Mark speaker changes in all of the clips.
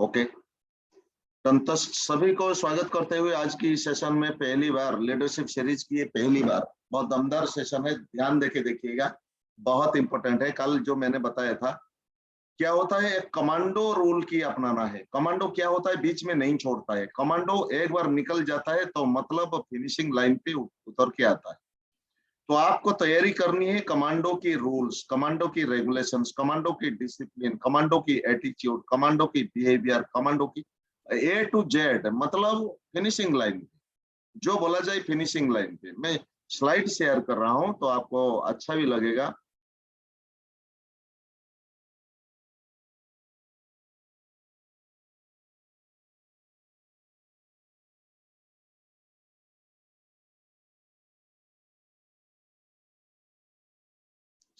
Speaker 1: Okay, तो सभी को स्वागत करते हुए आज की सेशन में पहली बार लीडरशिप सीरीज की ये पहली बार बहुत दमदार सेशन है। ध्यान देके देखिएगा, बहुत इंपॉर्टेंट है। कल जो मैंने बताया था, क्या होता है, एक कमांडो रूल की अपनाना है। कमांडो क्या होता है, बीच में नहीं छोड़ता है। कमांडो एक बार निकल जाता है तो मतलब फिनिशिंग लाइन पे उतर के आता है। तो आपको तैयारी करनी है कमांडो की रूल्स, कमांडो की रेगुलेशंस, कमांडो की डिसिप्लिन, कमांडो की एटीट्यूड, कमांडो की बिहेवियर, कमांडो की ए टू जेड, मतलब फिनिशिंग लाइन पे, जो बोला जाए फिनिशिंग लाइन पे। मैं स्लाइड शेयर कर रहा हूं तो आपको अच्छा भी लगेगा।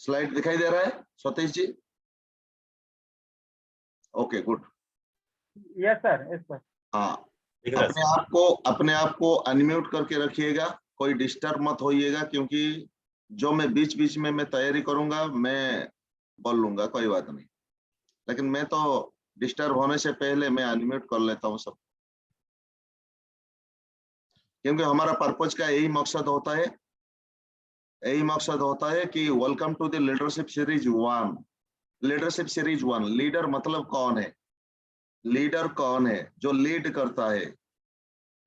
Speaker 1: स्लाइड दिखाई दे रहा है Satish ji? Okay, good.
Speaker 2: Yes sir.
Speaker 1: हाँ, अपने आप को अनम्यूट करके रखिएगा, कोई डिस्टर्ब मत होइएगा, क्योंकि जो मैं बीच बीच में मैं तैयारी करूंगा मैं बोल लूंगा, कोई बात नहीं। लेकिन मैं तो डिस्टर्ब होने से पहले मैं अनम्यूट कर लेता हूँ सब, क्योंकि हमारा पर्पज का यही मकसद होता है कि welcome to the leadership series 1। Leadership series 1, leader मतलब कौन है? लीडर कौन है? जो लीड करता है,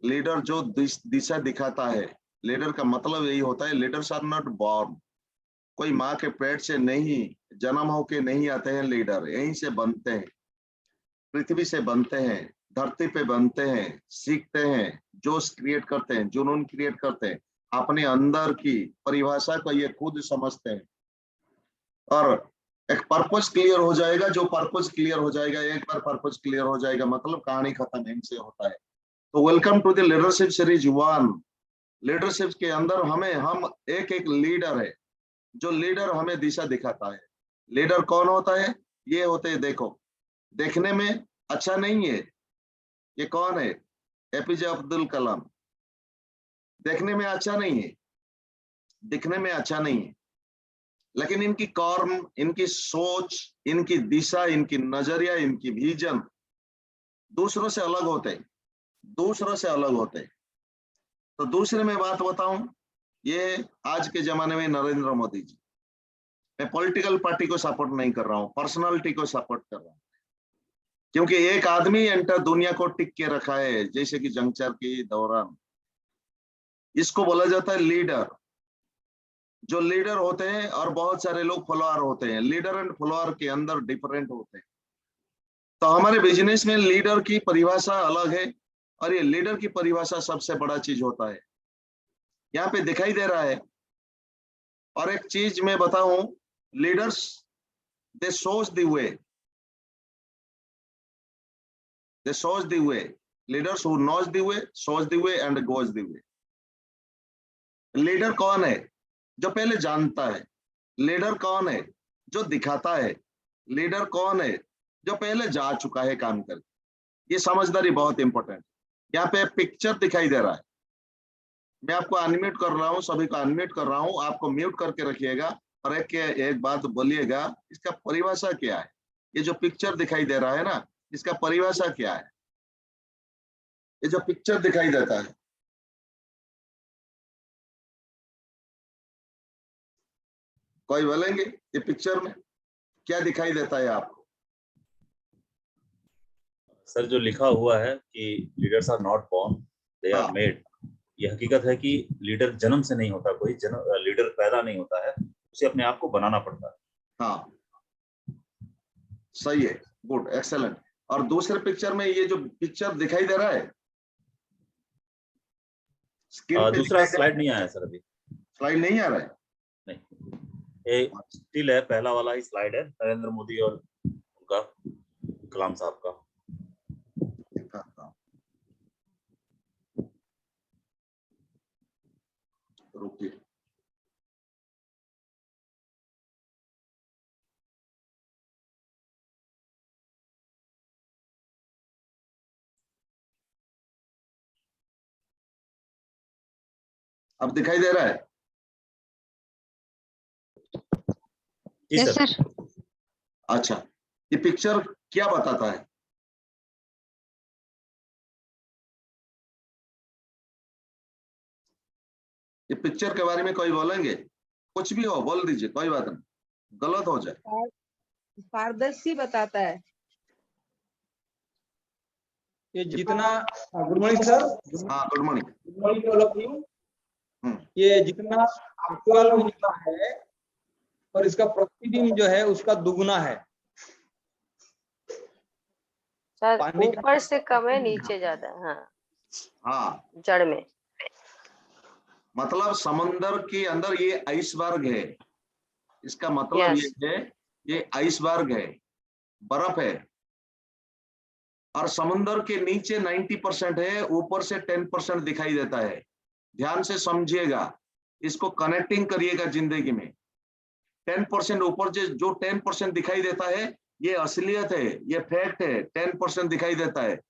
Speaker 1: लीडर जो दिशा दिखाता है। लीडर का मतलब यही होता है, लीडर्स आर नॉट बॉर्न। कोई माँ के पेट से नहीं, जन्म होके नहीं आते हैं लीडर, यहीं से बनते हैं, पृथ्वी से बनते हैं, धरती पे बनते हैं, सीखते हैं, जोश क्रिएट करते हैं, जुनून क्रिएट करते हैं, अपने अंदर की परिभाषा को ये खुद समझते हैं। और एक पर्पस क्लियर हो जाएगा, जो पर्पस क्लियर हो जाएगा, एक बार पर्पस क्लियर हो जाएगा मतलब कहानी खत्म, इनसे होता है। तो welcome to the leadership series 1। Leadership के अंदर हम एक एक लीडर है, जो लीडर हमें दिशा दिखाता है। लीडर कौन होता है? ये होते हैं, देखो, देखने में अच्छा नहीं है, ये कौन है? एपीजे अब्दुल कलाम। देखने में अच्छा नहीं है, दिखने में अच्छा नहीं है, लेकिन इनकी कर्म, इनकी सोच, इनकी दिशा, इनकी नजरिया, इनकी विजन दूसरों से अलग होते हैं, दूसरों से अलग होते हैं। तो दूसरे में बात बताऊं, ये आज के जमाने में नरेंद्र मोदी जी। मैं पॉलिटिकल पार्टी को सपोर्ट नहीं कर रहा हूं, पर्सनालिटी को सपोर्ट कर रहा हूं, क्योंकि एक आदमी एंटर दुनिया को टिक के रखा है, जैसे कि जंगचार के दौरान। इसको बोला जाता है लीडर। जो लीडर होते हैं और बहुत सारे लोग फॉलोअर होते हैं, लीडर एंड फॉलोअर के अंदर डिफरेंट होते हैं। तो हमारे बिजनेस में लीडर की परिभाषा अलग है, और ये लीडर की परिभाषा सबसे बड़ा चीज होता है, यहाँ पे दिखाई दे रहा है। और एक चीज मैं बताऊं, leaders they shows the way, they shows the way. Leaders who knows the way, shows the way and goes the way. Leader कौन है? जो पहले जानता है। लीडर कौन है? जो दिखाता है। लीडर कौन है? जो पहले जा चुका है काम करके। ये समझदारी बहुत इंपॉर्टेंट। यहाँ पे पिक्चर दिखाई दे रहा है, मैं आपको अनम्यूट कर रहा हूँ, सभी को अनम्यूट कर रहा हूँ, आपको म्यूट करके रखिएगा और एक बात बोलिएगा, इसका परिभाषा क्या है? ये जो पिक्चर दिखाई दे रहा है ना, इसका परिभाषा क्या है? ये जो पिक्चर दिखाई देता है, कोई बोलेंगे ये पिक्चर में क्या दिखाई देता है आपको?
Speaker 3: सर, जो लिखा हुआ है कि leaders are not born, they are made, ये हकीकत है कि लीडर जन्म से नहीं होता, कोई लीडर पैदा नहीं होता है, उसे अपने आप को बनाना पड़ता है।
Speaker 1: हाँ, सही है, गुड, एक्सेलेंट। और दूसरे पिक्चर में ये जो पिक्चर दिखाई दे रहा है, स्क्रीन पे
Speaker 3: दूसरा स्लाइड नहीं आया सर अभी।
Speaker 1: स्लाइड नहीं आ रहा है?
Speaker 3: नहीं, ये स्टिल है, पहला वाला ही स्लाइड है, नरेंद्र मोदी और उनका, कलाम साहब का।
Speaker 1: रुकिए, अब दिखाई दे रहा है?
Speaker 3: जी सर।
Speaker 1: अच्छा, ये पिक्चर क्या बताता है? ये पिक्चर के बारे में कोई बोलेंगे? कुछ भी हो बोल दीजिए, कोई बात नहीं, गलत हो जाए।
Speaker 4: पारदर्शी बताता है।
Speaker 2: ये जितना गुड मॉर्निंग सर।
Speaker 1: हाँ good morning.
Speaker 2: Good morning all of you.
Speaker 1: Hmm.
Speaker 2: ये जितना एक्चुअल में जितना है और इसका प्रतिदिन जो है उसका दुगना है।
Speaker 5: सर
Speaker 2: पानी का-
Speaker 5: ऊपर से कम है, नीचे ज्यादा है। हाँ
Speaker 1: हाँ
Speaker 5: जड़ में।
Speaker 1: मतलब समंदर के अंदर ये आइसबर्ग है, इसका मतलब
Speaker 5: Yes.
Speaker 1: ये है ये आइसबर्ग है, बर्फ है। और समुद्र के नीचे 90% है, ऊपर से 10% दिखाई देता है। ध्यान से समझिएगा, इसको कनेक्टिंग करिएगा जिंदगी में। 10% ऊपर जो 10% दिखाई देता है ये असलियत है, ये फैक्ट है। 10% दिखाई देता है,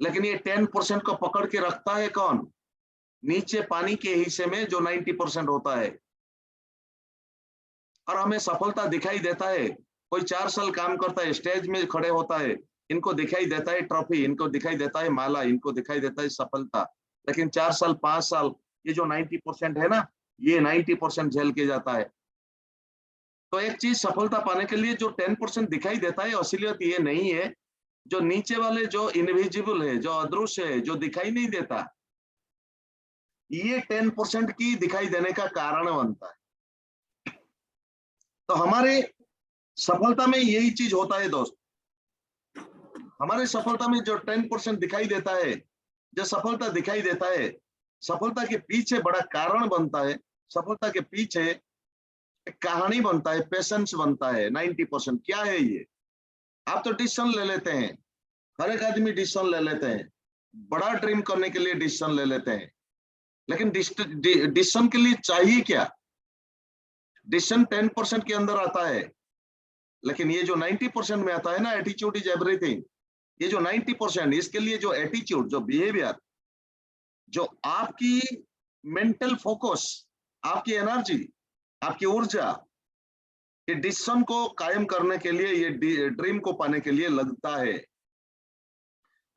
Speaker 1: लेकिन ये 10% को पकड़ के रखता है कौन? नीचे पानी के हिस्से में जो 90% होता है। और हमें सफलता दिखाई देता है। कोई 4 साल काम करता है, स्टेज में खड़े होता है, इनको दिखाई देता है ट्रॉफी, इनको दिखाई देता है माला, इनको दिखाई देता है सफलता। लेकिन 4 साल 5 साल ये जो 90% है ना, ये 90% झेल के जाता है। तो एक चीज सफलता पाने के लिए जो 10% दिखाई देता है, असलियत ये नहीं है। जो नीचे वाले जो इनविजिबल है, जो अदृश्य है, जो दिखाई नहीं देता, ये 10% की दिखाई देने का कारण बनता है। तो हमारे सफलता में यही चीज होता है दोस्त। हमारे सफलता में जो 10% दिखाई देता है, जो सफलता दिखाई देता है, सफलता के पीछे बड़ा कारण बनता है। सफलता के पीछे एक कहानी बनता है, पेशेंस बनता है। 90% क्या है ये? आप तो डिसीजन ले लेते हैं, हर एक आदमी डिसीजन ले लेते हैं, बड़ा ड्रीम करने के लिए डिसीजन ले लेते हैं। लेकिन डिसीजन के लिए चाहिए क्या? डिसीजन 10% के अंदर आता है, लेकिन ये जो 90% में आता है ना, एटीट्यूड इज एवरीथिंग। ये जो 90%, इसके लिए जो एटीट्यूड, जो बिहेवियर, जो आपकी मेंटल फोकस, आपकी एनर्जी, आपकी ऊर्जा, ये डिसीजन को कायम करने के लिए, ये ड्रीम को पाने के लिए लगता है।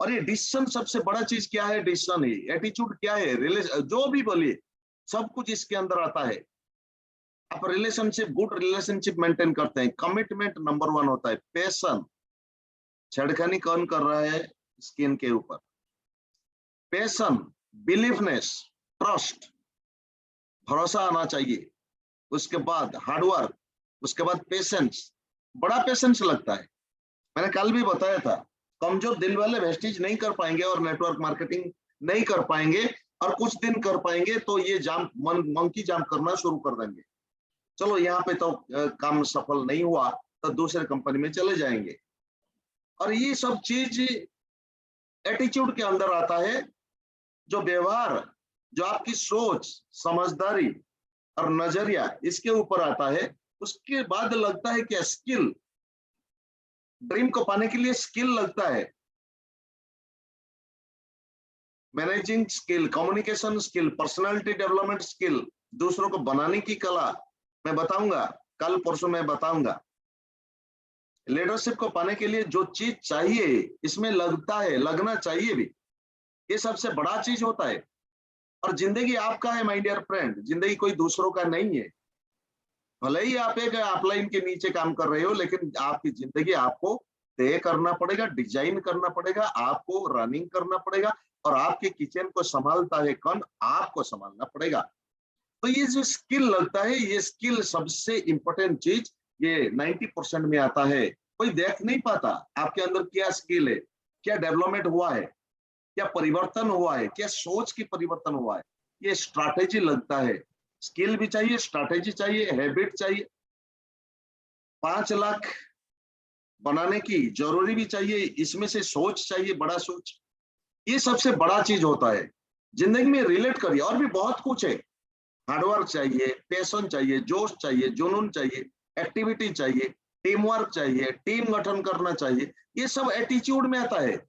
Speaker 1: और ये डिसीजन सबसे बड़ा चीज क्या है? डिसीजन ही। एटीट्यूड क्या है? जो भी बोलिए, सब कुछ इसके अंदर आता है। आप रिलेशनशिप, गुड रिलेशनशिप मेंटेन करते हैं, कमिटमेंट नंबर 1 होता है। पैशन, छेड़खानी कौन कर रहा है? स्किन के ऊपर। पैशन, बिलीफनेस, ट्रस्ट, भरोसा आना चाहिए। उसके बाद हार्डवर्क, उसके बाद पेशेंस। बड़ा पेशेंस लगता है। मैंने कल भी बताया था, कमजोर दिल वाले वेस्टेज नहीं कर पाएंगे और नेटवर्क मार्केटिंग नहीं कर पाएंगे, और कुछ दिन कर पाएंगे तो ये जाम मंकी जाम करना शुरू कर देंगे। चलो यहाँ पे तो काम सफल नहीं हुआ तो दूसरे कंपनी में चले जाएंगे। और ये सब चीज एटीट्यूड के अंदर आता है। जो व्यवहार, जो आपकी सोच, समझदारी और नजरिया, इसके ऊपर आता है। उसके बाद लगता है कि स्किल, ड्रीम को पाने के लिए स्किल लगता है। Managing skill, communication skill, personality development skill, दूसरों को बनाने की कला, मैं बताऊंगा कल परसों में बताऊंगा। लीडरशिप को पाने के लिए जो चीज चाहिए, इसमें लगता है, लगना चाहिए भी। ये सबसे बड़ा चीज होता है। और जिंदगी आपका है माय डियर फ्रेंड, जिंदगी कोई दूसरों का नहीं है। भले ही आप एक अपलाइन के नीचे काम कर रहे हो, लेकिन आपकी जिंदगी आपको तय करना पड़ेगा, डिजाइन करना पड़ेगा, आपको रनिंग करना पड़ेगा। और आपके किचन को संभालता है कौन? आपको संभालना पड़ेगा। तो ये जो स्किल लगता है, ये स्किल सबसे इंपॉर्टेंट चीज, ये 90% में आता है। कोई देख नहीं पाता आपके अंदर क्या स्किल है, क्या डेवलपमेंट हुआ है, क्या परिवर्तन हुआ है, क्या सोच की परिवर्तन हुआ है। ये स्ट्रैटेजी लगता है। स्किल भी चाहिए, स्ट्रैटेजी चाहिए, हैबिट चाहिए। 5 लाख बनाने की जरूरी भी चाहिए, इसमें से सोच चाहिए, बड़ा सोच। ये सबसे बड़ा चीज होता है। जिंदगी में रिलेट करिए, और भी बहुत कुछ है। हार्डवर्क चाहिए, पैशन चाहिए, जोश चाहिए, जुनून चाहिए, एक्टिविटी चाहिए, टीम वर्क चाहिए, टीम गठन करना चाहिए। ये सब एटीट्यूड में आता है।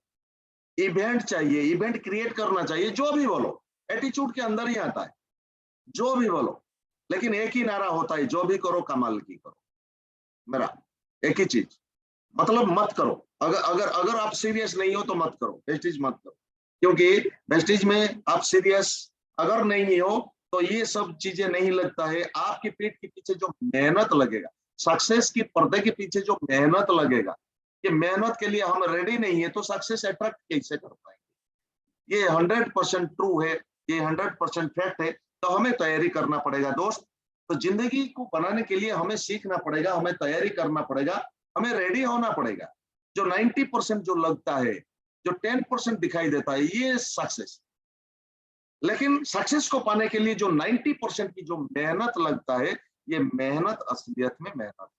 Speaker 1: इवेंट चाहिए, इवेंट क्रिएट करना चाहिए। जो भी बोलो, एटीट्यूड के अंदर ही आता है। जो भी बोलो, लेकिन एक ही नारा होता है, जो भी करो कमाल की करो। मेरा एक ही चीज, मतलब मत करो। अगर अगर अगर आप सीरियस नहीं हो तो मत करो, वेस्टेज मत करो। क्योंकि वेस्टेज में आप सीरियस अगर नहीं हो तो ये सब चीजें नहीं लगता है। आपकी पीठ के पीछे जो मेहनत लगेगा, सक्सेस की पर्दे के पीछे जो मेहनत लगेगा, ये मेहनत के लिए हम रेडी नहीं है तो सक्सेस अट्रैक्ट कैसे कर पाएंगे? ये 100% ट्रू है, ये 100% फैक्ट है। तो हमें तैयारी करना पड़ेगा दोस्त। तो जिंदगी को बनाने के लिए हमें सीखना पड़ेगा, हमें तैयारी करना पड़ेगा, हमें रेडी होना पड़ेगा। जो 90% जो लगता है, जो 10% दिखाई देता है, ये सक्सेस। लेकिन सक्सेस को पाने के लिए जो 90% की जो मेहनत लगता है, ये मेहनत असलियत में मेहनत।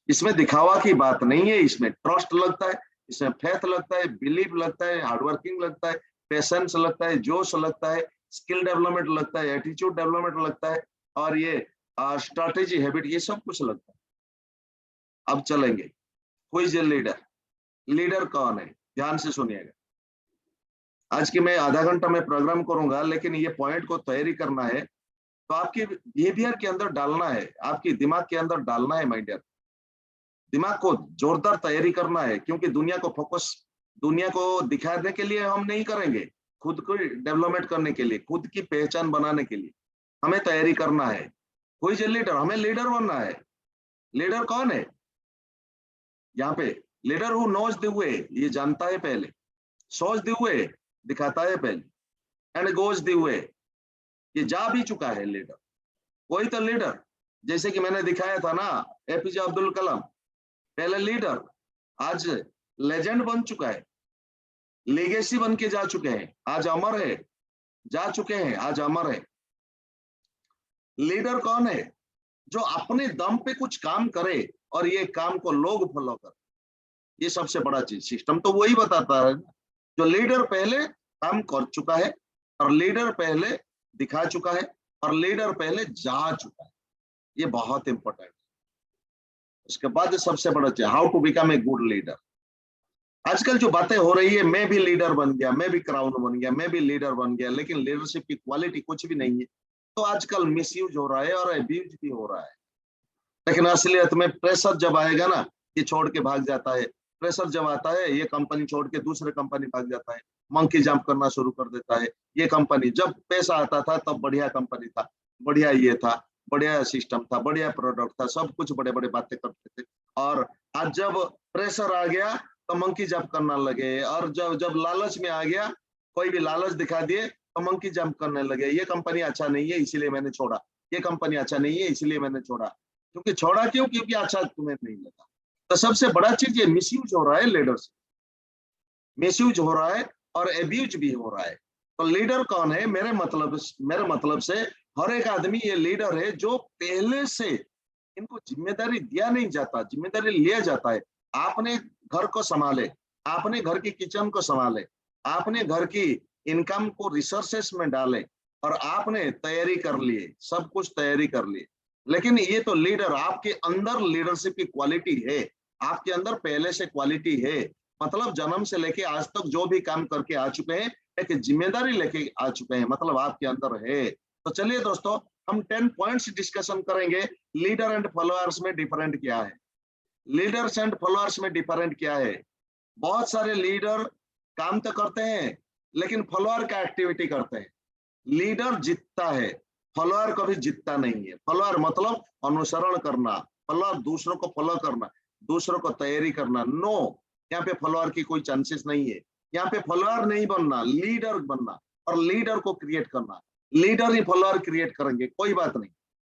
Speaker 1: इसमें दिखावा की बात नहीं है, इसमें ट्रस्ट लगता है, इसमें फेथ लगता है, बिलीव लगता है, हार्डवर्किंग लगता है, पेशेंस लगता है, जोश लगता है, स्किल डेवलपमेंट लगता है, एटीट्यूड डेवलपमेंट लगता है, और ये स्ट्रैटेजी, हैबिट, ये सब कुछ लगता है। अब चलेंगे, who is a leader? Leader कौन है? ध्यान से सुनिएगा। आज की मैं आधा घंटा में प्रोग्राम करूंगा, लेकिन ये पॉइंट को तैयारी करना है, तो आपके बिहेवियर के अंदर डालना है, आपकी दिमाग के अंदर डालना है। माय डियर, दिमाग को जोरदार तैयारी करना है, क्योंकि दुनिया को फोकस, दुनिया को दिखाने के लिए हम नहीं करेंगे, खुद को डेवलपमेंट करने के लिए, खुद की पहचान बनाने के लिए हमें तैयारी करना है। Who is a leader? हमें लीडर बनना है। लीडर कौन है? यहाँ पे leader who knows the way, ये जानता है पहले, सोच द वे, दिखाता है पहले, एंड गोज द वे, ये जा भी चुका है लीडर। वही तो लीडर, जैसे कि मैंने दिखाया था ना, एपीजे अब्दुल कलाम, पहले लीडर, आज लेजेंड बन चुका है, लेगेसी बन के जा चुके हैं, आज अमर है, जा चुके हैं, आज अमर है। लीडर कौन है? जो अपने दम पे कुछ काम करे और ये काम को लोग फॉलो करें, ये सबसे बड़ा चीज। सिस्टम तो वही बताता है, जो लीडर पहले काम कर चुका है, और लीडर पहले दिखा चुका है, और लीडर पहले जा चुका है, ये बहुत इंपॉर्टेंट है। उसके बाद सबसे बड़ा चीज, how to become a good leader. आजकल जो बातें हो रही है, मैं भी लीडर बन गया, मैं भी क्राउन बन गया, मैं भी लीडर बन गया, लेकिन लीडरशिप की क्वालिटी कुछ भी नहीं है। तो आजकल मिसयूज हो रहा है और अब्यूज भी हो रहा है। लेकिन असलियत में प्रेशर जब आएगा ना, ये छोड़ के भाग जाता है। प्रेशर जब आता है, ये कंपनी छोड़ के दूसरे कंपनी भाग जाता है, मंकी जंप करना शुरू कर देता है। ये कंपनी, जब पैसा आता था तब बढ़िया कंपनी था, बढ़िया ये था, बढ़िया सिस्टम था, बढ़िया प्रोडक्ट था, सब कुछ बड़े बड़े बातें करते थे। और आज जब प्रेशर आ गया तो मंकी जंप करना लगे, और जब जब लालच में आ गया, कोई भी लालच दिखा दिए तो मंकी जंप करने लगे। ये कंपनी अच्छा नहीं है इसलिए मैंने छोड़ा, ये कंपनी अच्छा नहीं है इसलिए मैंने छोड़ा। क्योंकि छोड़ा क्यों? क्योंकि अच्छा तुम्हें नहीं लगा। तो सबसे बड़ा चीज ये मिसयूज हो रहा है, लीडरशिप मिसयूज हो रहा है और एब्यूज भी हो रहा है। तो लीडर कौन है? मेरे मतलब से हर एक आदमी ये लीडर है जो पहले से इनको जिम्मेदारी दिया नहीं जाता, जिम्मेदारी लिया जाता है। आपने घर को संभाले, आपने घर की किचन को संभाले, आपने घर की इनकम को रिसोर्सेस में डाले, और आपने तैयारी कर लिए, सब कुछ तैयारी कर लिए। लेकिन ये तो लीडर, आपके अंदर लीडरशिप की क्वालिटी है, आपके अंदर पहले से क्वालिटी है। मतलब जन्म से लेके आज तक जो भी काम करके आ चुके हैं, एक जिम्मेदारी लेके आ चुके हैं, मतलब आपके अंदर है। तो चलिए दोस्तों, हम 10 पॉइंट्स डिस्कशन करेंगे। लीडर एंड फॉलोअर्स में डिफरेंट क्या है, लीडर्स एंड फॉलोअर्स में डिफरेंट क्या है। बहुत सारे लीडर काम तो करते हैं, लेकिन फॉलोअर का एक्टिविटी करते हैं। लीडर जीतता है, फॉलोअर कभी जीतता नहीं है। फॉलोअर मतलब अनुसरण करना, फॉलोअर दूसरों को फॉलो करना, दूसरों को तैयारी करना। नो, यहाँ पे फॉलोअर की कोई चांसेस नहीं है। यहाँ पे फॉलोअर नहीं बनना, लीडर बनना, और लीडर को क्रिएट करना। लीडर ही फॉलोअर क्रिएट करेंगे, कोई बात नहीं।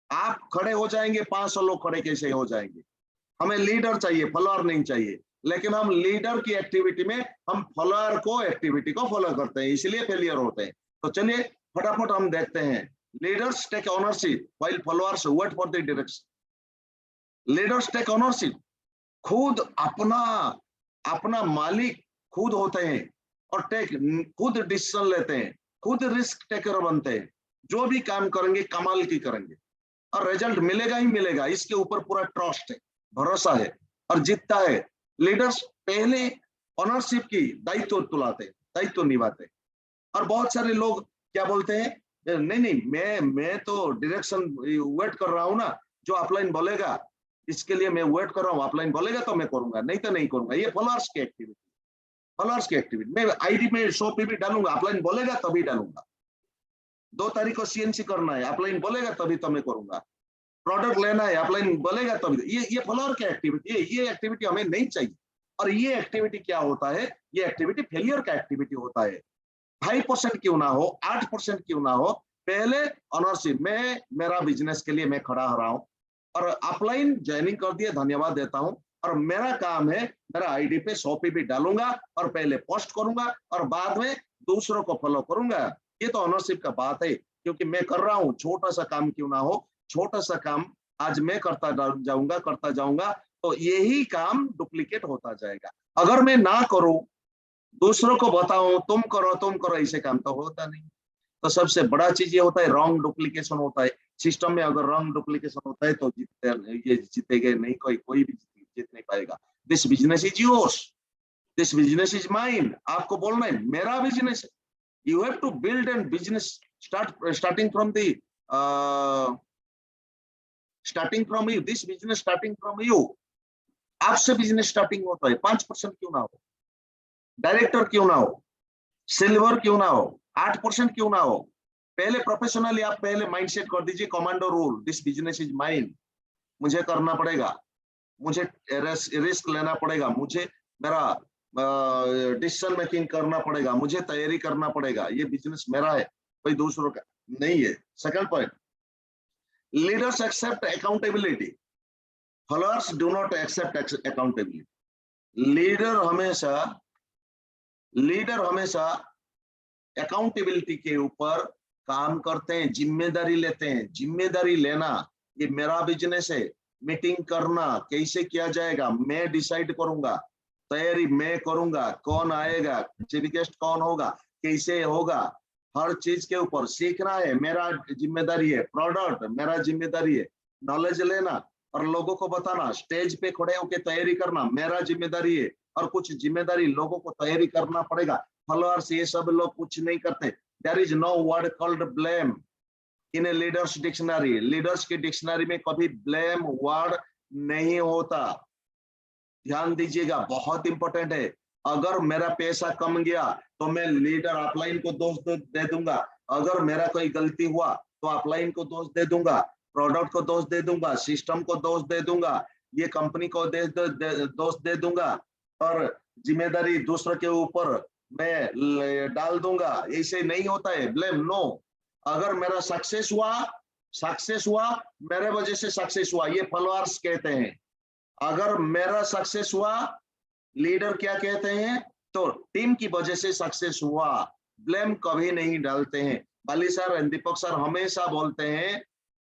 Speaker 1: आप खड़े हो जाएंगे, 500 लोग खड़े कैसे हो जाएंगे। हमें लीडर चाहिए, फॉलोअर नहीं चाहिए। लेकिन हम लीडर की एक्टिविटी में हम फॉलोअर को एक्टिविटी को फॉलो करते हैं, इसलिए फेलियर होते हैं। तो चलिए फटाफट हम देखते हैं। Leaders take ownership while followers wait for the direction. Leaders take ownership, खुद अपना मालिक खुद होते हैं, और खुद डिसीजन लेते हैं, खुद रिस्क टेकर बनते हैं। जो भी काम करेंगे कमाल की करेंगे, और रिजल्ट मिलेगा ही मिलेगा, इसके ऊपर पूरा ट्रस्ट है, भरोसा है, और जीतता है। लीडर्स पहले ओनरशिप की दायित्व तुलाते, दायित्व निभाते। और बहुत सारे लोग क्या बोलते हैं, नहीं मैं तो डायरेक्शन वेट कर रहा हूं ना, जो अपलाइन बोलेगा इसके लिए मैं वेट कर रहा हूँ, अपलाइन बोलेगा तो मैं करूंगा, नहीं तो नहीं करूंगा। ये फॉलोअर्स की एक्टिविटी, फॉलोअर्स की एक्टिविटी। मैं आईडी में शो पे भी डालूंगा, अपलाइन बोलेगा तभी डालूंगा। 2 तारीख को CNC करना है, अपलाइन बोलेगा तभी तो मैं करूंगा। प्रोडक्ट लेना है, अपलाइन बोलेगा तभी। ये फॉलोअर की एक्टिविटी है, ये एक्टिविटी हमें नहीं चाहिए। और ये एक्टिविटी क्या होता है, ये एक्टिविटी फेलियर का एक्टिविटी होता है। 5% क्यों ना हो, 8% क्यों ना हो, पहले ऑनरशिप में मेरा बिजनेस के लिए मैं खड़ा हो रहा हूँ और अपलाइन ज्वाइनिंग कर दिए, धन्यवाद देता हूँ। और मेरा काम है, मेरा आईडी पे 100 पे भी डालूंगा और पहले पोस्ट करूंगा और बाद में दूसरों को फॉलो करूंगा। ये तो ऑनरशिप का बात है, क्योंकि मैं कर रहा हूँ, छोटा सा काम क्यों ना हो, छोटा सा काम आज मैं करता जाऊंगा तो यही काम डुप्लीकेट होता जाएगा। अगर मैं ना करूं, दूसरों को बताऊं तुम करो, ऐसे काम तो होता नहीं। तो सबसे बड़ा चीज ये होता है, रॉन्ग डुप्लीकेशन होता है सिस्टम में। अगर रॉन्ग डुप्लीकेशन होता है तो जीतेंगे नहीं, कोई भी जीत नहीं पाएगा। This business is yours, this business is mine. आपको बोलना है मेरा बिजनेस है। You have to build and business starting from you, this business starting from you. आपसे बिजनेस स्टार्टिंग होता है। 5% क्यों ना हो, डायरेक्टर क्यों ना हो, सिल्वर क्यों ना हो, 8% क्यों ना हो, पहले प्रोफेशनली आप पहले माइंडसेट कर दीजिए, commando rule, this business is mine. मुझे करना पड़ेगा, मुझे रिस्क लेना पड़ेगा, मुझे मेरा डिसीजन मेकिंग करना पड़ेगा, मुझे तैयारी करना पड़ेगा। ये बिजनेस मेरा है, कोई दूसरों का नहीं है। Second point, leaders accept accountability, followers do not accept accountability. Leader हमेशा अकाउंटेबिलिटी के ऊपर काम करते हैं, जिम्मेदारी लेते हैं। जिम्मेदारी लेना, ये मेरा बिजनेस है, मीटिंग करना कैसे किया जाएगा मैं डिसाइड करूंगा, तैयारी मैं करूंगा, कौन आएगा, चीफ गेस्ट कौन होगा, कैसे होगा, हर चीज के ऊपर सीखना है, मेरा जिम्मेदारी है। प्रोडक्ट मेरा जिम्मेदारी है, नॉलेज लेना और लोगों को बताना, स्टेज पे खड़े होकर तैयारी करना मेरा जिम्मेदारी है। और कुछ जिम्मेदारी लोगों को तैयारी करना पड़ेगा। फॉलोअर्स ये सब लोग कुछ नहीं करते। There is no word called blame in a leaders dictionary. Leaders की डिक्शनरी में कभी ब्लेम वर्ड नहीं होता। ध्यान दीजिएगा, बहुत इंपॉर्टेंट है। अगर मेरा पैसा कम गया तो मैं लीडर अपलाइन को दोष दे दूंगा। अगर मेरा कोई गलती हुआ तो अपलाइन को दोष दे दूंगा, प्रोडक्ट को दोष दे दूंगा, सिस्टम को दोष दे दूंगा, ये कंपनी को दोष दे दूंगा और जिम्मेदारी दूसरे के ऊपर मैं डाल दूंगा। ऐसे नहीं होता है ब्लेम, नो। अगर मेरा सक्सेस हुआ मेरे वजह से सक्सेस हुआ, ये फॉलोअर्स कहते हैं। अगर मेरा सक्सेस हुआ, लीडर क्या कहते हैं, तो टीम की वजह से सक्सेस हुआ, ब्लेम कभी नहीं डालते हैं। बाली सर एंड दीपक सर हमेशा बोलते हैं,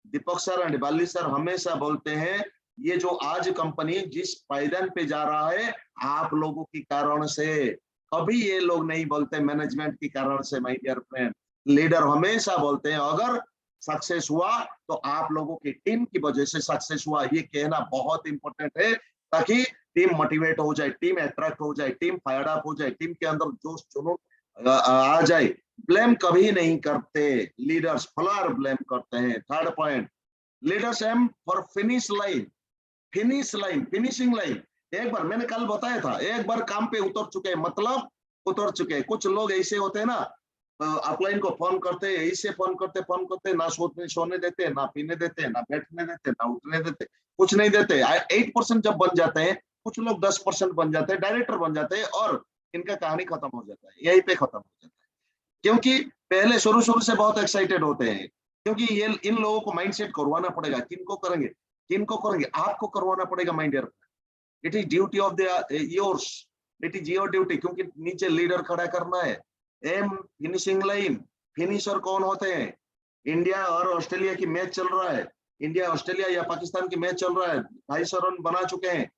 Speaker 1: दीपक सर एंड बाली सर हमेशा बोलते हैं, ये जो आज कंपनी जिस पायदान पे जा रहा है आप लोगों के कारण से। कभी ये लोग नहीं बोलते मैनेजमेंट के कारण से, माय डियर फ्रेंड। लीडर हमेशा बोलते हैं अगर सक्सेस हुआ तो आप लोगों की टीम की वजह से सक्सेस हुआ। ये कहना बहुत इंपॉर्टेंट है ताकि टीम मोटिवेट हो जाए, टीम अट्रैक्ट हो जाए, टीम फायर अप हो जाए, टीम के अंदर जोश जुनून आ जाए। ब्लेम कभी नहीं करते लीडर्स, फॉलोअर ब्लेम करते हैं। Third point, leaders aim for finishing line. एक बार मैंने कल बताया था, एक बार काम पे उतर चुके, मतलब उतर चुके। कुछ लोग ऐसे होते हैं ना, अपलाइन को फोन करते, ऐसे फोन करते, ना सोने देते, ना पीने देते, ना बैठने देते, ना उठने देते, कुछ नहीं देते। 8% जब बन जाते हैं, कुछ लोग 10% बन जाते हैं, डायरेक्टर बन जाते हैं और इनका कहानी खत्म हो जाता है, यहीं पे खत्म हो जाता है। क्योंकि पहले शुरू से बहुत एक्साइटेड होते हैं, क्योंकि ये इन लोगों को माइंडसेट करवाना पड़ेगा। किनको करेंगे, आपको करवाना पड़ेगा my dear. It is duty of yours, it is your duty, क्योंकि नीचे लीडर खड़ा करना है। एम फिनिशिंग लाइन, फिनिशर कौन होते हैं? इंडिया और ऑस्ट्रेलिया की मैच चल रहा है, इंडिया ऑस्ट्रेलिया या पाकिस्तान की मैच चल रहा है, 250 रन बना चुके हैं,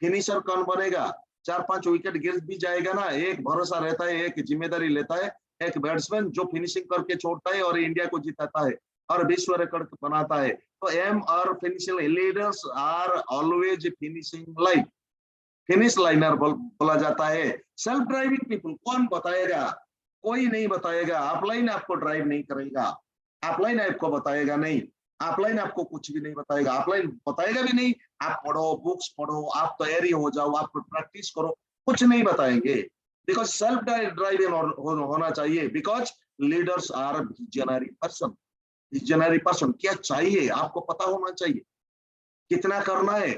Speaker 1: फिनिशर कौन बनेगा? 4-5 विकेट गिर भी जाएगा ना, एक भरोसा रहता है, एक जिम्मेदारी लेता है, एक बैट्समैन जो फिनिशिंग करके छोड़ता है और इंडिया को जिताता है और विश्व रिकॉर्ड बनाता है। तो एम और finishing, leaders are always finishing line, finish liner बोला जाता है। सेल्फ ड्राइविंग पीपल, कौन बताएगा? कोई नहीं बताएगा। अपलाइन आपको ड्राइव नहीं करेगा, अपलाइन आपको बताएगा नहीं, अपलाइन आपको कुछ भी नहीं बताएगा, अपलाइन बताएगा भी नहीं। आप पढ़ो, बुक्स पढ़ो, आप तैयारी हो जाओ, आप प्रैक्टिस करो, कुछ नहीं बताएंगे। बिकॉज सेल्फ ड्राइविंग होना चाहिए, because leaders are visionary person. Visionary person क्या चाहिए आपको पता होना चाहिए, कितना करना है।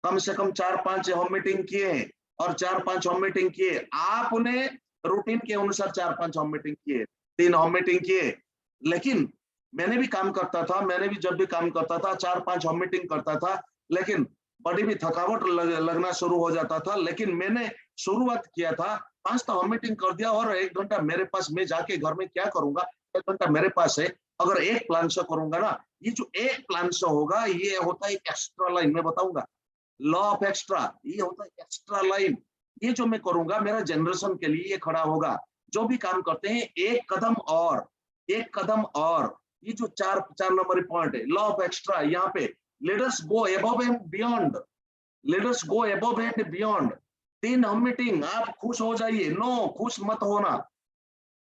Speaker 1: कम से कम 4-5 हम मीटिंग किए हैं और 4-5 हम मीटिंग किए, आपने रूटीन के अनुसार 4-5 हम मीटिंग किए, 3 हम मीटिंग किए। लेकिन मैंने भी काम करता था, मैंने भी जब भी काम करता था 4-5 हम मीटिंग करता था, लेकिन बड़ी भी थकावट लगना शुरू हो जाता था। लेकिन मैंने शुरुआत किया था 5 तो हम मीटिंग कर दिया और 1 घंटा मेरे पास, मैं जाके घर में क्या करूंगा, 1 घंटा मेरे पास है। अगर एक प्लान से करूंगा ना, ये जो एक प्लान से होगा ये होता है एक्स्ट्रा लाइन, मैं बताऊंगा लॉ ऑफ एक्स्ट्रा, ये होता है एक्स्ट्रा लाइन। ये जो मैं करूंगा मेरा जनरेशन के लिए ये खड़ा होगा। जो भी काम करते हैं एक कदम और, एक कदम और, ये जो 4 नंबर पॉइंट है लॉ ऑफ एक्स्ट्रा। यहाँ पे leaders go above and beyond, leaders go above and beyond. 3 हम मीटिंग, आप खुश हो जाइए, नो खुश मत होना,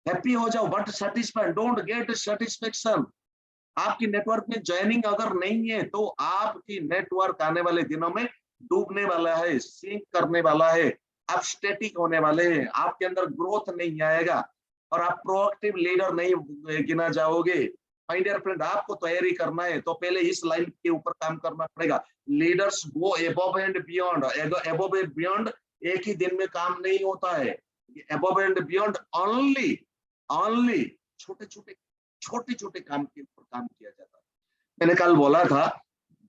Speaker 1: हैप्पी हो जाओ but satisfied, don't get satisfaction. आपकी नेटवर्क में ज्वाइनिंग अगर नहीं है तो आपकी नेटवर्क आने वाले दिनों में डूबने वाला है, सिंक करने वाला है, आप स्टैटिक होने वाले हैं, आपके अंदर ग्रोथ नहीं आएगा और आप प्रोएक्टिव लीडर नहीं गिना जाओगे। माय डियर फ्रेंड, आपको तैयारी करना है तो पहले इस लाइन के ऊपर काम करना पड़ेगा। Leaders go above and beyond. Above and beyond एक ही दिन में काम नहीं होता है। अबव एंड बियॉन्ड ओनली छोटे छोटे काम के ऊपर काम किया जाता है। मैंने कल बोला था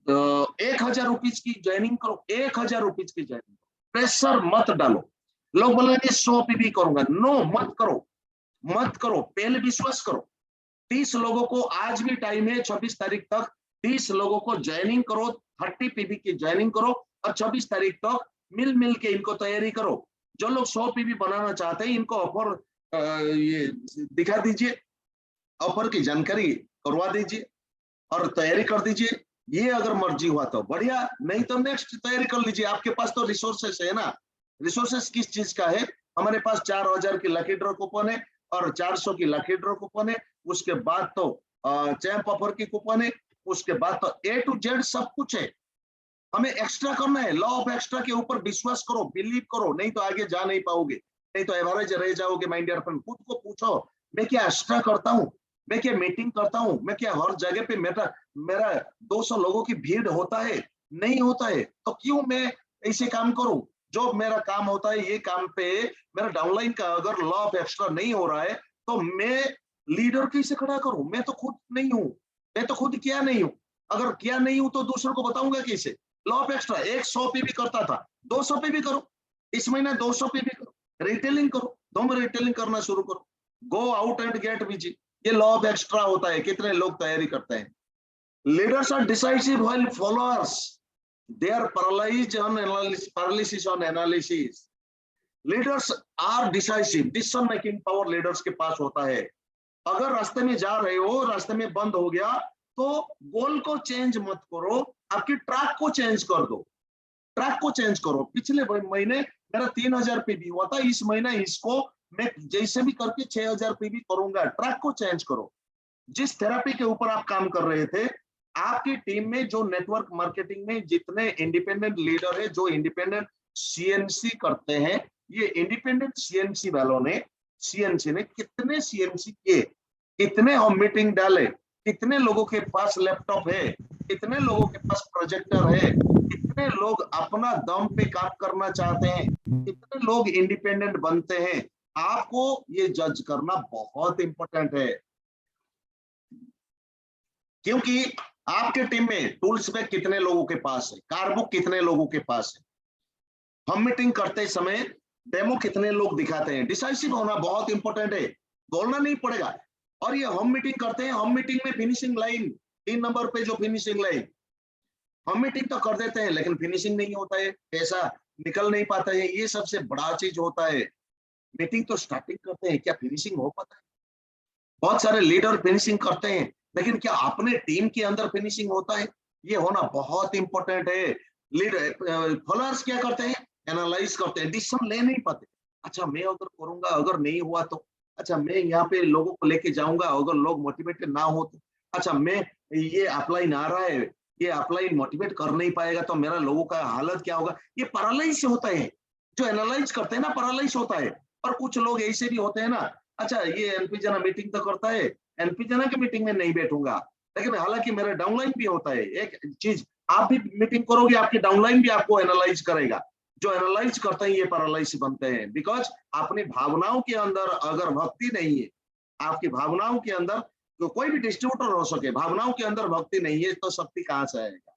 Speaker 1: 1000 रुपीज की ज्वाइनिंग करो, 1000 रुपीज की ज्वाइनिंग करो, प्रेशर मत डालो। लोग बोलेंगे 100 पीवी करूंगा, नो मत करो, मत करो, पहले विश्वास करो। 30 लोगों को आज भी टाइम है, 26 तारीख तक 30 लोगों को ज्वाइनिंग करो, 30 पीवी की ज्वाइनिंग करो और 26 तारीख तक मिल के इनको तैयारी करो। जो लोग 100 पीवी बनाना चाहते हैं इनको ऑफर ये दिखा दीजिए, ऑफर की जानकारी करवा दीजिए और तैयारी कर दीजिए। ये अगर मर्जी हुआ तो बढ़िया, नहीं तो नेक्स्ट तैयारी कर लीजिए। आपके पास तो रिसोर्सेस है ना। रिसोर्सेस किस चीज का है? हमारे पास 4000 की लकी ड्रॉ कूपन है और 400 की लकी ड्रॉ कूपन है, उसके बाद तो चैंप ऑफर की कूपन है, उसके बाद तो A to Z सब कुछ है। हमें एक्स्ट्रा करना है, लॉ ऑफ एक्स्ट्रा के ऊपर विश्वास करो, बिलीव करो, नहीं तो आगे जा नहीं पाओगे, नहीं तो एवरेज रह जाओगे। माय डियर फ्रेंड, खुद को पूछो मैं क्या एक्स्ट्रा करता हूँ, मैं क्या मीटिंग करता हूँ, मैं क्या हर जगह पे मेरा 200 लोगों की भीड़ होता है? नहीं होता है, तो क्यों मैं ऐसे काम करूं? जो मेरा काम होता है ये काम पे मेरा डाउनलाइन का अगर लॉ ऑफ एक्स्ट्रा नहीं हो रहा है तो मैं लीडर कैसे खड़ा करूं? मैं तो खुद नहीं हूं, मैं तो खुद किया नहीं हूं। अगर किया नहीं हूं तो दूसरों को बताऊंगा कैसे? लॉ ऑफ एक्स्ट्रा 100 पे भी करता था, 200 पे भी करो, इस महीने 200 पे भी करो, रिटेलिंग करो, तुम रिटेलिंग करना शुरू करो, go out and get busy. ये लॉ ऑफ एक्स्ट्रा होता है। कितने लोग तैयारी करते हैं? Leaders are decisive while followers they are paralysis on analysis. Leaders are decisive, decision making power leaders के पास होता है। अगर रास्ते में जा रहे हो, रास्ते में बंद हो गया तो गोल को चेंज मत करो, आपकी ट्रैक को चेंज कर दो, ट्रैक को चेंज करो। पिछले महीने मेरा 3000 पीवी हुआ था, इस महीने इसको मैं जैसे भी करके 6000 पीवी करूंगा। ट्रैक को चेंज करो। जिस थेरेपी के ऊपर आप काम कर रहे थे, आपकी टीम में जो नेटवर्क मार्केटिंग में जितने इंडिपेंडेंट लीडर है, जो इंडिपेंडेंट सीएनसी करते हैं, ये इंडिपेंडेंट सीएनसी वालों ने, सीएनसी ने कितने सीएनसी किए, कितने हम मीटिंग डाले, कितने लोगों के पास लैपटॉप है, कितने लोगों के पास प्रोजेक्टर है, कितने लोग अपना दम पे काम करना चाहते हैं, कितने लोग इंडिपेंडेंट बनते हैं। आपको ये जज करना बहुत इंपॉर्टेंट है, क्योंकि आपके टीम में टूल्स पे कितने लोगों के पास है, कारबुक कितने लोगों के पास है, हम मीटिंग करते समय डेमो कितने लोग दिखाते हैं। डिसाइसिव होना बहुत इंपॉर्टेंट है, बोलना नहीं पड़ेगा। और ये हम मीटिंग करते हैं, हम मीटिंग में फिनिशिंग लाइन 3 नंबर पे जो फिनिशिंग लाइन, हम मीटिंग तो कर देते हैं लेकिन फिनिशिंग नहीं होता है, पैसा निकल नहीं पाता है। ये सबसे बड़ा चीज होता है। मीटिंग तो स्टार्टिंग करते हैं, क्या फिनिशिंग हो पाता है? बहुत सारे लीडर फिनिशिंग करते हैं लेकिन क्या अपने टीम के अंदर फिनिशिंग होता है? ये होना बहुत इंपॉर्टेंट है। लीडर फॉलोअर्स क्या करते हैं? एनालाइज करते हैं, डिसीजन ले नहीं पाते। अच्छा मैं अगर करूंगा, अगर नहीं हुआ तो, अच्छा मैं यहाँ पे लोगों को लेके जाऊंगा, अगर लोग मोटिवेटेड ना हो तो, अच्छा मैं ये अपलाइन आ रहा है, ये अपलाइन मोटिवेट कर नहीं पाएगा तो मेरा लोगों का हालत क्या होगा? ये पैरालाइज होता है। जो एनालाइज करते हैं ना, पैरालाइज होता है। और कुछ लोग ऐसे भी होते हैं ना, अच्छा ये एनपी जना मीटिंग तो करता है, एनपी जना की मीटिंग में नहीं बैठूंगा, लेकिन हालांकि मेरा डाउनलाइन भी होता है। एक चीज, आप भी मीटिंग करोगे, आपकी डाउनलाइन भी आपको एनालाइज करेगा। जो एनालाइज करते हैं ये पैरालाइज बनते हैं, बिकॉज अपनी भावनाओं के अंदर अगर भक्ति नहीं है, आपकी भावनाओं के अंदर, तो कोई भी डिस्ट्रीब्यूटर हो सके, भावनाओं के अंदर भक्ति नहीं है तो शक्ति कहां से आएगा?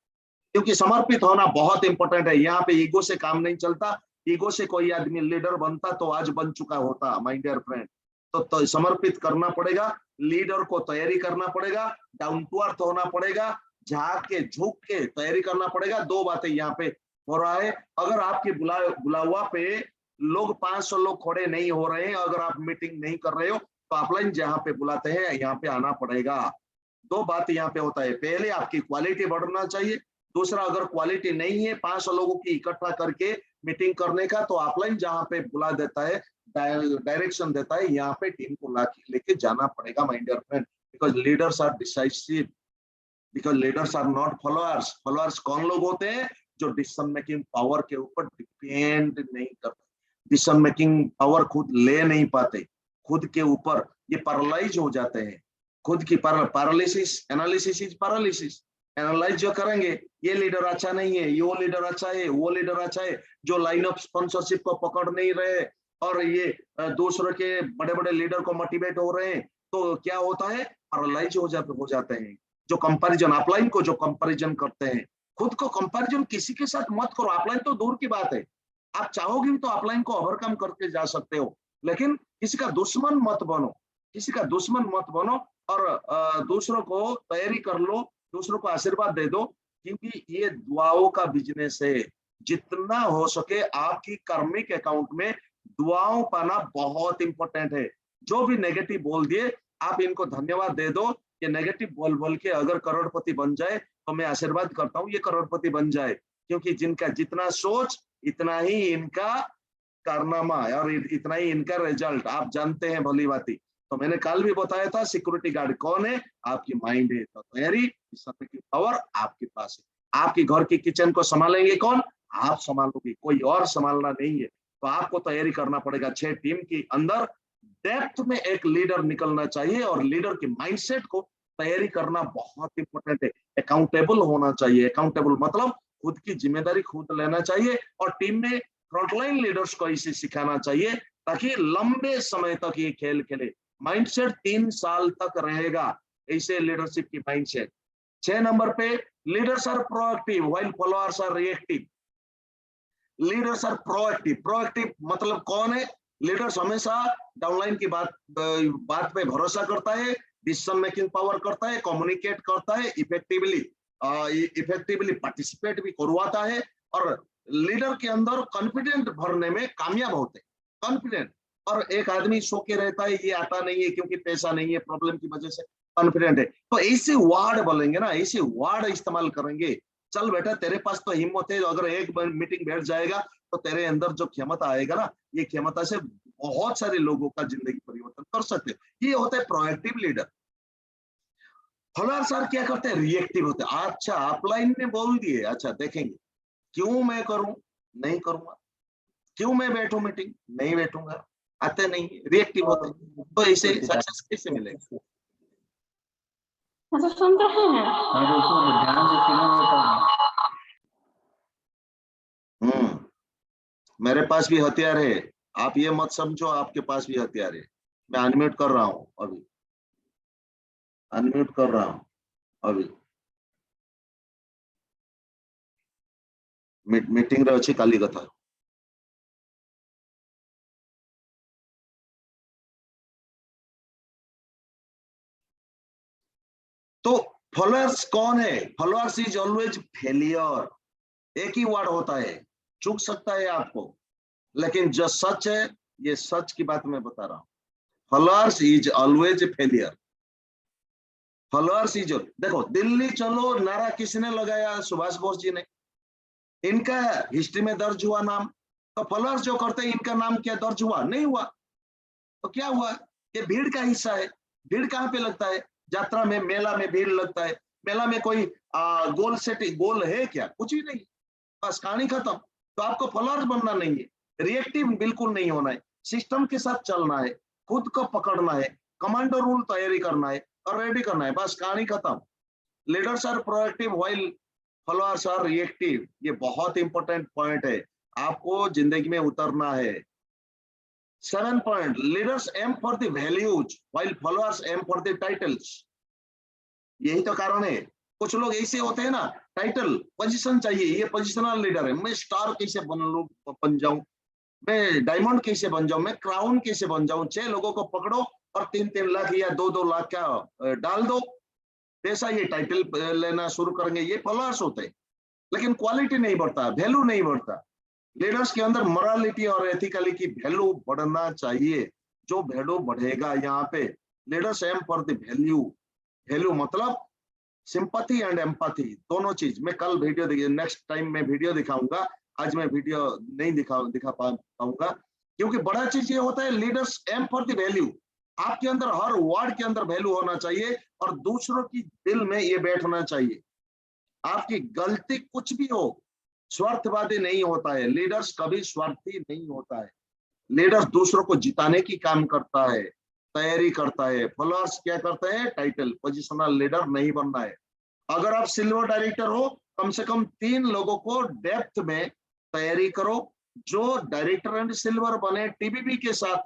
Speaker 1: क्योंकि समर्पित होना बहुत इंपॉर्टेंट है। यहाँ पे ईगो से काम नहीं चलता। ईगो से कोई आदमी लीडर बनता तो आज बन चुका होता माय डियर फ्रेंड। तो समर्पित करना पड़ेगा, लीडर को तैयारी करना पड़ेगा, डाउन टू अर्थ होना पड़ेगा, झाँक के झुक के तैयारी करना पड़ेगा। दो बातें यहाँ पे हो रहा है। अगर आपके बुलावा पे लोग 500 लोग खड़े नहीं हो रहे हैं, अगर आप मीटिंग नहीं कर रहे हो, तो ऑफलाइन जहाँ पे बुलाते हैं यहाँ पे आना पड़ेगा। दो बात यहाँ पे होता है, पहले आपकी क्वालिटी बढ़ना चाहिए, दूसरा अगर क्वालिटी नहीं है 500 लोगों की इकट्ठा करके मीटिंग करने का, तो ऑफलाइन जहाँ पे बुला देता है, डायरेक्शन देता है, यहाँ पे टीम को लेके जाना पड़ेगा my dear friend. Because leaders are decisive, because leaders are not followers. Followers कौन लोग होते हैं? जो डिसीजन मेकिंग पावर के ऊपर डिपेंड नहीं करते, डिसीजन मेकिंग पावर खुद ले नहीं पाते, खुद के ऊपर ये पैरालाइज हो जाते हैं। खुद की paralysis, analysis is paralysis. Analyse जो करेंगे, ये लीडर अच्छा नहीं है, वो लीडर अच्छा है, वो लीडर अच्छा है, जो लाइन ऑफ स्पॉन्सरशिप को पकड़ नहीं रहे और ये दूसरों के बड़े बड़े लीडर को मोटिवेट हो रहे हैं, तो क्या होता है? पैरालाइज हो जाते हैं। जो कंपैरिजन, ऑफलाइन को जो कंपैरिजन करते हैं, खुद को कंपैरिजन किसी के साथ मत करो। ऑफलाइन तो दूर की बात है, आप चाहोगे तो ऑफलाइन को ओवरकम करके जा सकते हो, लेकिन किसी का दुश्मन मत बनो, किसी का दुश्मन मत बनो। और दूसरों को तैयारी कर लो, दूसरों को आशीर्वाद दे दो, क्योंकि ये दुआओं का बिजनेस है। जितना हो सके आपकी कर्मिक अकाउंट में दुआओं पाना बहुत इंपॉर्टेंट है। जो भी नेगेटिव बोल दिए, आप इनको धन्यवाद दे दो। ये नेगेटिव बोल बोल के अगर करोड़पति बन जाए, तो मैं आशीर्वाद करता हूँ ये करोड़पति बन जाए, क्योंकि जिनका जितना सोच इतना ही इनका कारनामा और इतना ही इनका रिजल्ट। आप जानते हैं भली बाती। तो मैंने कल भी बताया था, सिक्योरिटी गार्ड कौन है? आपकी माइंड है। तो तैयारी की पावर आपके पास है। आपकी घर की किचन को संभालेंगे कौन? आप संभालोगे, कोई और संभालना नहीं है। तो आपको तैयारी करना पड़ेगा। 6 टीम के अंदर डेप्थ में एक लीडर निकलना चाहिए, और लीडर के माइंडसेट को तैयारी करना बहुत इंपॉर्टेंट है। अकाउंटेबल होना चाहिए। अकाउंटेबल मतलब खुद की जिम्मेदारी खुद लेना चाहिए, और टीम में फ्रंटलाइन लीडर्स को इसे सिखाना चाहिए, ताकि लंबे समय तक ये खेल खेले। माइंडसेट 3 साल तक रहेगा, ऐसे लीडरशिप की माइंडसेट। 6 नंबर पे, leaders are proactive while followers are reactive. Leaders are proactive. Proactive मतलब कौन है? लीडर्स हमेशा डाउनलाइन की बात पे भरोसा करता है, डिसीजन मेकिंग पावर करता है, कम्युनिकेट करता है, इफेक्टिवली पार्टिसिपेट भी करवाता है, और लीडर के अंदर कॉन्फिडेंट भरने में कामयाब होते हैं। कॉन्फिडेंट। और एक आदमी सो के रहता है, ये आता नहीं है क्योंकि पैसा नहीं है, प्रॉब्लम की वजह से कॉन्फिडेंट है। तो ऐसे वर्ड बोलेंगे ना, ऐसे वर्ड इस्तेमाल करेंगे, चल बेटा तेरे पास तो हिम्मत है, अगर एक मीटिंग बैठ जाएगा तो तेरे अंदर जो क्षमता आएगा ना, ये क्षमता से बहुत सारे लोगों का जिंदगी परिवर्तन कर सकते हैं। ये होता है प्रोएक्टिव लीडर। फॉलोअर्स क्या करते हैं? रिएक्टिव होते हैं। अच्छा अपलाइन ने बोल दिए, अच्छा देखेंगे, क्यों मैं करूं? नहीं करूंगा। क्यों मैं बैठूं मीटिंग? नहीं बैठूंगा। आते नहीं, रिएक्टिव होते हैं। तो इसे सक्सेस कैसे मिलेगा?
Speaker 6: अच्छा सुन रहे हैं? ध्यान से
Speaker 1: मेरे पास भी हथियार है, आप ये मत समझो आपके पास भी हथियार है। मैं अनम्यूट कर रहा हूं अभी, अनम्यूट कर रहा हूं अभी। मीटिंग रे अच्छी काली कथा। तो फॉलोअर्स कौन है? Followers is always failure. एक ही वर्ड होता है, चूक सकता है आपको, लेकिन जो सच है, ये सच की बात मैं बता रहा हूं। Followers is always failure. Followers is, देखो दिल्ली चलो नारा किसने लगाया? सुभाष बोस जी ने। इनका हिस्ट्री में दर्ज हुआ नाम। तो फॉलोअर्स जो करते हैं, इनका नाम क्या दर्ज हुआ? नहीं हुआ। तो क्या हुआ? ये भीड़ का हिस्सा है। भीड़ कहाँ पे लगता है? यात्रा में, मेला में भीड़ लगता है। मेला में कोई गोल सेटिंग, गोल है क्या? कुछ भी नहीं, बस कहानी खत्म। तो आपको फॉलोअर्स बनना नहीं है, रिएक्टिव बिल्कुल नहीं होना है, सिस्टम के साथ चलना है। खुद को पकड़ना है, कमांडो रूल तैयारी करना है और रेडी करना है, बस कहानी खत्म। Leaders are proactive while followers are reactive. ये बहुत इंपॉर्टेंट पॉइंट है, आपको जिंदगी में उतरना है। 7 point, leaders aim for the values while followers aim for the titles. यही तो कारण है, कुछ लोग ऐसे होते हैं ना, टाइटल पोजीशन चाहिए, ये पोजिशनल लीडर है, मैं स्टार कैसे बन जाऊं, मैं डायमंड कैसे बन जाऊं, मैं क्राउन कैसे बन जाऊं। 6 लोगों को पकड़ो और 3-3 लाख या 2-2 लाख का डाल दो पैसा, ये टाइटल लेना शुरू करेंगे, ये फॉलोअर्स होते हैं। लेकिन क्वालिटी नहीं बढ़ता, वैल्यू नहीं बढ़ता। लीडर्स के अंदर मोरालिटी और एथिकली की वैल्यू बढ़ना चाहिए। जो वैल्यू बढ़ेगा यहाँ पे, leaders aim for the value. Value मतलब सिंपैथी एंड एम्पैथी, दोनों चीज। मैं कल वीडियो नेक्स्ट टाइम में वीडियो दिखाऊंगा, आज मैं वीडियो नहीं दिखा पाऊंगा, क्योंकि बड़ा चीज ये होता है, leaders aim for the value. आपके अंदर हर वर्ड के अंदर वैल्यू होना चाहिए और दूसरों की दिल में ये बैठना चाहिए। आपकी गलती कुछ भी हो, स्वार्थवादी नहीं होता है, लीडर्स कभी स्वार्थी नहीं होता है। लीडर्स दूसरों को जिताने की काम करता है, तैयारी करता है। फॉलोअर्स क्या करते हैं, टाइटल, पोजिशनल लीडर नहीं बनना है। अगर आप सिल्वर डायरेक्टर हो, कम से कम 3 लोगों को डेप्थ में तैयारी करो, जो डायरेक्टर एंड सिल्वर बने टीबीबी के साथ।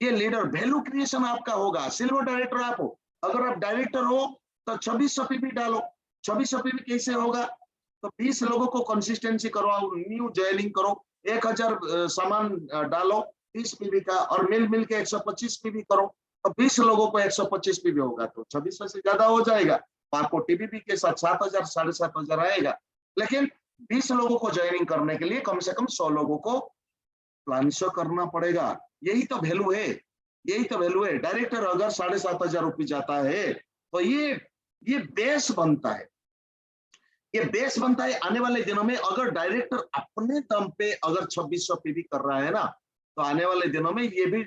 Speaker 1: ये लीडर वैल्यू क्रिएशन आपका होगा। सिल्वर डायरेक्टर आप हो, अगर आप डायरेक्टर हो तो 26 पीबी डालो। 26 पीबी कैसे होगा, तो 20 लोगों को कंसिस्टेंसी करवाओ, न्यू ज्वाइनिंग करो, 1000 सामान डालो 30 पीबी का, और मिल के 125 पीबी करो, तो 20 लोगों को 125 पीबी होगा, तो 26 से ज्यादा हो जाएगा। आपको टीबीबी के साथ 7000 7,500 आएगा। लेकिन 20 लोगों को ज्वाइनिंग करने के लिए कम से कम 100 लोगों को प्लान शो करना पड़ेगा। यही तो वैल्यू है, यही तो वैल्यू है। डायरेक्टर अगर 7,500 रुपये जाता है तो ये बेस बनता है, ये बेस बनता है। आने वाले दिनों में अगर डायरेक्टर अपने दम पे अगर 2600 पीबी कर रहा है ना, तो आने वाले दिनों में ये भी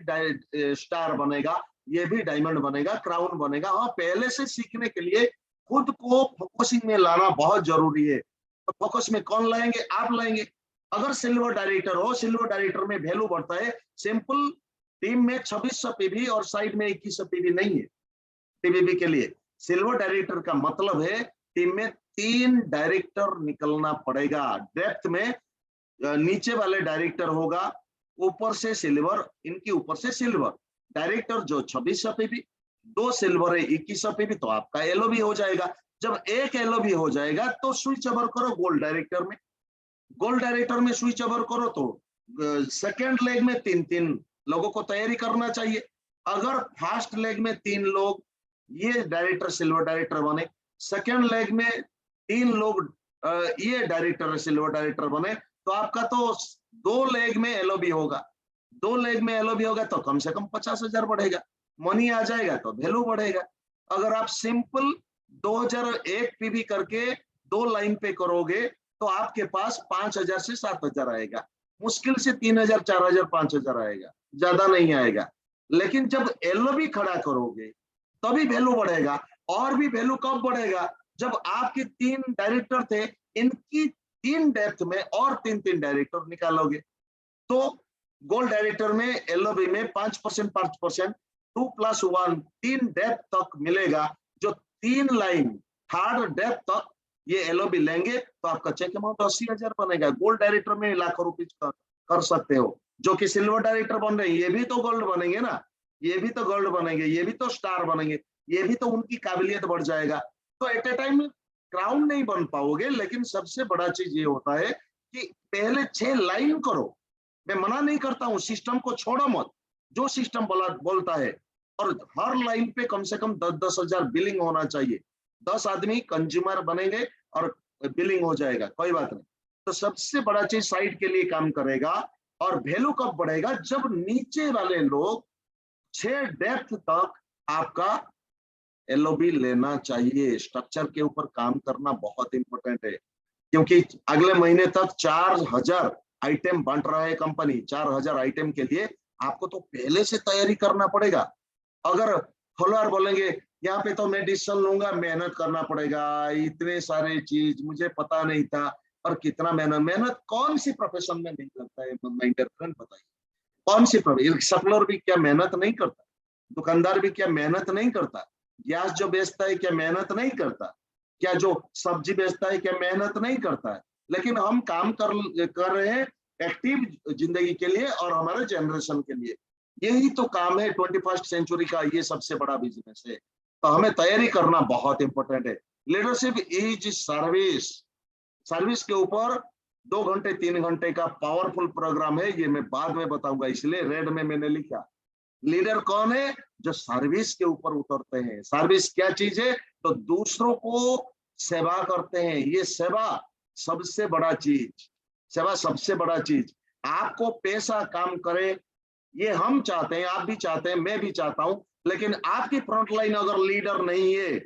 Speaker 1: स्टार बनेगा, ये भी डायमंड बनेगा, क्राउन बनेगा। हाँ, पहले से सीखने के लिए खुद को फोकसिंग में लाना बहुत जरूरी है। तो फोकस में कौन लाएंगे, आप लाएंगे। अगर सिल्वर डायरेक्टर हो, सिल्वर डायरेक्टर में वैल्यू बढ़ता है। सिंपल, टीम में 2600 पीबी और साइड में 2100 पीबी नहीं है टीबीबी के लिए। सिल्वर डायरेक्टर का मतलब है टीम में 3 डायरेक्टर निकलना पड़ेगा। डेप्थ में नीचे वाले डायरेक्टर होगा, ऊपर से सिल्वर, इनके ऊपर से सिल्वर डायरेक्टर जो 2600 पीबी, 2 सिल्वर है 2100 पीबी, तो आपका एलओबी हो जाएगा। जब एक एलओबी हो जाएगा तो स्विच ओवर करो गोल्ड डायरेक्टर में। गोल्ड डायरेक्टर में स्विच ओवर करो तो सेकेंड लेग में 3-3 लोगों को तैयारी करना चाहिए। अगर फर्स्ट लेग में 3 लोग ये डायरेक्टर सिल्वर डायरेक्टर बने, सेकेंड लेग में 3 लोग ये डायरेक्टर सिल्वर डायरेक्टर बने, तो आपका तो 2 लेग में एलओबी होगा। 2 लेग में एलओबी होगा तो कम से कम 50,000 बढ़ेगा, मनी आ जाएगा तो वैल्यू बढ़ेगा। अगर आप सिंपल 2001 पीबी करके 2 लाइन पे करोगे तो आपके पास 5,000 से 7,000 आएगा, मुश्किल से 3,000 4,000 5,000 आएगा, ज्यादा नहीं आएगा। लेकिन जब एलओबी खड़ा करोगे तभी वैल्यू बढ़ेगा। और भी वैल्यू कब बढ़ेगा, जब आपके 3 डायरेक्टर थे, इनकी 3 डेप्थ में और 3-3 डायरेक्टर निकालोगे, तो गोल्ड डायरेक्टर में एलओबी में 5% 5%, 2+1 3 डेप्थ तक मिलेगा। जो 3 लाइन थर्ड डेप्थ तक ये एलओबी लेंगे तो आपका चेक अमाउंट 80,000 बनेगा। गोल्ड डायरेक्टर में लाखों रुपए कर सकते हो। जो कि सिल्वर डायरेक्टर बन रहे हैं, ये भी तो गोल्ड बनेंगे ना, ये भी तो गोल्ड बनेंगे, ये भी तो स्टार बनेंगे, ये भी तो उनकी काबिलियत बढ़ जाएगा। तो एट ए टाइम क्राउन नहीं बन पाओगे। लेकिन सबसे बड़ा चीज ये होता है कि पहले 6 लाइन करो। मैं मना नहीं करता हूँ, सिस्टम को छोड़ो मत, जो सिस्टम बोलता है। और हर लाइन पे कम से कम 10-10 हजार बिलिंग होना चाहिए। 10 आदमी कंज्यूमर बनेंगे और बिलिंग हो जाएगा, कोई बात नहीं। तो सबसे बड़ा चीज साइट के लिए काम करेगा। और वैल्यू कब बढ़ेगा, जब नीचे वाले लोग 6 डेप्थ तक आपका एलओबी लेना चाहिए। स्ट्रक्चर के ऊपर काम करना बहुत इंपॉर्टेंट है, क्योंकि अगले महीने तक 4,000 आइटम बांट रहा है कंपनी। 4,000 आइटम के लिए आपको तो पहले से तैयारी करना पड़ेगा। अगर फॉलोअर बोलेंगे यहाँ पे तो मैं डिसीजन लूंगा, मेहनत करना पड़ेगा, इतने सारे चीज मुझे पता नहीं था, और कितना मेहनत कौन सी प्रोफेशन में नहीं लगता है, माय डियर फ्रेंड बताइए। कौन सी प्रॉब्लम, सप्लायर भी क्या मेहनत नहीं करता, दुकानदार भी क्या मेहनत नहीं करता, गैस जो बेचता है क्या मेहनत नहीं करता, क्या जो सब्जी बेचता है क्या मेहनत नहीं करता है, लेकिन हम काम कर रहे हैं एक्टिव जिंदगी के लिए और हमारे जनरेशन के लिए। यही तो काम है 21st सेंचुरी का, ये सबसे बड़ा बिजनेस है। तो हमें तैयारी करना बहुत इंपॉर्टेंट है। लीडरशिप इज सर्विस, सर्विस के ऊपर 2 घंटे 3 घंटे का पावरफुल प्रोग्राम है, ये मैं बाद में बताऊंगा, इसलिए रेड में मैंने लिखा। लीडर कौन है? जो सर्विस के ऊपर उतरते हैं। सर्विस क्या चीज है? तो दूसरों को सेवा करते हैं, ये सेवा सबसे बड़ा चीज, सेवा सबसे बड़ा चीज। आपको पैसा काम करे ये हम चाहते हैं, आप भी चाहते हैं, मैं भी चाहता हूं, लेकिन आपकी फ्रंट लाइन अगर लीडर नहीं है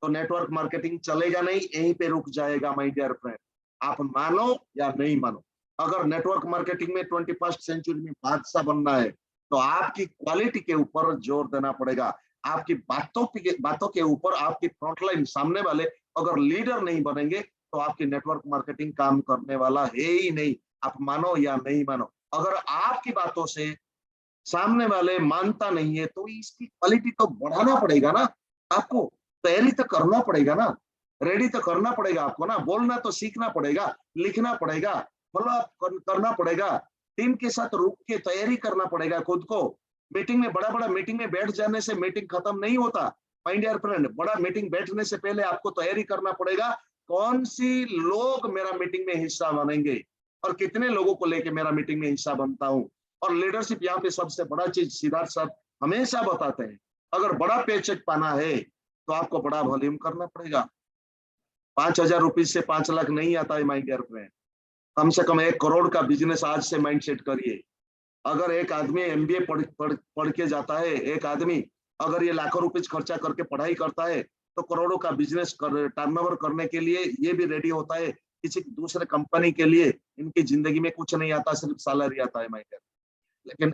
Speaker 1: तो नेटवर्क मार्केटिंग चलेगा नहीं, यहीं पे रुक जाएगा माय डियर फ्रेंड। आप मानो या नहीं मानो, अगर नेटवर्क मार्केटिंग में 21st सेंचुरी में बादशाह बनना है तो आपकी क्वालिटी के ऊपर जोर देना पड़ेगा, आपकी बातों के ऊपर। आपकी फ्रंटलाइन सामने वाले अगर लीडर नहीं बनेंगे तो आपकी नेटवर्क मार्केटिंग काम करने वाला है ही नहीं, आप मानो या नहीं मानो। अगर आपकी बातों से सामने वाले मानता नहीं है तो इसकी क्वालिटी तो बढ़ाना पड़ेगा ना, आपको तैयारी तो करना पड़ेगा ना, रेडी तो करना पड़ेगा आपको ना, बोलना तो सीखना पड़ेगा, लिखना पड़ेगा, फॉलो अप करना पड़ेगा, टीम के साथ रुक के तैयारी करना पड़ेगा खुद को। मीटिंग में बड़ा मीटिंग में बैठ जाने से मीटिंग खत्म नहीं होता माय डियर फ्रेंड। बड़ा मीटिंग बैठने से पहले आपको तैयारी करना पड़ेगा, कौन सी लोग मेरा मीटिंग में हिस्सा बनेंगे और कितने लोगों को लेके मेरा मीटिंग में हिस्सा बनता हूँ। और लीडरशिप यहाँ पे सबसे बड़ा चीज सिद्धार्थ साहब हमेशा बताते हैं, अगर बड़ा पेचेक पाना है तो आपको बड़ा वॉल्यूम करना पड़ेगा। 5,000 रुपए से 5 लाख नहीं आता है माय डियर फ्रेंड। कम से कम 1 करोड़ का बिजनेस आज से माइंडसेट करिए। अगर एक आदमी MBA पढ़ के जाता है, एक आदमी अगर ये लाखों रुपए खर्चा करके पढ़ाई करता है तो करोड़ों का बिजनेस टर्नओवर करने के लिए ये भी रेडी होता है। किसी दूसरे कंपनी के लिए इनकी जिंदगी में कुछ नहीं आता, सिर्फ सैलरी आता है माय डियर। लेकिन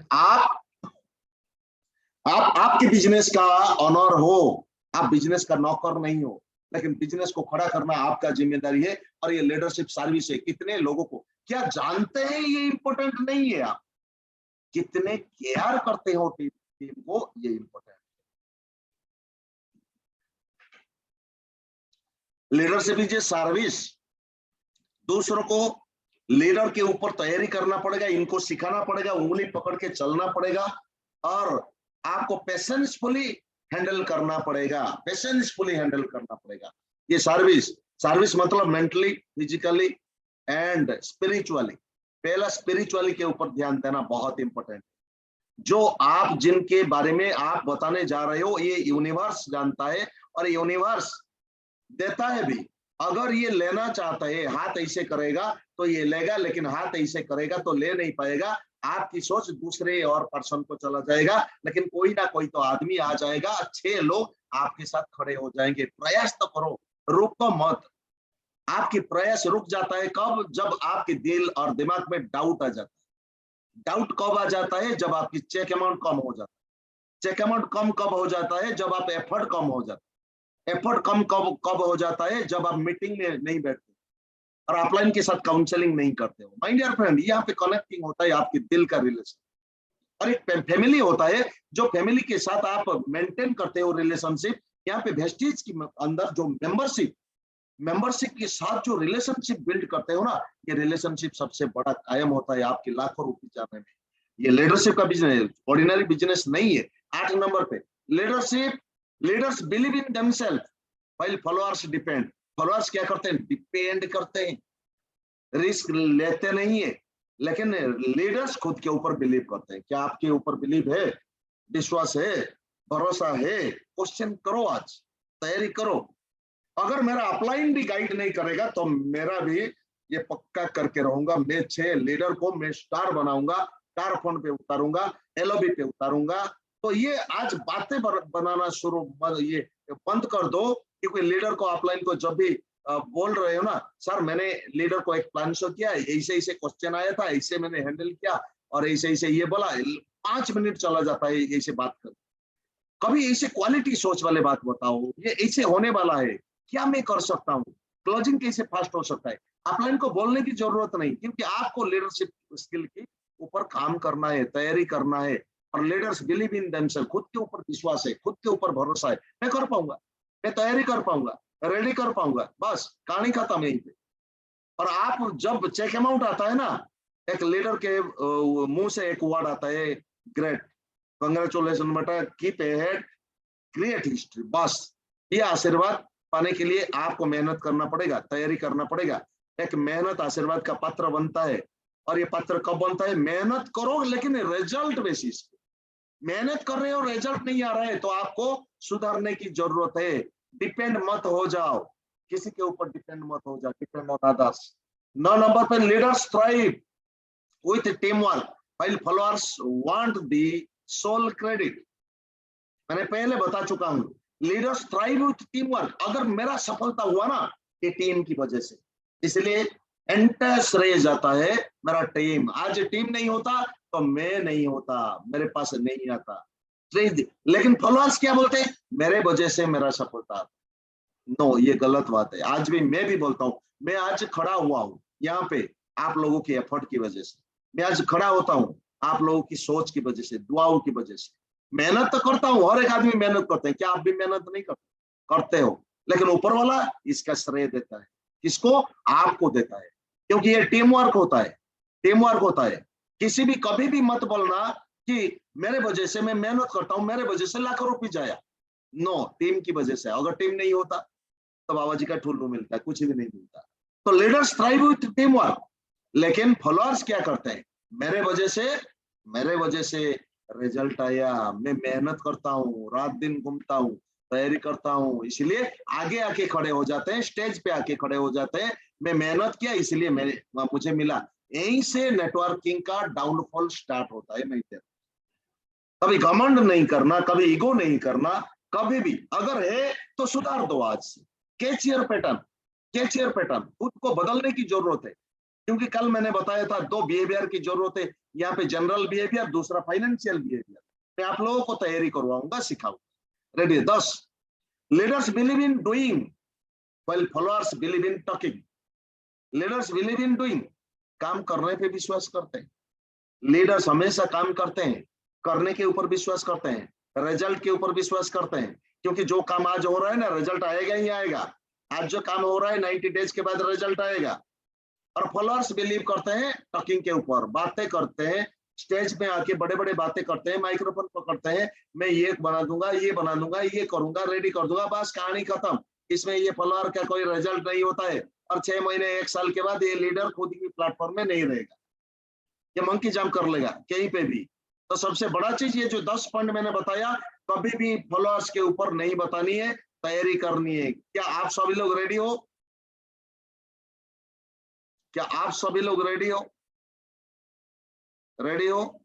Speaker 1: आपके बिजनेस का ऑनर हो, आप बिजनेस का नौकर नहीं हो, लेकिन बिजनेस को खड़ा करना आपका जिम्मेदारी है। और ये लीडरशिप सर्विस है। कितने लोगों को क्या जानते हैं ये इंपॉर्टेंट नहीं है, आप कितने केयर करते हो टीम को, ये important. Leadership is a service. दूसरों को लीडर के ऊपर तैयारी करना पड़ेगा, इनको सिखाना पड़ेगा, उंगली पकड़ के चलना पड़ेगा और आपको पेशेंसफुली हैंडल करना पड़ेगा, पेशेंसफुली हैंडल करना पड़ेगा। ये सर्विस मतलब मेंटली, फिजिकली एंड स्पिरिचुअली। पहला स्पिरिचुअली के ऊपर ध्यान देना बहुत इंपॉर्टेंट। जो आप जिनके बारे में आप बताने जा रहे हो ये यूनिवर्स जानता है और यूनिवर्स देता है भी। अगर ये लेना चाहता है, हाथ ऐसे करेगा तो ये लेगा, लेकिन हाथ ऐसे करेगा तो ले नहीं पाएगा। आपकी सोच दूसरे और पर्सन को चला जाएगा, लेकिन कोई ना कोई तो आदमी आ जाएगा, अच्छे लोग आपके साथ खड़े हो जाएंगे। प्रयास तो करो, रुको मत। आपकी प्रयास रुक जाता है कब? जब आपके दिल और दिमाग में डाउट आ जाता है। डाउट कब आ जाता है? जब आपकी चेक अमाउंट कम हो जाता है। चेक अमाउंट कम कब हो जाता है? जब आप एफर्ट कम हो जाता है। एफर्ट कम कब हो जाता है? जब आप मीटिंग में नहीं बैठते और ऑफलाइन के साथ काउंसलिंग नहीं करते हो। माय डियर फ्रेंड, यहाँ पे कनेक्टिंग होता है आपके दिल का रिलेशन। और एक फैमिली होता है, जो फैमिली के साथ आप मेंटेन करते हो रिलेशनशिप। यहाँ पे वेस्टेज के अंदर जो मेंबरशिप के साथ जो रिलेशनशिप बिल्ड करते हो ना, ये रिलेशनशिप सबसे बड़ा कायम होता है आपके लाखों रुपए जाने में। ये लीडरशिप का बिजनेस ऑर्डिनरी बिजनेस नहीं है। 8 नंबर पे leadership, leaders believe in themselves while followers depend. Followers क्या करते हैं? डिपेंड करते हैं, रिस्क लेते नहीं है। लेकिन लीडर्स खुद के ऊपर बिलीव करते हैं। क्या आपके ऊपर बिलीव है, विश्वास है, भरोसा है? क्वेश्चन करो, आज तैयारी करो। अगर मेरा अपलाइन भी गाइड नहीं करेगा तो मेरा भी ये पक्का करके रहूंगा, मैं 6 लीडर को मैं स्टार बनाऊंगा, स्टार फंड पे उतारूंगा, LOB पे उतारूंगा। तो ये आज बातें बनाना शुरू ये बंद कर दो, क्योंकि लीडर को अपलाइन को जब भी बोल रहे हो ना, सर मैंने लीडर को एक प्लान शो किया, ऐसे ऐसे क्वेश्चन आया था, ऐसे मैंने हैंडल किया और ऐसे ऐसे ये बोला, 5 मिनट चला जाता है ऐसे बात कर। कभी ऐसे क्वालिटी सोच वाले बात बताओ, ये ऐसे होने वाला है, क्या मैं कर सकता हूँ, क्लोजिंग कैसे फास्ट हो सकता है। अपलाइन को बोलने की जरूरत नहीं, क्योंकि आपको लीडरशिप स्किल की ऊपर काम करना है, तैयारी करना है। और लीडर्स बिलीव इन देमसेल्फ, खुद के ऊपर विश्वास है, खुद के ऊपर भरोसा है, मैं कर पाऊंगा, मैं तैयारी कर पाऊंगा, रेडी कर पाऊंगा, बस कहानी खत्म यहीं पे। और आप जब चेक अमाउंट आता है ना, एक लीडर के मुंह से एक वर्ड आता है, ग्रेट, कंग्रेचुलेशन बेटा, कीप अहेड, क्रिएट हिस्ट्री। बस ये आशीर्वाद पाने के लिए आपको मेहनत करना पड़ेगा, तैयारी करना पड़ेगा। एक मेहनत आशीर्वाद का पत्र बनता है। और ये पत्र कब बनता है? मेहनत करो लेकिन रिजल्ट बेसिस पे। मेहनत कर रहे हो, रिजल्ट नहीं आ रहा है तो आपको सुधारने की जरूरत है। डिपेंड मत हो जाओ, किसी के ऊपर डिपेंड मत हो जाओ, डिपेंड ऑन अदर्स। 9 नंबर पे, leaders thrive with team work while followers want the sole credit. मैंने पहले बता चुका हूं, leaders thrive with team work. अगर मेरा सफलता हुआ ना, ये टीम की वजह से, इसलिए एंटायर श्रेय जाता है मेरा टीम। आज टीम नहीं होता तो मैं नहीं होता, मेरे पास नहीं आता। लेकिन फॉलोअर्स क्या बोलते हैं? मेरे वजह से मेरा सफलता। नो, ये गलत बात है। आज भी मैं भी बोलता हूं, मैं आज खड़ा हुआ हूं यहाँ पे आप लोगों के एफर्ट की वजह से। मैं आज खड़ा होता हूं आप लोगों की सोच की वजह से, दुआओं की वजह से। मेहनत तो करता हूं, हर एक आदमी मेहनत करते हैं। क्या आप भी मेहनत नहीं करते हो? लेकिन ऊपर वाला इसका श्रेय देता है। किसको? आपको देता है, क्योंकि ये टीम वर्क होता है। टीम वर्क होता है। किसी भी कभी भी मत बोलना कि मेरे वजह से मैं मेहनत करता हूं, मेरे वजह से लाखों रुपए जाया। नो, टीम की वजह से। अगर टीम नहीं होता तो बाबा जी का ठुल्लू मिलता है, कुछ भी नहीं मिलता। तो leaders thrive with team work. लेकिन फॉलोअर्स क्या करते हैं? मेरे वजह से रिजल्ट आया, मैं मेहनत करता हूँ, रात दिन घूमता हूँ, तैयारी करता हूँ, इसलिए आगे आके खड़े हो जाते हैं, स्टेज पे आके खड़े हो जाते हैं। मैं मेहनत किया इसलिए मुझे मिला। यहीं से नेटवर्किंग का डाउनफॉल स्टार्ट होता है। नहीं, कभी घमंड नहीं करना, कभी ईगो नहीं करना, कभी भी। अगर है तो सुधार दो आज से। कैच योर पैटर्न, खुद को बदलने की जरूरत है। क्योंकि कल मैंने बताया था 2 बिहेवियर की जरूरत है यहाँ पे, जनरल बिहेवियर, दूसरा फाइनेंशियल बिहेवियर। मैं आप लोगों को तैयारी करवाऊंगा, सिखाऊंगा। Ready? 10, leaders believe in doing while followers believe in talking. Leaders believe in doing, काम करने पे विश्वास करते हैं। लीडर्स हमेशा काम करते हैं, करने के ऊपर विश्वास करते हैं, रिजल्ट के ऊपर विश्वास करते हैं। क्योंकि जो काम आज हो रहा है ना, रिजल्ट आएगा ही आएगा। आज जो काम हो रहा है 90 डेज के बाद रिजल्ट आएगा। और फॉलोअर्स बिलीव करते हैं टॉकिंग के ऊपर, बातें करते हैं, स्टेज में आके बड़े बड़े बातें करते हैं, माइक्रोफोन पकड़ते हैं, मैं ये बना दूंगा, ये बना दूंगा, ये करूंगा, रेडी कर दूंगा, बस कहानी खत्म। इसमें ये फॉलोअर का कोई रिजल्ट नहीं होता है। और 6 महीने 1 साल के बाद ये लीडर खुद की प्लेटफॉर्म में नहीं रहेगा, ये मंकी जंप कर लेगा कहीं पे भी। तो सबसे बड़ा चीज ये जो 10 पॉइंट मैंने बताया, कभी भी फॉलोअर्स के ऊपर नहीं बतानी है, तैयारी करनी है। क्या आप सभी लोग रेडी हो? क्या आप सभी लोग रेडी हो? रेडी हो?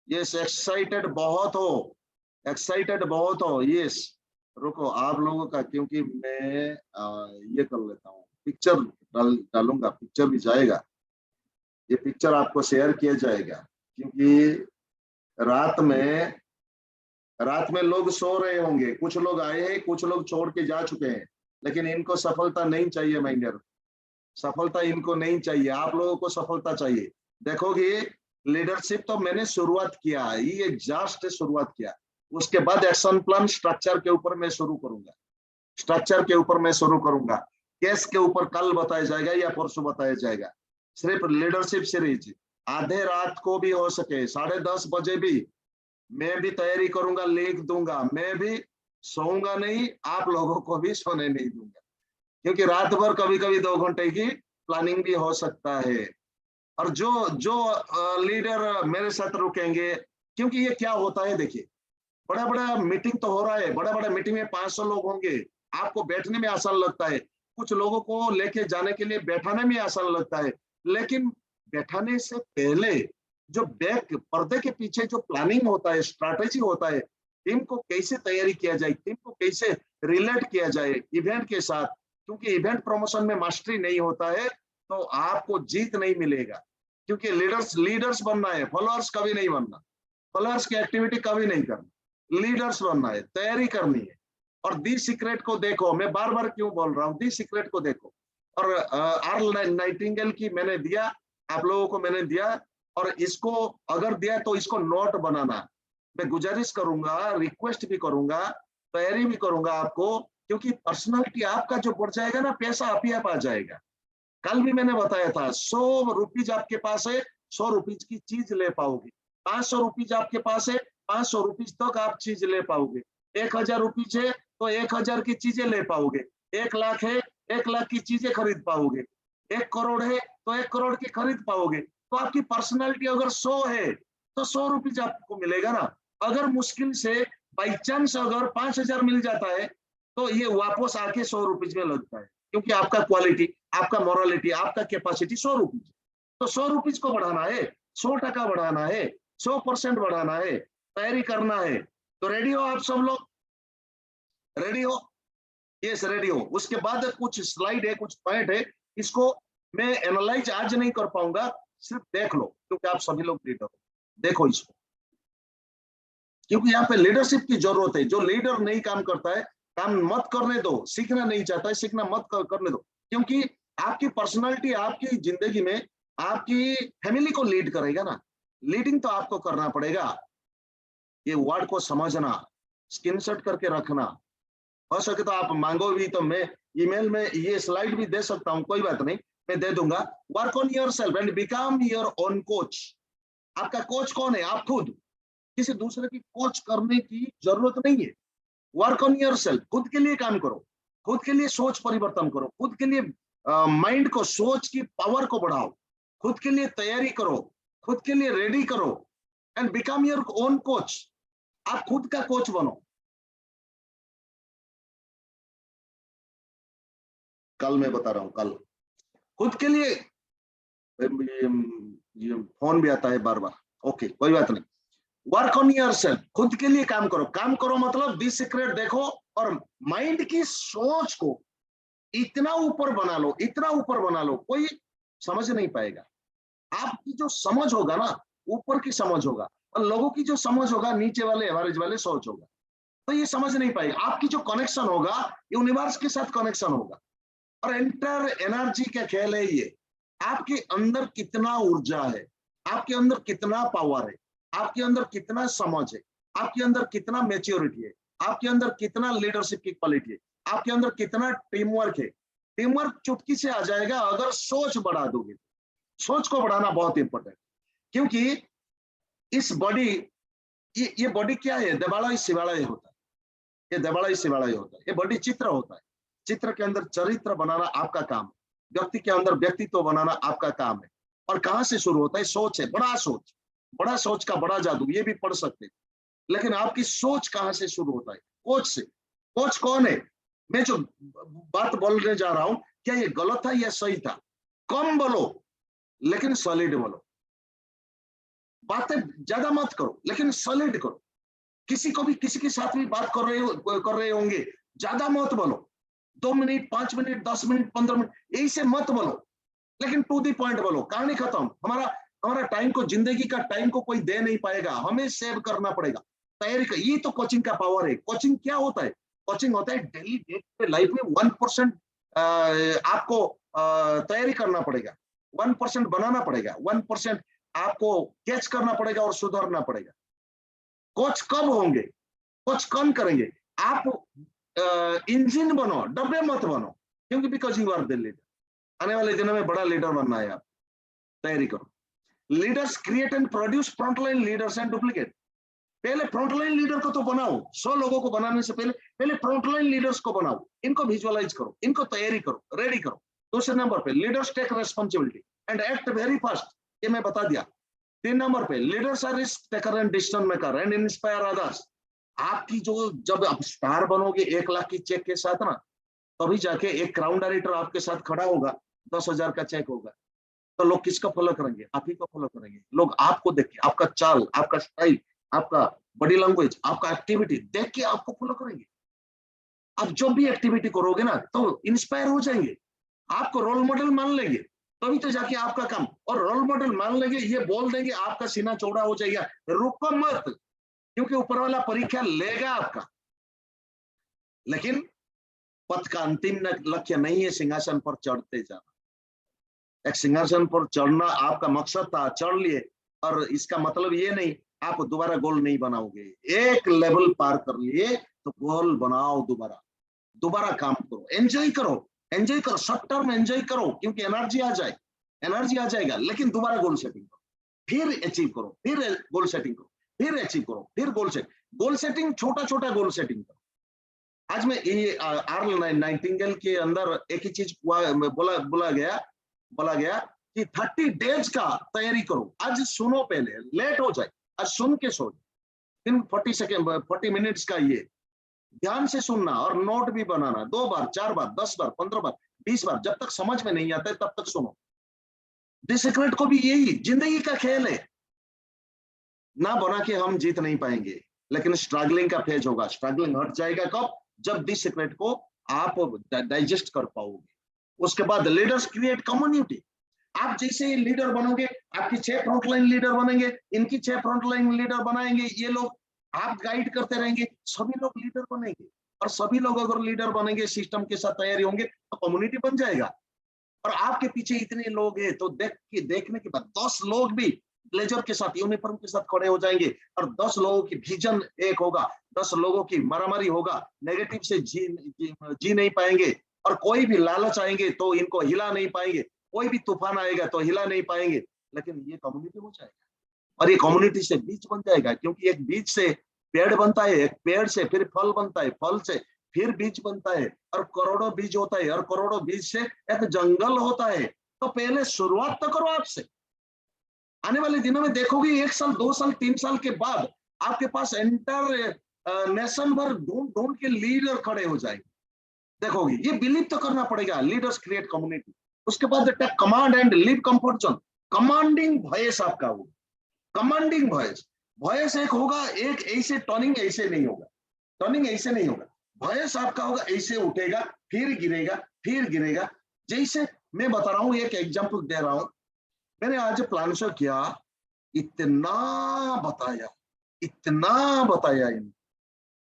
Speaker 1: यस, एक्साइटेड बहुत हो, एक्साइटेड बहुत हो। यस, रुको आप लोगों का, क्योंकि मैं ये कर लेता हूँ, पिक्चर डालूंगा, पिक्चर भी जाएगा, ये पिक्चर आपको शेयर किया जाएगा। क्योंकि रात में लोग सो रहे होंगे, कुछ लोग आए हैं, कुछ लोग छोड़ के जा चुके हैं, लेकिन इनको सफलता नहीं चाहिए। माइंडर, सफलता इनको नहीं चाहिए, आप लोगों को सफलता चाहिए। देखोगे, लीडरशिप तो मैंने शुरुआत किया, ये जस्ट शुरुआत किया। उसके बाद एक्शन प्लान, स्ट्रक्चर के ऊपर मैं शुरू करूंगा, स्ट्रक्चर के ऊपर मैं शुरू करूंगा। केस के ऊपर कल बताया जाएगा या परसों बताया जाएगा। सिर्फ लीडरशिप सीरीज आधे रात को भी हो सके, 10:30 बजे भी मैं भी तैयारी करूंगा, लिख दूंगा। मैं भी सोऊंगा नहीं, आप लोगों को भी सोने नहीं दूंगा, क्योंकि रात भर कभी कभी 2 घंटे की प्लानिंग भी हो सकता है। और जो लीडर मेरे साथ रुकेंगे, क्योंकि ये क्या होता है, देखिए, बड़ा बड़ा मीटिंग तो हो रहा है, बड़ा बड़ा मीटिंग में 500 लोग होंगे, आपको बैठने में आसान लगता है, कुछ लोगों को लेके जाने के लिए बैठाने में आसान लगता है, लेकिन बैठाने से पहले जो बैक पर्दे के पीछे जो प्लानिंग होता है, स्ट्रैटेजी होता है, टीम को कैसे तैयारी किया जाए, टीम को कैसे रिलेट किया जाए इवेंट के साथ। क्योंकि इवेंट प्रमोशन में मास्टरी नहीं होता है तो आपको जीत नहीं मिलेगा। क्योंकि लीडर्स बनना है, फॉलोअर्स कभी नहीं बनना, फॉलोअर्स की एक्टिविटी कभी नहीं करना, लीडर्स बनना है, तैयारी करनी है। और दी सीक्रेट को देखो, मैं बार बार क्यों बोल रहा हूँ, दी सीक्रेट को देखो। और अर्ल नाइटिंगेल की मैंने दिया, आप लोगों को मैंने दिया और इसको अगर दिया तो इसको नोट बनाना। मैं गुजारिश करूंगा, रिक्वेस्ट भी करूंगा, तैयारी भी करूंगा आपको, क्योंकि पर्सनालिटी आपका जो बढ़ जाएगा ना, पैसा आप ही आप आ जाएगा। कल भी मैंने बताया था, 100 रुपीज आपके पास है, 100 रुपीज की चीज ले पाओगे। 500 रुपीज आपके पास है, 500 रुपीज तक आप चीज ले पाओगे। 1000 रुपीज है तो 1000 की चीजें ले पाओगे। 1 लाख है, 1 लाख की चीजें खरीद पाओगे। 1 करोड़ है तो 1 करोड़ की खरीद पाओगे। तो आपकी पर्सनालिटी अगर 100 है तो 100 रुपीज आपको मिलेगा ना। अगर मुश्किल से बाई चांस अगर 5000 मिल जाता है तो ये वापस आके 100 रुपीज में लगता है, क्योंकि आपका क्वालिटी, आपका मोरालिटी, आपका कैपेसिटी 100 रुपीज। तो 100 रुपीज को बढ़ाना है, 100% बढ़ाना है, 100% बढ़ाना है, तैयारी करना है। तो रेडी हो आप सब लोग? रेडी हो? यस, रेडी हो। उसके बाद कुछ स्लाइड है, कुछ पॉइंट है, इसको मैं एनालाइज आज नहीं कर पाऊंगा, सिर्फ देख लो, क्योंकि आप सभी लोग लीडर हो। देखो इसको, क्योंकि यहाँ पे लीडरशिप की जरूरत है। जो लीडर नहीं काम करता है, काम मत करने दो। सीखना नहीं चाहता है, सीखना मत करने दो, क्योंकि आपकी पर्सनालिटी आपकी जिंदगी में आपकी फैमिली को लीड करेगा ना। लीडिंग तो आपको करना पड़ेगा। ये वर्ड को समझना, स्क्रीनशॉट करके रखना। हो सके तो आप मांगो भी तो मैं ईमेल में ये स्लाइड भी दे सकता हूं, कोई बात नहीं, मैं दे दूंगा। Work on yourself and become your own coach. आपका कोच कौन है? आप खुद। किसी दूसरे की कोच करने की जरूरत नहीं है। वर्क ऑन योरसेल्फ, खुद के लिए काम करो, खुद के लिए सोच परिवर्तन करो, खुद के लिए माइंड को, सोच की पावर को बढ़ाओ, खुद के लिए तैयारी करो, खुद के लिए रेडी करो and become your own coach. आप खुद का कोच बनो। कल मैं बता रहा हूं, कल खुद के लिए। ये फोन भी आता है बार बार, ओके कोई बात नहीं। वर्क ऑन योरसेल्फ, खुद के लिए काम करो। काम करो मतलब बी सीक्रेट देखो और माइंड की सोच को इतना ऊपर बना लो, इतना ऊपर बना लो, कोई समझ नहीं पाएगा। आपकी जो समझ होगा ना, ऊपर की समझ होगा, और लोगों की जो समझ होगा नीचे वाले एवरेज वाले सोच होगा, तो ये समझ नहीं पाएगा। आपकी जो कनेक्शन होगा यूनिवर्स के साथ कनेक्शन होगा, और एंटर एनर्जी का खेल है ये। आपके अंदर कितना ऊर्जा है, आपके अंदर कितना पावर है, आपके अंदर कितना समझ है, आपके अंदर कितना मैच्योरिटी है, आपके अंदर कितना लीडरशिप की क्वालिटी है, आपके अंदर कितना टीम वर्क है। टीम वर्क चुटकी से आ जाएगा अगर सोच बढ़ा दोगे। सोच को बढ़ाना बहुत इंपॉर्टेंट, क्योंकि इस बॉडी, ये बॉडी क्या है? देवालय शिवालय होता है। ये देवालय शिवालय होता है। ये बॉडी चित्र होता है। चित्र के अंदर चरित्र बनाना आपका काम है। व्यक्ति के अंदर व्यक्तित्व बनाना आपका काम है। और कहां से शुरू होता है? सोच है। बड़ा सोच, बड़ा सोच का बड़ा जादू, ये भी पढ़ सकते हैं। लेकिन आपकी सोच कहां से शुरू होता है? कोच से। कोच कौन है? मैं जो बात बोलने जा रहा हूं, क्या ये गलत था या सही था? कम बोलो लेकिन सॉलिड बोलो। बातें ज्यादा मत करो लेकिन सॉलिड करो। किसी को भी, किसी के साथ भी बात कर रहे होंगे, ज्यादा मत बोलो। 2 मिनट, 5 मिनट, 10 मिनट, 15 मिनट, यही से मत बोलो, लेकिन टू दी पॉइंट बोलो। कहानी खत्म। हमारा टाइम को, जिंदगी का टाइम को कोई दे नहीं पाएगा, हमें सेव करना पड़ेगा। तैयारी का, ये तो कोचिंग का पावर है। कोचिंग क्या होता है? कोचिंग होता है डेली डे पे लाइफ में 1% आपको तैयारी करना पड़ेगा, 1% बनाना पड़ेगा, 1% आपको कैच करना पड़ेगा और सुधारना पड़ेगा। कोच कब होंगे? कोच कौन करेंगे? आप इंजन बनो, डब्बे मत बनो, क्योंकि because you are the leader. आने वाले दिनों में बड़ा लीडर बनना है। आप तैयारी करो। Leaders create and produce frontline leaders and duplicate. पहले फ्रंटलाइन लीडर को तो बनाओ। 100 लोगों को बनाने से पहले फ्रंटलाइन लीडर्स को बनाओ। इनको विजुअलाइज करो, इनको तैयारी करो, रेडी करो। दूसरे नंबर पे leaders take responsibility and act very fast. ये मैं बता दिया। 3 नंबर पे leaders are risk taker and decision maker and inspire others. आपकी जो, जब आप स्टार बनोगे 1 लाख की चेक के साथ ना, तभी जाके एक क्राउन डायरेक्टर आपके साथ खड़ा होगा, 10,000 का चेक होगा, तो लोग किसको फॉलो करेंगे? आप ही को फॉलो करेंगे। लोग आपको देख के, आपका चाल, आपका स्टाइल, आपका बॉडी लैंग्वेज, आपका एक्टिविटी देख के आपको फॉलो करेंगे। आप जो भी एक्टिविटी करोगे ना, तो इंस्पायर हो जाएंगे, आपको रोल मॉडल मान लेंगे, तभी तो जाके आपका काम। और रोल मॉडल मान लेंगे, ये बोल देंगे, आपका सीना चौड़ा हो जाएगा। रुको मत, क्योंकि ऊपर वाला परीक्षा लेगा आपका। लेकिन पथ का अंतिम लक्ष्य नहीं है सिंहासन पर चढ़ते जाना। एक सिंहासन पर चढ़ना आपका मकसद था, चढ़ लिए, और इसका मतलब ये नहीं आप दोबारा गोल नहीं बनाओगे। एक लेवल पार कर लिए तो गोल बनाओ, दोबारा दोबारा काम करो, एंजॉय करो, एंजॉय करो, शॉर्ट टर्म एंजॉय करो, क्योंकि एनर्जी आ जाए, एनर्जी आ जाएगा, लेकिन दोबारा गोल सेटिंग करो, फिर अचीव करो, फिर गोल सेटिंग करो, फिर अचीव करो, फिर गोल सेटिंग, छोटा छोटा गोल सेटिंग करो। आज में ये आर्ल नाइटिंगेल के अंदर एक ही चीज बोला गया कि 30 डेज का तैयारी करो। आज सुनो, पहले लेट हो जाए, आज सुन के सो, फिर 40 मिनट्स का ये ध्यान से सुनना और नोट भी बनाना, 2 बार 4 बार 10 बार 15 बार 20 बार, जब तक समझ में नहीं आता है तब तक सुनो। द सीक्रेट को भी यही जिंदगी का खेल है, ना बना के हम जीत नहीं पाएंगे, लेकिन स्ट्रगलिंग का फेज होगा। स्ट्रगलिंग हट जाएगा कब? जब द सीक्रेट को आप डाइजेस्ट कर पाओगे। उसके बाद लीडर्स क्रिएट कम्युनिटी। आप जैसे ही लीडर बनोगे, आपकी 6 फ्रंटलाइन लीडर बनेंगे, इनकी 6 फ्रंटलाइन लीडर बनाएंगे, ये लोग आप गाइड करते रहेंगे, सभी लोग लीडर बनेंगे। और सभी लोग अगर लीडर बनेंगे, सिस्टम के साथ तैयारी होंगे, तो कम्युनिटी बन जाएगा। और आपके पीछे इतने लोग हैं तो देखने के बाद 10 लोग भी ब्लेजर के साथ, यूनिफॉर्म के साथ खड़े हो जाएंगे, और 10 लोगों की विजन एक होगा, 10 लोगों की मारामारी होगा, नेगेटिव से जी नहीं पाएंगे, और कोई भी लालच आएंगे तो इनको हिला नहीं पाएंगे, कोई भी तूफान आएगा तो हिला नहीं पाएंगे, लेकिन ये कम्युनिटी हो जाएगा। और ये कम्युनिटी से बीज बन जाएगा, क्योंकि एक बीज से पेड़ बनता है, एक पेड़ से फिर फल बनता है, फल से फिर बीज बनता है, और करोड़ों बीज होता है, और करोड़ों बीज से एक जंगल होता है। तो पहले शुरुआत तो करो आपसे। आने वाले दिनों में देखोगे 1 साल 2 साल 3 साल के बाद आपके पास एंटर नेशन भर ढूंढ के लीडर खड़े हो जाएंगे। देखोगे, ये बिलीव तो करना पड़ेगा, लीडर्स क्रिएट कम्युनिटी। उसके बाद take command and leave comfort zone. Commanding voice आपका होगा, कमांडिंग वॉइस एक होगा, एक ऐसे टर्निंग ऐसे नहीं होगा, टर्निंग ऐसे नहीं होगा, वॉइस आपका होगा ऐसे उठेगा, फिर गिरेगा, फिर गिरेगा। जैसे मैं बता रहा हूँ, एक एग्जांपल दे रहा हूँ। मैंने आज प्लान शो किया, इतना बताया इन,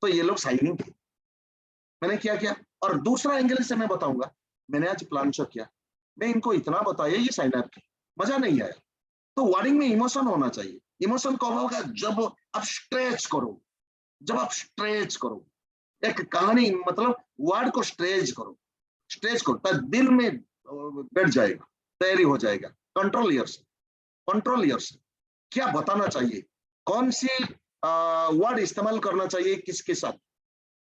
Speaker 1: तो ये लोग साइनिंग थे। मैंने क्या और दूसरा एंगल से मैं बताऊंगा। मैंने आज प्लान शो किया, मैं इनको इतना बताया, ये साइन अप किया, मजा नहीं आया। तो वर्डिंग में इमोशन होना चाहिए। इमोशन कब होगा? जब आप स्ट्रेच करो, जब आप स्ट्रेच करो, एक कहानी मतलब वर्ड को स्ट्रेच करो तो दिल में बैठ जाएगा, तैयारी हो जाएगा। कंट्रोल ईयर्स क्या बताना चाहिए, कौन सी वर्ड इस्तेमाल करना चाहिए, किसके साथ,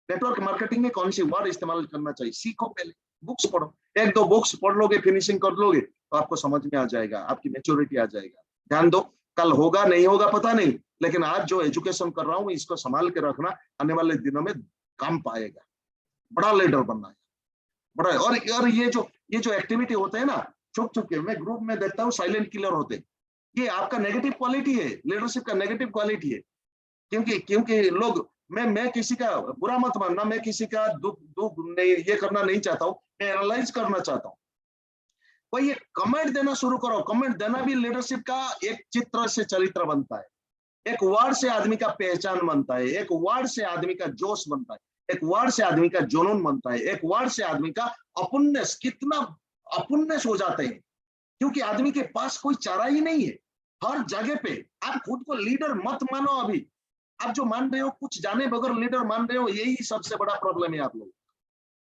Speaker 1: नेटवर्क मार्केटिंग में कौन सी वर्ड इस्तेमाल करना चाहिए, सीखो। पहले बुक्स पढ़ो, 1-2 बुक्स पढ़ लोगे, फिनिशिंग कर लोगे, तो आपको समझ में आ जाएगा, आपकी मैच्योरिटी आ जाएगा। ध्यान दो, कल होगा नहीं होगा पता नहीं, लेकिन आज जो एजुकेशन कर रहा हूँ इसको संभाल के रखना, आने वाले दिनों में काम पाएगा, बड़ा लीडर बनना है, बड़ा। और ये जो एक्टिविटी होते हैं ना, छुप के, मैं ग्रुप में देखता हूँ साइलेंट किलर होते, ये आपका नेगेटिव क्वालिटी है, लीडरशिप का नेगेटिव क्वालिटी है। क्योंकि लोग, मैं किसी का बुरा मत मानना, मैं किसी का दुख नहीं, ये करना नहीं चाहता हूँ, मैं एनालाइज करना चाहता हूँ। भाई ये कमेंट देना शुरू करो। कमेंट देना भी लीडरशिप का एक चित्र से चरित्र बनता है, एक वर्ड से आदमी का पहचान बनता है, एक वर्ड से आदमी का जोश बनता है, एक वर्ड से आदमी का जुनून बनता है, एक वर्ड से आदमी का अपुन्नेस, कितना अपुन्नेस हो जाते हैं, क्योंकि आदमी के पास कोई चारा ही नहीं है। हर जगह पे आप खुद को लीडर मत मानो। अभी आप जो मान रहे हो, कुछ जाने बगैर लीडर मान रहे हो, यही सबसे बड़ा प्रॉब्लम है आप लोग,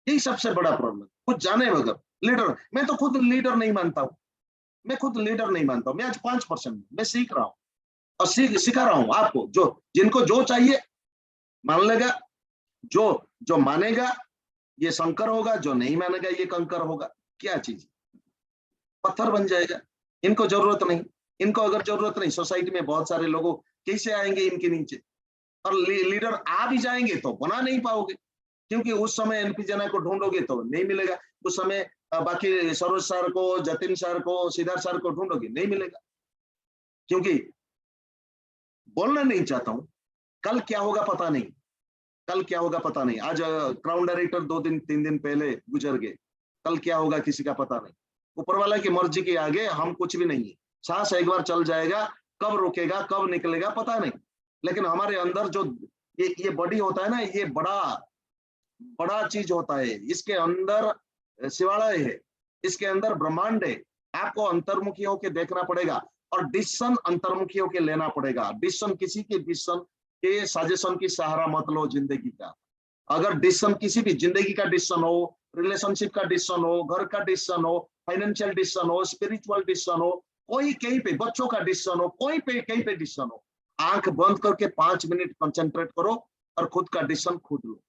Speaker 1: यही सबसे बड़ा प्रॉब्लम, कुछ जाने बगैर लीडर। मैं तो खुद लीडर नहीं मानता हूँ, मैं खुद लीडर नहीं मानता हूँ। मैं आज 5% मैं सीख रहा हूँ और सिखा रहा हूँ आपको। जो जिनको जो चाहिए मान लेगा, जो मानेगा ये शंकर होगा, जो नहीं मानेगा ये कंकर होगा। क्या चीज, पत्थर बन जाएगा। इनको जरूरत नहीं, इनको अगर जरूरत नहीं, सोसाइटी में बहुत सारे लोगों कैसे आएंगे इनके नीचे, और लीडर आ भी जाएंगे तो बना नहीं पाओगे, क्योंकि उस समय एनपी जना को ढूंढोगे तो नहीं मिलेगा, उस समय बाकी सरोज सर को, जतिन सर को, सिद्धार्थ सर को ढूंढोगे नहीं मिलेगा। क्योंकि बोलना नहीं चाहता हूं, कल क्या होगा पता नहीं, कल क्या होगा पता नहीं। आज क्राउन डायरेक्टर 2-3 दिन पहले गुजर गए, कल क्या होगा किसी का पता नहीं। ऊपर वाला की मर्जी के आगे हम कुछ भी नहीं है। सांस एक बार चल जाएगा, कब रुकेगा कब निकलेगा पता नहीं। लेकिन हमारे अंदर जो ये बॉडी होता है ना, ये बड़ा चीज होता है। इसके अंदर शिवालय है, इसके अंदर ब्रह्मांड है। आपको अंतर्मुखी होकर देखना पड़ेगा। और डिसीजन अंतर्मुखियों के लेना पड़ेगा। डिसीजन किसी के डिसीजन के सजेशन की सहारा मत लो जिंदगी का। अगर डिसीजन किसी भी जिंदगी का डिसीजन हो, रिलेशनशिप का डिसीजन हो, घर का डिसीजन हो, फाइनेंशियल डिसीजन हो, स्पिरिचुअल डिसीजन हो, कोई कहीं पे, बच्चों का डिसीजन हो, कोई पे कहीं पे डिसीजन हो, आंख बंद करके 5 मिनट कंसंट्रेट करो और खुद का डिसीजन खुद लो।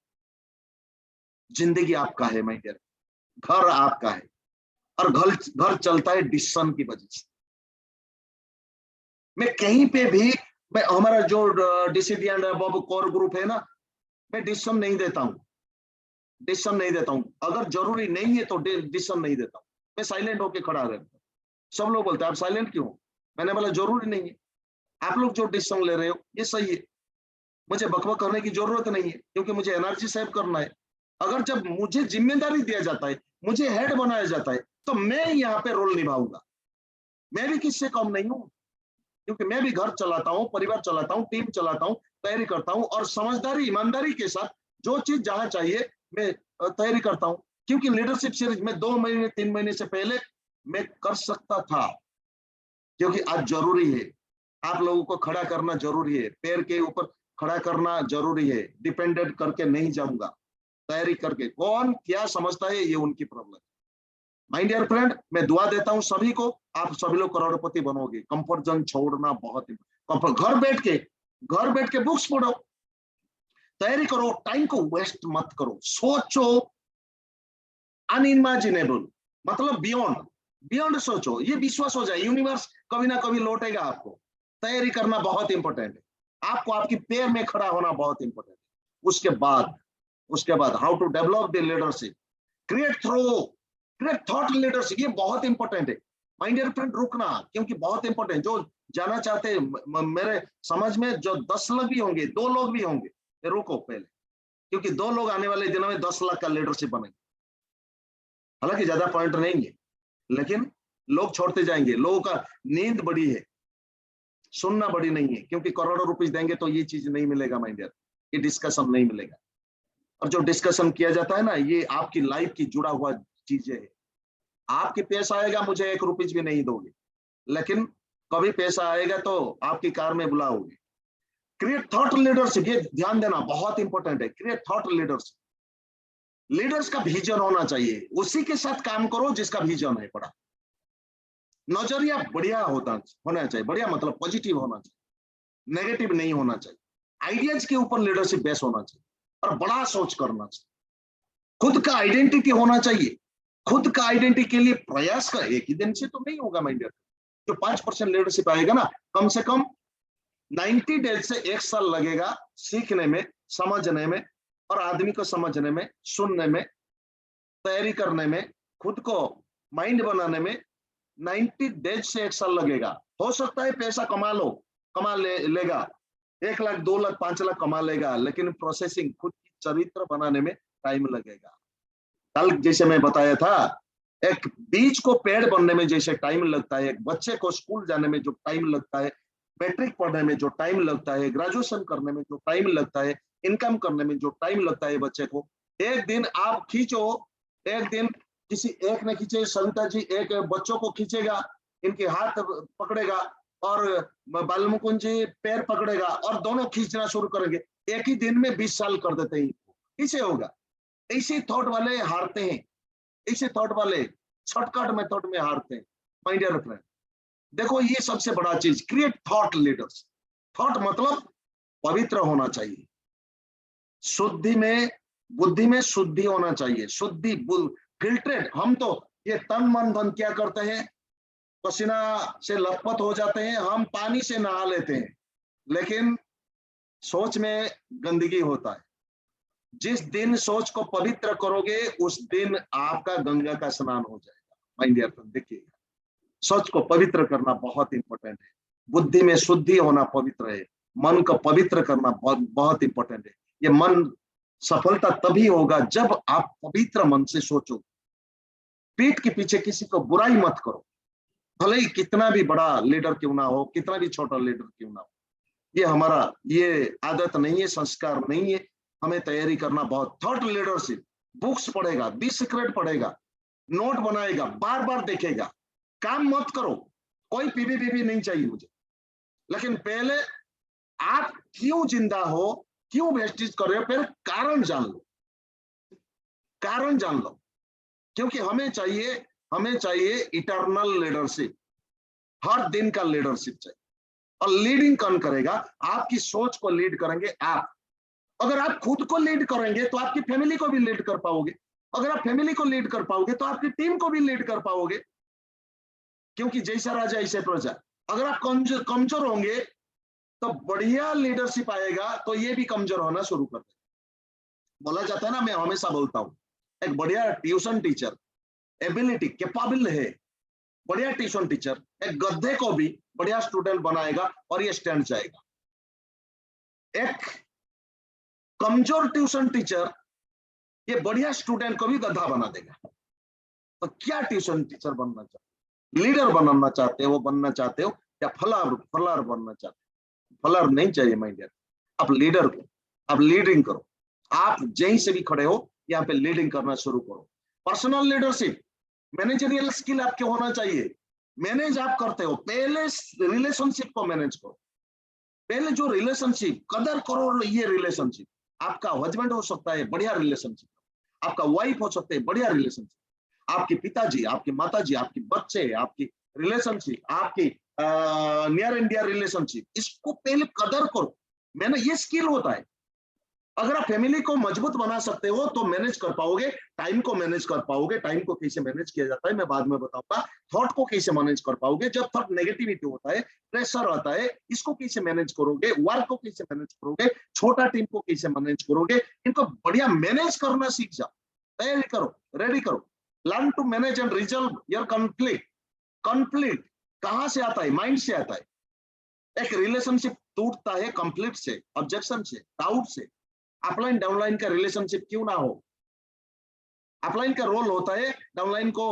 Speaker 1: जिंदगी आपका है माय डियर, घर आपका है, और घर चलता है डिसीजन की वजह से। मैं कहीं पे भी, मैं हमारा जो डिसीडियन कोर ग्रुप है ना, मैं डिसीजन नहीं देता हूं, डिसीजन नहीं देता हूं। अगर जरूरी नहीं है तो डिसीजन नहीं देता हूं, मैं साइलेंट होके खड़ा रहता हूं। सब लोग बोलते हैं आप साइलेंट क्यों? मैंने बोला जरूरी नहीं है, आप लोग जो डिसीजन ले रहे हो ये सही है, मुझे बकबक करने की जरूरत नहीं है, क्योंकि मुझे एनर्जी सेव करना है। अगर जब मुझे जिम्मेदारी दिया जाता है, मुझे हेड बनाया जाता है, तो मैं यहाँ पे रोल निभाऊंगा। मैं भी किससे कम नहीं हूँ, क्योंकि मैं भी घर चलाता हूँ, परिवार चलाता हूँ, टीम चलाता हूँ, तैयारी करता हूँ, और समझदारी ईमानदारी के साथ जो चीज जहां चाहिए मैं तैयारी करता हूँ। क्योंकि लीडरशिप सीरीज में 2 महीने 3 महीने से पहले मैं कर सकता था, क्योंकि आज जरूरी है, आप लोगों को खड़ा करना जरूरी है, पैर के ऊपर खड़ा करना जरूरी है। डिपेंडेंट करके नहीं जाऊंगा, तैयारी करके। कौन क्या समझता है ये उनकी प्रॉब्लम। माय डियर फ्रेंड, मैं दुआ देता हूं सभी को, आप सभी लोग करोड़पति बनोगे। कंफर्ट जोन छोड़ना बहुत इंपॉर्टेंट। घर बैठ के बुक्स पढ़ो, तैयारी करो, टाइम को वेस्ट मत करो, सोचो अनइमेजिनेबल, मतलब बियॉन्ड सोचो। ये विश्वास हो जाए यूनिवर्स कभी ना कभी लौटेगा आपको। तैयारी करना बहुत इंपॉर्टेंट है, आपको आपकी पैर में खड़ा होना बहुत इंपॉर्टेंट है। उसके बाद how to develop the leadership, create thought leadership, ये बहुत इंपॉर्टेंट है। माय डियर फ्रेंड, रुकना, क्योंकि बहुत इंपॉर्टेंट। जो जाना चाहते हैं मेरे समझ में, जो 10 लोग भी होंगे, 2 लोग भी होंगे, रुको पहले, क्योंकि 2 लोग आने वाले दिनों में 10 लाख का लीडरशिप बनेंगे। हालांकि ज्यादा पॉइंट नहीं है, लेकिन लोग छोड़ते जाएंगे। लोगों का नींद बड़ी है, सुनना बड़ी नहीं है, क्योंकि करोड़ों रुपए देंगे तो ये चीज नहीं मिलेगा माय डियर, ये डिस्कशन नहीं मिलेगा। और जो डिस्कशन किया जाता है ना, ये आपकी लाइफ की जुड़ा हुआ चीजें है। आपके पैसा आएगा, मुझे 1 रुपया भी नहीं दोगे, लेकिन कभी पैसा आएगा तो आपकी कार में बुलाओगे। क्रिएट थॉट लीडरशिप, ये ध्यान देना बहुत इंपॉर्टेंट है। क्रिएट थॉट लीडरशिप, लीडर्स का विजन होना चाहिए, उसी के साथ काम करो जिसका विजन है बड़ा। नजरिया बढ़िया होना चाहिए, बढ़िया मतलब पॉजिटिव होना चाहिए, नेगेटिव नहीं होना चाहिए। आइडियाज के ऊपर लीडरशिप बेस होना चाहिए, और बड़ा सोच करना चाहिए। खुद का आइडेंटिटी होना चाहिए। खुद का आइडेंटिटी के लिए प्रयास का एक ही दिन से तो नहीं होगा माय डियर। जो 5% लीडरशिप आएगा ना, कम से कम 90 डेज से 1 साल लगेगा सीखने में, समझने में, और आदमी को समझने में, सुनने में, तैयारी करने में, खुद को माइंड बनाने में 90 डेज से 1 साल लगेगा। हो सकता है पैसा कमा लेगा, 1 लाख 2 लाख 5 लाख कमा लेगा, लेकिन प्रोसेसिंग, खुद की चरित्र बनाने में टाइम लगेगा। कल जैसे मैं बताया था, एक बीज को पेड़ बनने में जैसे टाइम लगता है, एक बच्चे को स्कूल जाने में जो टाइम लगता है, मैट्रिक पढ़ने में जो टाइम लगता है, ग्रेजुएशन करने में जो टाइम लगता है, इनकम करने में जो टाइम लगता है बच्चे को, एक दिन आप खींचो, एक दिन किसी एक ने खींचे, सविता जी एक बच्चों को खींचेगा, इनके हाथ पकड़ेगा, और बालमुकुंद जी पैर पकड़ेगा, और दोनों खींचना शुरू करेंगे। एक ही दिन में 20 साल कर देते हैं। किसे होगा? ऐसे थॉट वाले हारते हैं, ऐसे थॉट वाले शॉर्टकट मेथड में हारते हैं। माय डियर फ्रेंड, देखो ये सबसे बड़ा चीज, क्रिएट थॉट लीडर्स। थॉट मतलब पवित्र होना चाहिए, शुद्धि में, बुद्धि में शुद्धि होना चाहिए। शुद्धि, फिल्ट्रेट। हम तो ये तन मन धन क्या करते हैं, पसीना से लथपथ हो जाते हैं, हम पानी से नहा लेते हैं, लेकिन सोच में गंदगी होता है। जिस दिन सोच को पवित्र करोगे, उस दिन आपका गंगा का स्नान हो जाएगा। माय डियर फ्रेंड, देखिए, सोच को पवित्र करना बहुत इंपॉर्टेंट है। बुद्धि में शुद्धि होना पवित्र है। मन को पवित्र करना बहुत इंपॉर्टेंट है। ये मन सफलता तभी होगा जब आप पवित्र मन से सोचो। पीठ के पीछे किसी को बुराई मत करो, भले ही कितना भी बड़ा लीडर क्यों ना हो, कितना भी छोटा लीडर क्यों ना हो। ये हमारा ये आदत नहीं है, संस्कार नहीं है। हमें तैयारी करना बहुत। थॉट लीडरशिप, बुक्स पढ़ेगा, दी सीक्रेट पढ़ेगा, नोट बनाएगा, बार बार देखेगा। काम मत करो, कोई पीवी नहीं चाहिए मुझे, लेकिन पहले आप क्यों जिंदा हो, क्यों वेस्टेज कर रहे हो, पहले कारण जान लो, कारण जान लो। क्योंकि हमें चाहिए इटर्नल लीडरशिप, हर दिन का लीडरशिप चाहिए। और लीडिंग कौन करेगा? आपकी सोच को लीड करेंगे आप। अगर आप खुद को लीड करेंगे तो आपकी फैमिली को भी लीड कर पाओगे, अगर आप फैमिली को लीड कर पाओगे तो आपकी टीम को भी लीड कर पाओगे, क्योंकि जैसा राजा ऐसे प्रजा। अगर आप कमजोर होंगे तो बढ़िया लीडरशिप आएगा तो ये भी कमजोर होना शुरू कर देगा। बोला जाता है ना, मैं हमेशा बोलता हूं, एक बढ़िया ट्यूशन टीचर एबिलिटी कैपेबल है, बढ़िया ट्यूशन टीचर एक गधे को भी बढ़िया स्टूडेंट बनाएगा और ये स्टैंड जाएगा। एक कमजोर ट्यूशन टीचर ये बढ़िया स्टूडेंट को भी गधा बना देगा। तो क्या ट्यूशन टीचर बनना चाहते हो? लीडर बनना चाहते हो, बनना चाहते हो, या फलार बनना चाहते हो? फलार नहीं चाहिए माय डियर, आप लीडर को, आप लीडिंग करो। आप जहीं से भी खड़े हो यहाँ पे लीडिंग करना शुरू करो। पर्सनल लीडरशिप, मैनेजरियल स्किल आपके होना चाहिए। मैनेज आप करते हो, पहले रिलेशनशिप को मैनेज करो। पहले जो रिलेशनशिप कदर करो, ये रिलेशनशिप आपका हस्बैंड हो सकता है, बढ़िया रिलेशनशिप, आपका वाइफ हो सकते हैं, बढ़िया रिलेशनशिप, आपके पिताजी, आपके माताजी, आपके बच्चे, आपकी रिलेशनशिप, आपकी नियर एंड डियर रिलेशनशिप, इसको पहले कदर करो। मैंने ये स्किल होता है। अगर आप फैमिली को मजबूत बना सकते हो तो मैनेज कर पाओगे, टाइम को मैनेज कर पाओगे। टाइम को कैसे मैनेज किया जाता है मैं बाद में बताऊंगा। थॉट को कैसे मैनेज कर पाओगे, जब थॉट नेगेटिविटी होता है, प्रेशर आता है, इसको कैसे मैनेज करोगे, वर्क को कैसे मैनेज करोगे, छोटा टीम को कैसे मैनेज करोगे, इनको बढ़िया मैनेज करना सीख जाओ। तैयारी करो, रेडी करो। Learn to manage and resolve your conflict. Conflict कहां से आता है? माइंड से आता है। एक रिलेशनशिप टूटता है कॉन्फ्लिक्ट से, ऑब्जेक्शन से, डाउट से। अपलाइन डाउनलाइन का रिलेशनशिप क्यों ना हो? अपलाइन का रोल होता है डाउनलाइन को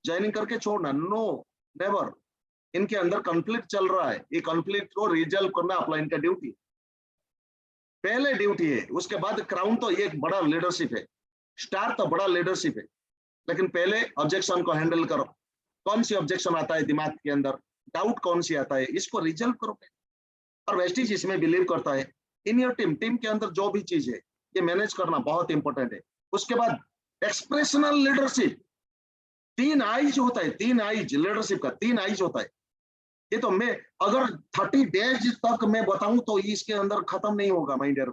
Speaker 1: ज्वाइनिंग करके छोड़ना, नो नेवर। इनके अंदर कॉन्फ्लिक्ट चल रहा है, ये कॉन्फ्लिक्ट को रिजॉल्व करना अपलाइन का ड्यूटी, पहले ड्यूटी है। उसके बाद क्राउन तो ये एक बड़ा लीडरशिप है, स्टार तो बड़ा लीडरशिप है, लेकिन पहले ऑब्जेक्शन को हैंडल करो। कौन सी ऑब्जेक्शन आता है दिमाग के अंदर, डाउट कौन सी आता है, इसको रिजॉल्व करो। और वेस्टीज इसमें बिलीव करता है। इन योर टीम के अंदर जो भी चीज है ये मैनेज करना बहुत इंपॉर्टेंट है। उसके बाद एक्सप्रेशनल लीडरशिप, 3 आईज होता है, 3 आईज लीडरशिप का, 3 आईज होता है। ये तो मैं अगर 30 डेज तक मैं बताऊं तो इसके अंदर खत्म नहीं होगा माय डियर।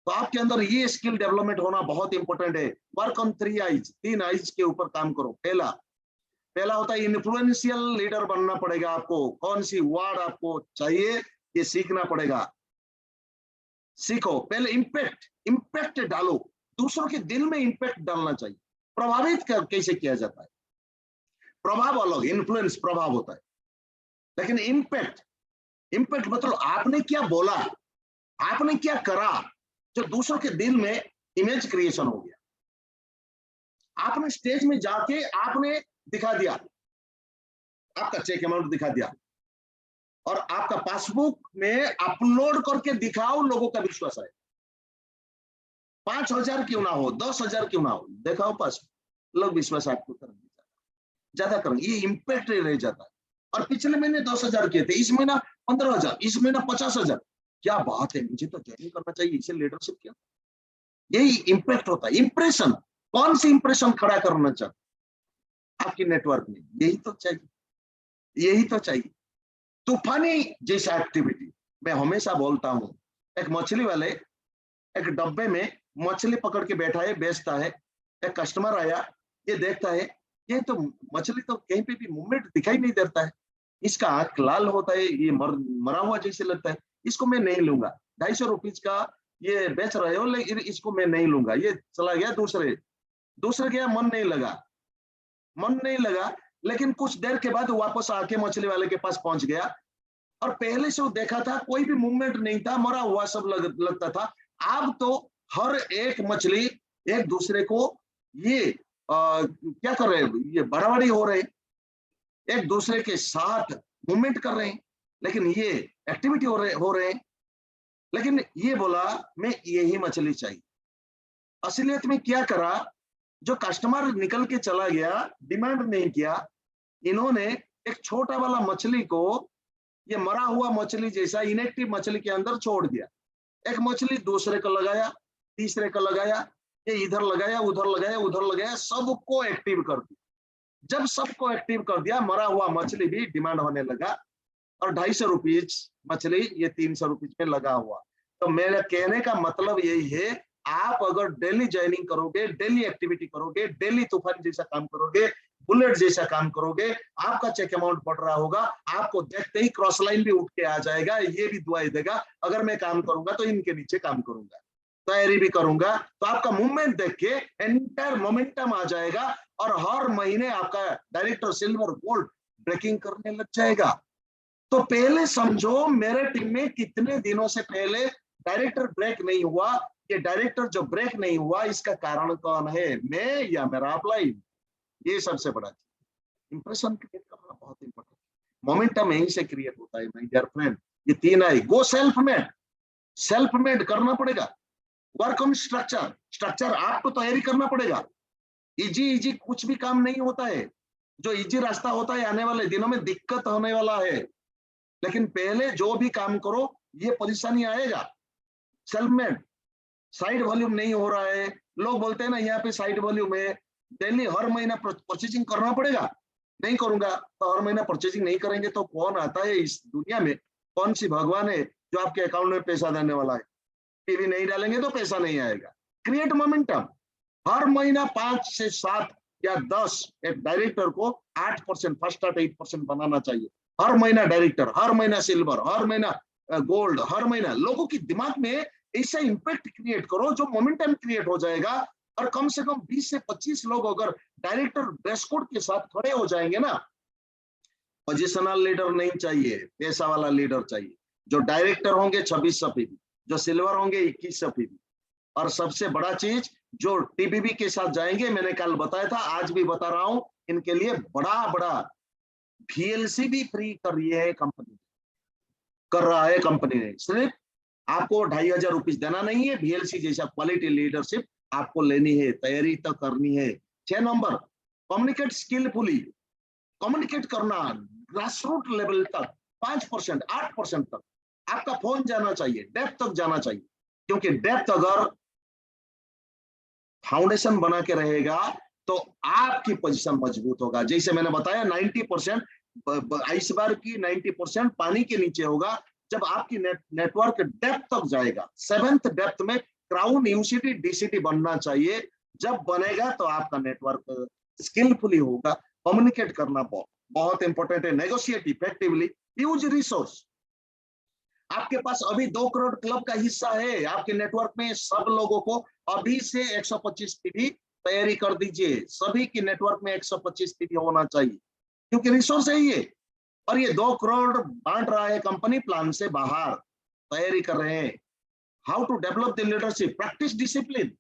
Speaker 1: तो आपके अंदर ये स्किल डेवलपमेंट होना बहुत इंपॉर्टेंट है। वर्क ऑन 3 आईज, 3 आईज के ऊपर काम करो। पहला होता है इन्फ्लुएंशियल लीडर बनना पड़ेगा आपको। कौन सी वर्ड आपको चाहिए ये सीखना पड़ेगा। सीखो पहले, इंपैक्ट डालो, दूसरों के दिल में इंपैक्ट डालना चाहिए। प्रभावित कैसे किया जाता है? प्रभाव अलग, इन्फ्लुएंस प्रभाव होता है, लेकिन इंपैक्ट मतलब आपने क्या बोला, आपने क्या करा, जो दूसरों के दिल में इमेज क्रिएशन हो गया। आपने स्टेज में जाके आपने दिखा दिया, आपका चेक अमाउंट दिखा दिया, और आपका पासबुक में अपलोड करके दिखाओ, लोगों का विश्वास आए। 5,000 क्यों ना हो, 10,000 क्यों ना हो, दिखाओ पासबुक, लोग विश्वास आपको करेंगे, ज्यादा करेंगे। ये इम्पैक्ट रह जाता है। और पिछले महीने 10,000 किए थे, इस महीना 15,000, इस महीना 50,000, क्या बात है, मुझे तो ज्वाइन करना चाहिए, इसे लीडरशिप किया। यही इम्पैक्ट होता है। इंप्रेशन, कौन सी इंप्रेशन खड़ा करना चाहते आपकी नेटवर्क में, यही तो चाहिए। तूफानी जैसा एक्टिविटी, मैं हमेशा बोलता हूं, एक मछली वाले एक डब्बे में मछली पकड़ के बैठा है, बेचता है। एक कस्टमर आया, ये देखता है ये तो मछली तो कहीं पे भी मूवमेंट दिखाई नहीं देता है, इसका आंख लाल होता है, ये मरा हुआ जैसे लगता है, इसको मैं नहीं लूंगा। 250 रुपीज का ये बेच रहे हो, लेकिन इसको मैं नहीं लूंगा। ये चला गया दूसरे गया, मन नहीं लगा, लेकिन कुछ देर के बाद वापस आके मछली वाले के पास पहुंच गया, और पहले से वो देखा था कोई भी मूवमेंट नहीं था, मरा हुआ सब लगता था। अब तो हर एक मछली एक दूसरे को ये क्या कर रहे हैं, ये बराबरी हो रहे हैं, एक दूसरे के साथ मूवमेंट कर रहे हैं, लेकिन ये एक्टिविटी हो रहे हैं। लेकिन ये बोला मैं यही मछली चाहिए। असलियत में क्या करा, जो कस्टमर निकल के चला गया, डिमांड नहीं किया, इन्होंने एक छोटा वाला मछली को ये मरा हुआ मछली जैसा इनएक्टिव मछली के अंदर छोड़ दिया। एक मछली दूसरे को लगाया, तीसरे को लगाया, ये इधर लगाया, उधर लगाया, उधर लगाया, सबको एक्टिव कर दिया। जब सबको एक्टिव कर दिया, मरा हुआ मछली भी डिमांड होने लगा और 250 रुपीज मछली ये 300 रुपीज में लगा हुआ। तो मेरा कहने का मतलब यही है, आप अगर डेली ज्वाइनिंग करोगे, डेली एक्टिविटी करोगे, डेली तूफान जैसा काम करोगे, बुलेट जैसा काम करोगे, आपका चेक अमाउंट बढ़ रहा होगा। आपको देखते ही क्रॉस लाइन भी उठ के आ जाएगा, ये भी दुआई देगा, अगर मैं काम करूंगा तो इनके नीचे काम करूंगा, तैयारी भी करूंगा, तो आपका मूवमेंट देख के एंटायर मोमेंटम आ जाएगा और हर महीने आपका डायरेक्टर सिल्वर गोल्ड ब्रेकिंग करने लग जाएगा। तो पहले समझो मेरे टीम में कितने दिनों से पहले डायरेक्टर ब्रेक नहीं हुआ। ये डायरेक्टर जो ब्रेक नहीं हुआ, इसका कारण कौन है, मैं या मेरा अपलाइन? ये सबसे बड़ा चीज। इंप्रेशन क्रिएट करना बहुत इंपॉर्टेंट। मोमेंटम यहीं से क्रिएट होता है माय डियर फ्रेंड। ये तीन I, go self made, self made करना पड़ेगा। वर्क ऑन स्ट्रक्चर, स्ट्रक्चर आपको तैयारी करना पड़ेगा। इजी कुछ भी काम नहीं होता है। जो इजी रास्ता होता है आने वाले दिनों में दिक्कत होने वाला है, लेकिन पहले जो भी काम करो ये पोजीशन ही आएगा। सेल्फ मेड, साइड वॉल्यूम नहीं हो रहा है, लोग बोलते हैं ना यहाँ पे साइड वॉल्यूम है, डेली हर महीना परचेजिंग करना पड़ेगा। नहीं करूंगा तो हर महीना परचेजिंग नहीं करेंगे तो कौन आता है इस दुनिया में? कौन सी भगवान है जो आपके अकाउंट में पैसा देने वाला है? टीवी नहीं डालेंगे तो पैसा नहीं आएगा। क्रिएट मोमेंटम, हर महीना 5 से 7 या 10 एक डायरेक्टर को 8%, फर्स्ट 8% बनाना चाहिए। हर महीना डायरेक्टर, हर महीना सिल्वर, हर महीना गोल्ड, हर महीना। लोगों की दिमाग में ऐसा इंपैक्ट क्रिएट करो जो मोमेंटम क्रिएट हो जाएगा। और कम से कम 20 से 25 लोग अगर डायरेक्टर ड्रेस कोड के साथ खड़े हो जाएंगे ना, पोजिशनल लीडर नहीं चाहिए, पैसा वाला लीडर चाहिए। जो डायरेक्टर होंगे 26%, जो सिल्वर होंगे 21%। और सबसे बड़ा चीज, जो टीबीबी के साथ जाएंगे, मैंने कल बताया था, आज भी बता रहा हूं, इनके लिए बड़ा बड़ा VLC भी फ्री कर रही है कंपनी, कर रहा है कंपनी ने। सिर्फ आपको 2500 रुपीज देना नहीं है। VLC जैसा क्वालिटी लीडरशिप आपको लेनी है, तैयारी तो करनी है। 6 नंबर, कम्युनिकेट स्किलफुली, कम्युनिकेट करना ग्रासरूट लेवल तक, 5%, 8% तक आपका फोन जाना चाहिए, डेप्थ तक जाना चाहिए। क्योंकि डेप्थ अगर फाउंडेशन बना के रहेगा तो आपकी पोजीशन मजबूत होगा। जैसे मैंने बताया 90% आइसबर्ग की 90% पानी के नीचे होगा। जब आपकी नेटवर्क डेप्थ तक जाएगा, 7th डेप्थ में क्राउन UCD DCD बनना चाहिए। जब बनेगा तो आपका नेटवर्क स्किलफुली होगा। कम्युनिकेट करना बहुत इंपॉर्टेंट है। Negotiate effectively, use resource. आपके पास अभी 2 करोड़ क्लब का हिस्सा है आपके नेटवर्क में। सब लोगों को अभी से 125 पीवी तैयारी कर दीजिए। सभी के नेटवर्क में 125 पीवी होना चाहिए, क्योंकि रिसोर्स है ये। और ये 2 करोड़ बांट रहा है कंपनी, प्लान से बाहर तैयारी कर रहे हैं। How to develop the leadership, practice discipline.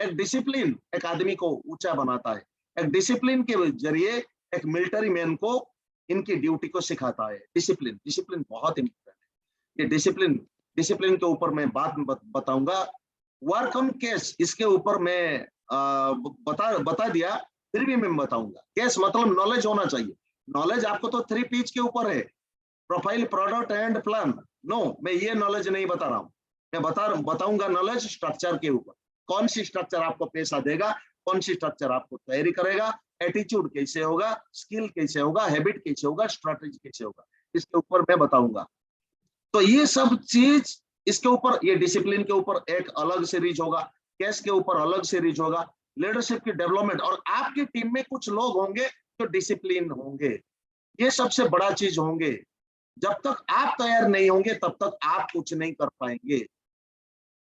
Speaker 1: एक डिसिप्लिन एक आदमी को ऊंचा बनाता है। एक डिसिप्लिन के जरिए एक मिलिट्री मैन को इनकी ड्यूटी को सिखाता है। डिसिप्लिन, डिसिप्लिन बहुत इंपॉर्टेंट है। ये डिसिप्लिन के ऊपर मैं बात बताऊंगा। वर्क ऑन केस, इसके ऊपर मैं बता दिया, फिर भी मैं बताऊंगा। केस मतलब नॉलेज होना चाहिए। नॉलेज आपको तो 3 P's के ऊपर है, profile, product and plan. No, मैं ये नॉलेज नहीं बता रहा हूँ। मैं बताऊंगा नॉलेज स्ट्रक्चर के ऊपर। कौन सी स्ट्रक्चर आपको पैसा देगा, कौन सी स्ट्रक्चर आपको तैयारी करेगा, एटीट्यूड कैसे होगा, स्किल कैसे होगा, हैबिट कैसे होगा, स्ट्रैटेजी कैसे होगा, इसके ऊपर मैं बताऊंगा। तो ये सब चीज इसके ऊपर, ये डिसिप्लिन के ऊपर एक अलग सीरीज होगा, कैश के ऊपर अलग सीरीज होगा, लीडरशिप की डेवलपमेंट। और आपकी टीम में कुछ लोग होंगे जो डिसिप्लिन होंगे। ये सबसे बड़ा चीज होंगे। जब तक आप तैयार नहीं होंगे तब तक आप कुछ नहीं कर पाएंगे।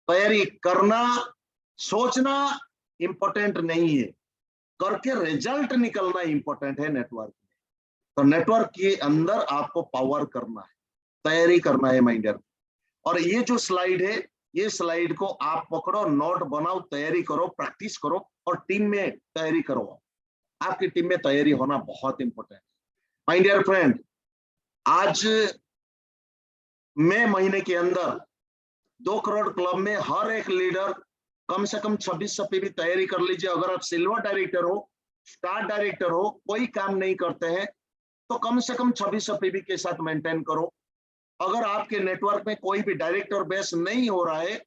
Speaker 1: तैयारी करना, सोचना इंपॉर्टेंट नहीं है, करके रिजल्ट निकलना इंपॉर्टेंट है नेटवर्क में। तो नेटवर्क के अंदर आपको पावर करना है, तैयारी करना है माइंडर। और ये जो स्लाइड है, ये स्लाइड को आप पकड़ो, नोट बनाओ, तैयारी करो, प्रैक्टिस करो और टीम में तैयारी करो। आपकी टीम में तैयारी होना बहुत इंपॉर्टेंट है माय डियर फ्रेंड। आज मई महीने के अंदर 2 करोड़ क्लब में हर एक लीडर कम से कम 26 पे भी तैयारी कर लीजिए। अगर आप सिल्वर डायरेक्टर हो, स्टार डायरेक्टर हो, कोई काम नहीं करते हैं, तो कम से कम 26 पीबी के साथ मेंटेन करो। अगर आपके नेटवर्क में कोई भी डायरेक्ट और बेस नहीं हो रहा है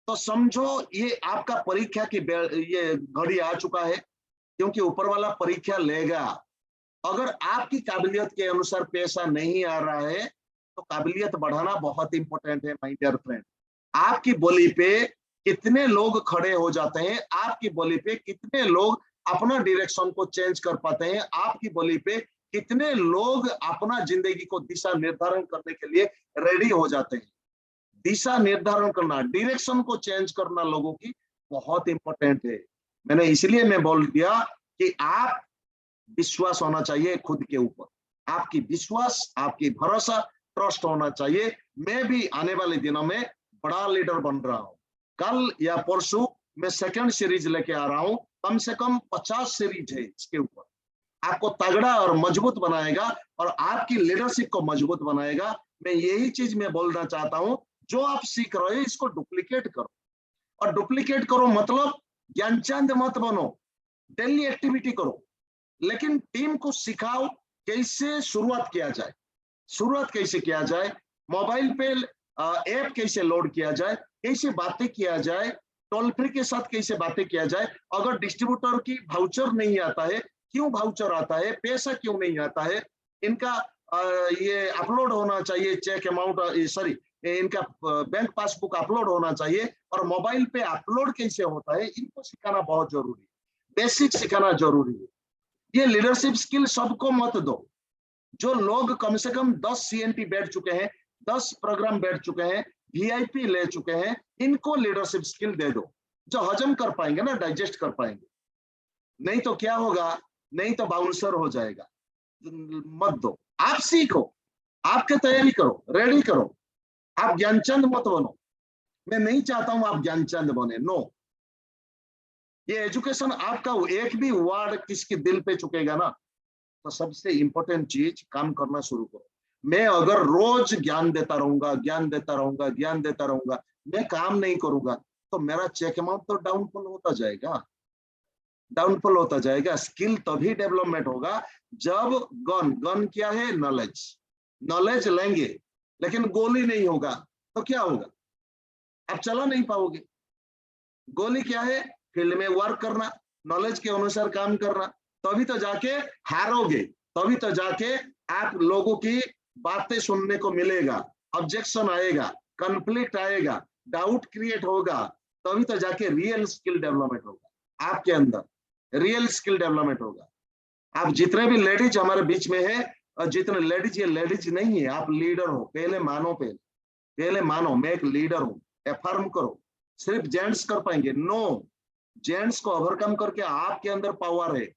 Speaker 1: तो समझो ये आपका परीक्षा की ये घड़ी आ चुका है, क्योंकि ऊपर वाला परीक्षा लेगा। अगर आपकी काबिलियत के अनुसार पैसा नहीं आ रहा है तो काबिलियत बढ़ाना बहुत इंपॉर्टेंट है माय डियर फ्रेंड। आपकी बोली पे कितने लोग खड़े हो जाते हैं, आपकी बोली पे कितने लोग अपना डायरेक्शन को चेंज कर पाते हैं, आपकी बोली पे कितने लोग अपना जिंदगी को दिशा निर्धारण करने के लिए रेडी हो जाते हैं। दिशा निर्धारण करना, डायरेक्शन को चेंज करना लोगों की बहुत इंपॉर्टेंट है। मैंने इसलिए मैं बोल दिया कि आप विश्वास होना चाहिए खुद के ऊपर, आपकी विश्वास, आपकी भरोसा, ट्रस्ट होना चाहिए। मैं भी आने वाले दिनों में बड़ा लीडर बन रहा हूं। कल या परसों मैं सेकंड सीरीज लेके आ रहा हूं, कम से कम 50 सीरीज है इसके ऊपर। आपको तगड़ा और मजबूत बनाएगा और आपकी लीडरशिप को मजबूत बनाएगा। मैं यही चीज मैं बोलना चाहता हूं, जो आप सीख रहे हो इसको डुप्लीकेट करो। और डुप्लीकेट करो मतलब ज्ञानचंद मत बनो, डेली एक्टिविटी करो, लेकिन टीम को सिखाओ कैसे शुरुआत किया जाए, शुरुआत कैसे किया जाए, मोबाइल पे ऐप कैसे लोड किया जाए, कैसे बातें किया जाए, टोल फ्री के साथ कैसे बातें किया जाए। अगर डिस्ट्रीब्यूटर की वाउचर नहीं आता है, क्यों वाउचर आता है, पैसा क्यों नहीं आता है, इनका ये अपलोड होना चाहिए, चेक अमाउंट, सॉरी इनका बैंक पासबुक अपलोड होना चाहिए, और मोबाइल पे अपलोड कैसे होता है, इनको सिखाना बहुत जरूरी है, बेसिक सिखाना जरूरी है। ये लीडरशिप स्किल सबको मत दो। जो लोग कम से कम 10 CNT बैठ चुके हैं, 10 प्रोग्राम बैठ चुके हैं, VIP ले चुके हैं, इनको लीडरशिप स्किल दे दो, जो हजम कर पाएंगे ना, डाइजेस्ट कर पाएंगे। नहीं तो क्या होगा, नहीं तो बाउंसर हो जाएगा। मत दो, आप सीखो, आपके तैयारी करो, रेडी करो। आप ज्ञानचंद मत बनो। मैं नहीं चाहता हूं आप ज्ञानचंद बने, नो। ये एजुकेशन आपका एक भी वर्ड किसके दिल पे चुकेगा ना, तो सबसे इंपॉर्टेंट चीज काम करना शुरू करो। मैं अगर रोज ज्ञान देता रहूंगा, ज्ञान देता रहूंगा, ज्ञान देता रहूंगा, मैं काम नहीं करूंगा, तो मेरा चेक अमाउंट तो डाउनफॉल होता जाएगा, डाउनफॉल होता जाएगा। स्किल तभी डेवलपमेंट होगा जब गन क्या है, नॉलेज, नॉलेज लेंगे लेकिन गोली नहीं होगा तो क्या होगा, आप चला नहीं पाओगे। गोली क्या है, फील्ड में वर्क करना, नॉलेज के अनुसार काम करना, तभी तो जाके हारोगे, तभी तो जाके आप लोगों की बातें सुनने को मिलेगा, ऑब्जेक्शन आएगा, कॉन्फ्लिक्ट आएगा, डाउट क्रिएट होगा, तभी तो जाके रियल स्किल डेवलपमेंट होगा आपके अंदर, रियल स्किल डेवलपमेंट होगा। आप जितने भी लेडीज हमारे बीच में है, और जितने लेडीज, ये लेडीज नहीं है, आप लीडर हो, पहले मानो, पहले मानो मैं एक लीडर हूं, एफर्म करो। सिर्फ जेंट्स कर पाएंगे, नो, जेंट्स को ओवरकम करके आपके अंदर पावर है,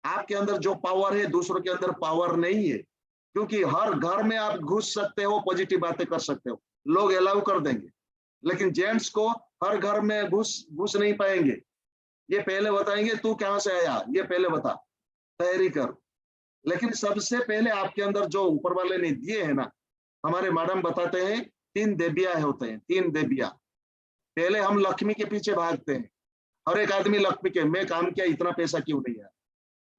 Speaker 1: आपके अंदर जो पावर है दूसरों के अंदर पावर नहीं है। क्योंकि हर घर में आप घुस सकते हो, पॉजिटिव बातें कर सकते हो, लोग अलाउ कर देंगे, लेकिन जेंट्स को हर घर में घुस नहीं पाएंगे। ये पहले बताएंगे तू कहां से आया, ये पहले बता, तैयारी कर। लेकिन सबसे पहले आपके अंदर जो ऊपर वाले ने दिए है ना, हमारे मैडम बताते हैं 3 देविया होते हैं, 3 देविया। पहले हम लक्ष्मी के पीछे भागते हैं, हर एक आदमी लक्ष्मी के, मैं काम किया इतना पैसा क्यों नहीं आया,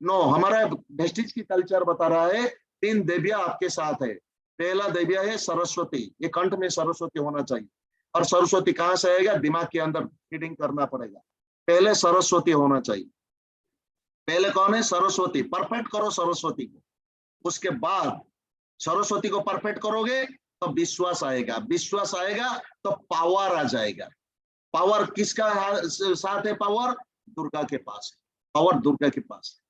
Speaker 1: नो, हमारा वेस्टिज की कल्चर बता रहा है 3 देविया आपके साथ है। पहला देविया है सरस्वती, ये कंठ में सरस्वती होना चाहिए, और सरस्वती कहां से आएगा, दिमाग के अंदर फीडिंग करना पड़ेगा, पहले सरस्वती होना चाहिए। पहले कौन है, सरस्वती, परफेक्ट करो सरस्वती को, उसके बाद सरस्वती को परफेक्ट करोगे तो विश्वास आएगा, विश्वास आएगा तो पावर आ जाएगा। पावर किसका साथ है, पावर दुर्गा के पास है, पावर दुर्गा के पास है।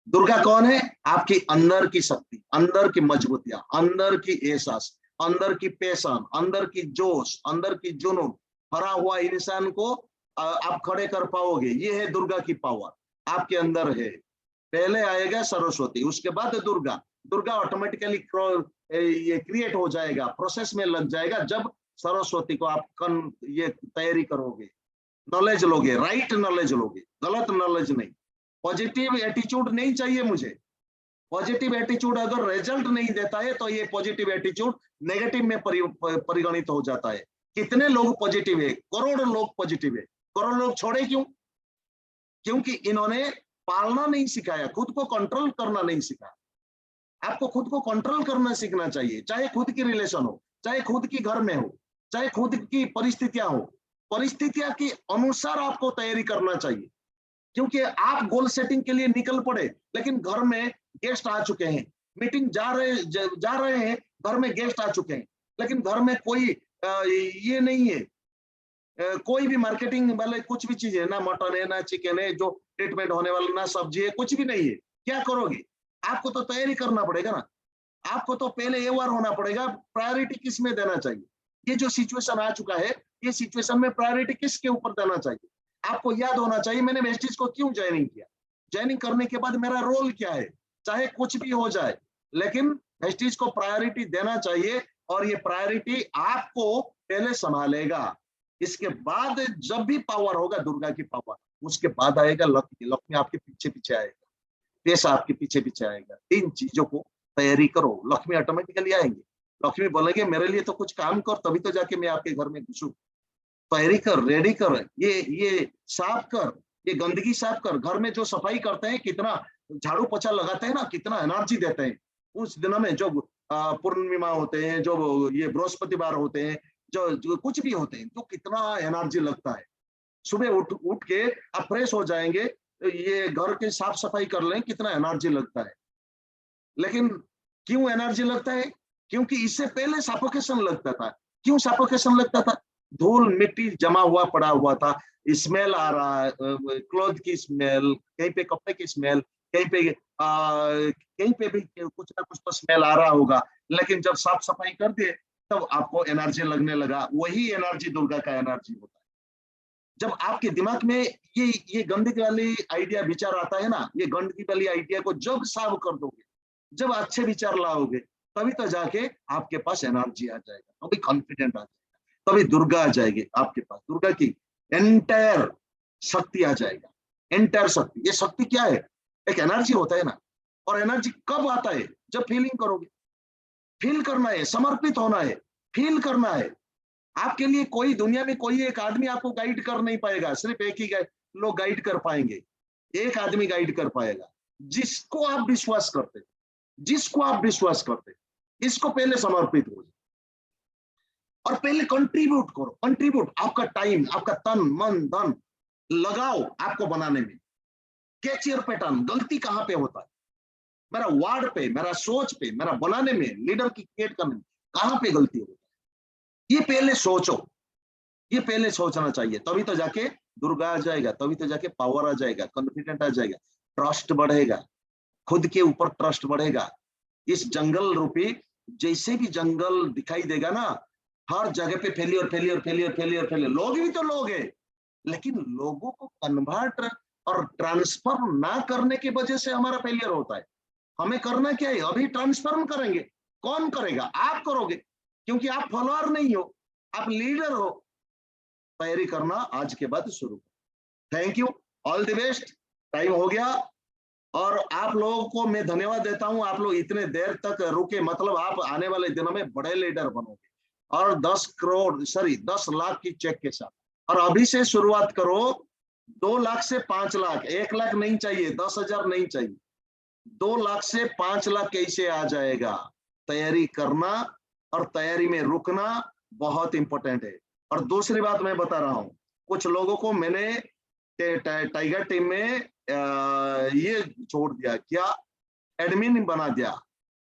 Speaker 1: दुर्गा कौन है, आपकी अंदर की शक्ति, अंदर की मजबूतियां, अंदर की एहसास, अंदर की पैशन, अंदर की जोश, अंदर की जुनून, हरा हुआ इंसान को आप खड़े कर पाओगे। ये है दुर्गा की पावर, आपके अंदर है। पहले आएगा सरस्वती, उसके बाद दुर्गा। दुर्गा ऑटोमेटिकली ये क्रिएट हो जाएगा, प्रोसेस में लग जाएगा जब सरस्वती को आप ये तैयारी करोगे, नॉलेज लोगे, राइट नॉलेज लोगे, गलत नॉलेज नहीं। पॉजिटिव एटीट्यूड नहीं चाहिए मुझे। पॉजिटिव एटीट्यूड अगर रिजल्ट नहीं देता है तो ये पॉजिटिव एटीट्यूड नेगेटिव में परिगणित हो जाता है। कितने लोग पॉजिटिव है, करोड़ लोग पॉजिटिव है, करोड़ लोग छोड़े क्यों, क्योंकि इन्होंने पालना नहीं सिखाया, खुद को कंट्रोल करना नहीं सिखाया। आपको खुद को कंट्रोल करना सीखना चाहिए, चाहे खुद की रिलेशन हो, चाहे खुद की घर में हो, चाहे खुद की परिस्थितियां हो, परिस्थितियां के अनुसार आपको तैयारी करना चाहिए। क्योंकि आप गोल सेटिंग के लिए निकल पड़े, लेकिन घर में गेस्ट आ चुके हैं, मीटिंग जा रहे हैं, घर में गेस्ट आ चुके हैं, लेकिन घर में कोई ये नहीं है, कोई भी मार्केटिंग वाले कुछ भी चीज है ना, मटन है ना चिकन है जो ट्रीटमेंट होने वाला, ना सब्जी है, कुछ भी नहीं है, क्या करोगे? आपको तो तैयारी करना पड़ेगा ना, आपको तो पहले अवेयर होना पड़ेगा प्रायोरिटी किस में देना चाहिए। ये जो सिचुएशन आ चुका है, ये सिचुएशन में प्रायोरिटी किसके ऊपर देना चाहिए। आपको याद होना चाहिए मैंने वेस्टिज को क्यों ज्वाइनिंग किया, ज्वाइनिंग करने के बाद मेरा रोल क्या है, चाहे कुछ भी हो जाए, लेकिन वेस्टिज को प्रायोरिटी देना चाहिए, और ये प्रायोरिटी आपको पहले संभालेगा। इसके बाद जब भी पावर होगा दुर्गा की पावर, उसके बाद आएगा लक्ष्मी, लक्ष्मी आपके पीछे पीछे आएगा, पैसा आपके पीछे पीछे आएगा। इन चीजों को तैयारी करो, लक्ष्मी ऑटोमेटिकली आएंगे। लक्ष्मी बोलेंगे मेरे लिए तो कुछ काम कर, तभी तो जाके मैं आपके घर में घुसूं। तैयारी कर, रेडी कर, ये साफ कर, ये गंदगी साफ कर। घर में जो सफाई करते हैं, कितना झाड़ू पोछा लगाते हैं ना, कितना एनर्जी देते हैं उस दिन में। जो पूर्णिमा होते हैं, जो ये बृहस्पतिवार होते हैं, जो कुछ भी होते हैं, तो कितना एनर्जी लगता है। सुबह उठ के आप फ्रेश हो जाएंगे, ये घर की साफ सफाई कर लें, कितना एनर्जी लगता है। लेकिन क्यों एनर्जी लगता है? क्योंकि इससे पहले सफोकेशन लगता था। क्यों सफोकेशन लगता था? धूल मिट्टी जमा हुआ पड़ा हुआ था, स्मेल आ रहा है, क्लोथ की स्मेल, कहीं पे कपड़े की स्मेल, कहीं पे भी कुछ ना कुछ तो स्मेल आ रहा होगा। लेकिन जब साफ सफाई कर दिए तब आपको एनर्जी लगने लगा। वही एनर्जी दुर्गा का एनर्जी होता है। जब आपके दिमाग में ये गंदगी वाली आइडिया विचार आता है ना, ये गंदगी वाली आइडिया को जब साफ कर दोगे, जब अच्छे विचार लाओगे, तभी तो जाके आपके पास एनर्जी आ जाएगा, तभी कॉन्फिडेंट आ जाएगा, तभी दुर्गा आ जाएगी आपके पास। दुर्गा की एंटायर शक्ति आ जाएगा, एंटायर शक्ति। ये शक्ति क्या है? एक एनर्जी होता है ना। और एनर्जी कब आता है? जब फीलिंग करोगे। फील करना है, समर्पित होना है, फील करना है। आपके लिए कोई दुनिया में कोई एक आदमी आपको गाइड कर नहीं पाएगा, सिर्फ एक ही लोग गाइड कर पाएंगे, एक आदमी गाइड कर पाएगा, जिसको आप विश्वास करते, जिसको आप विश्वास करते। इसको पहले समर्पित हो और पहले कंट्रीब्यूट करो। कंट्रीब्यूट, आपका टाइम, आपका तन मन धन लगाओ आपको बनाने में। कैच योर पैटर्न, गलती कहां पे होता है मेरा, वार्ड पे, मेरा सोच पे, मेरा बनाने में, लीडर की क्रिएट करने में कहां पे गलती होता है, ये पहले सोचो, ये पहले सोचना चाहिए। तभी तो जाके दुर्गा आ जाएगा, तभी तो जाके पावर आ जाएगा, कॉन्फिडेंट आ जाएगा, ट्रस्ट बढ़ेगा, खुद के ऊपर ट्रस्ट बढ़ेगा। इस जंगल रूपी जैसे भी जंगल दिखाई देगा ना, हर जगह पे failure failure failure failure failure. लोग भी तो लोग हैं, लेकिन लोगों को कन्वर्ट और ट्रांसफर ना करने की वजह से हमारा फेलियर होता है। हमें करना क्या है? अभी ट्रांसफॉर्म करेंगे। कौन करेगा? आप करोगे, क्योंकि आप फॉलोअर नहीं हो, आप लीडर हो। तैयारी करना आज के बाद शुरू। Thank you, all the best. Time हो गया और आप लोगों को मैं धन्यवाद देता हूं। आप लोग इतने देर तक रुके, मतलब आप आने वाले दिनों में बड़े लीडर बनोगे और 10 लाख की चेक के साथ। और अभी से शुरुआत करो, 2 लाख से 5 लाख, 1 लाख नहीं चाहिए, 10,000 नहीं चाहिए, 2 लाख से 5 लाख कैसे आ जाएगा। तैयारी करना और तैयारी में रुकना बहुत इंपॉर्टेंट है। और दूसरी बात मैं बता रहा हूं, कुछ लोगों को मैंने टाइगर टीम में ये छोड़ दिया, क्या एडमिन बना दिया।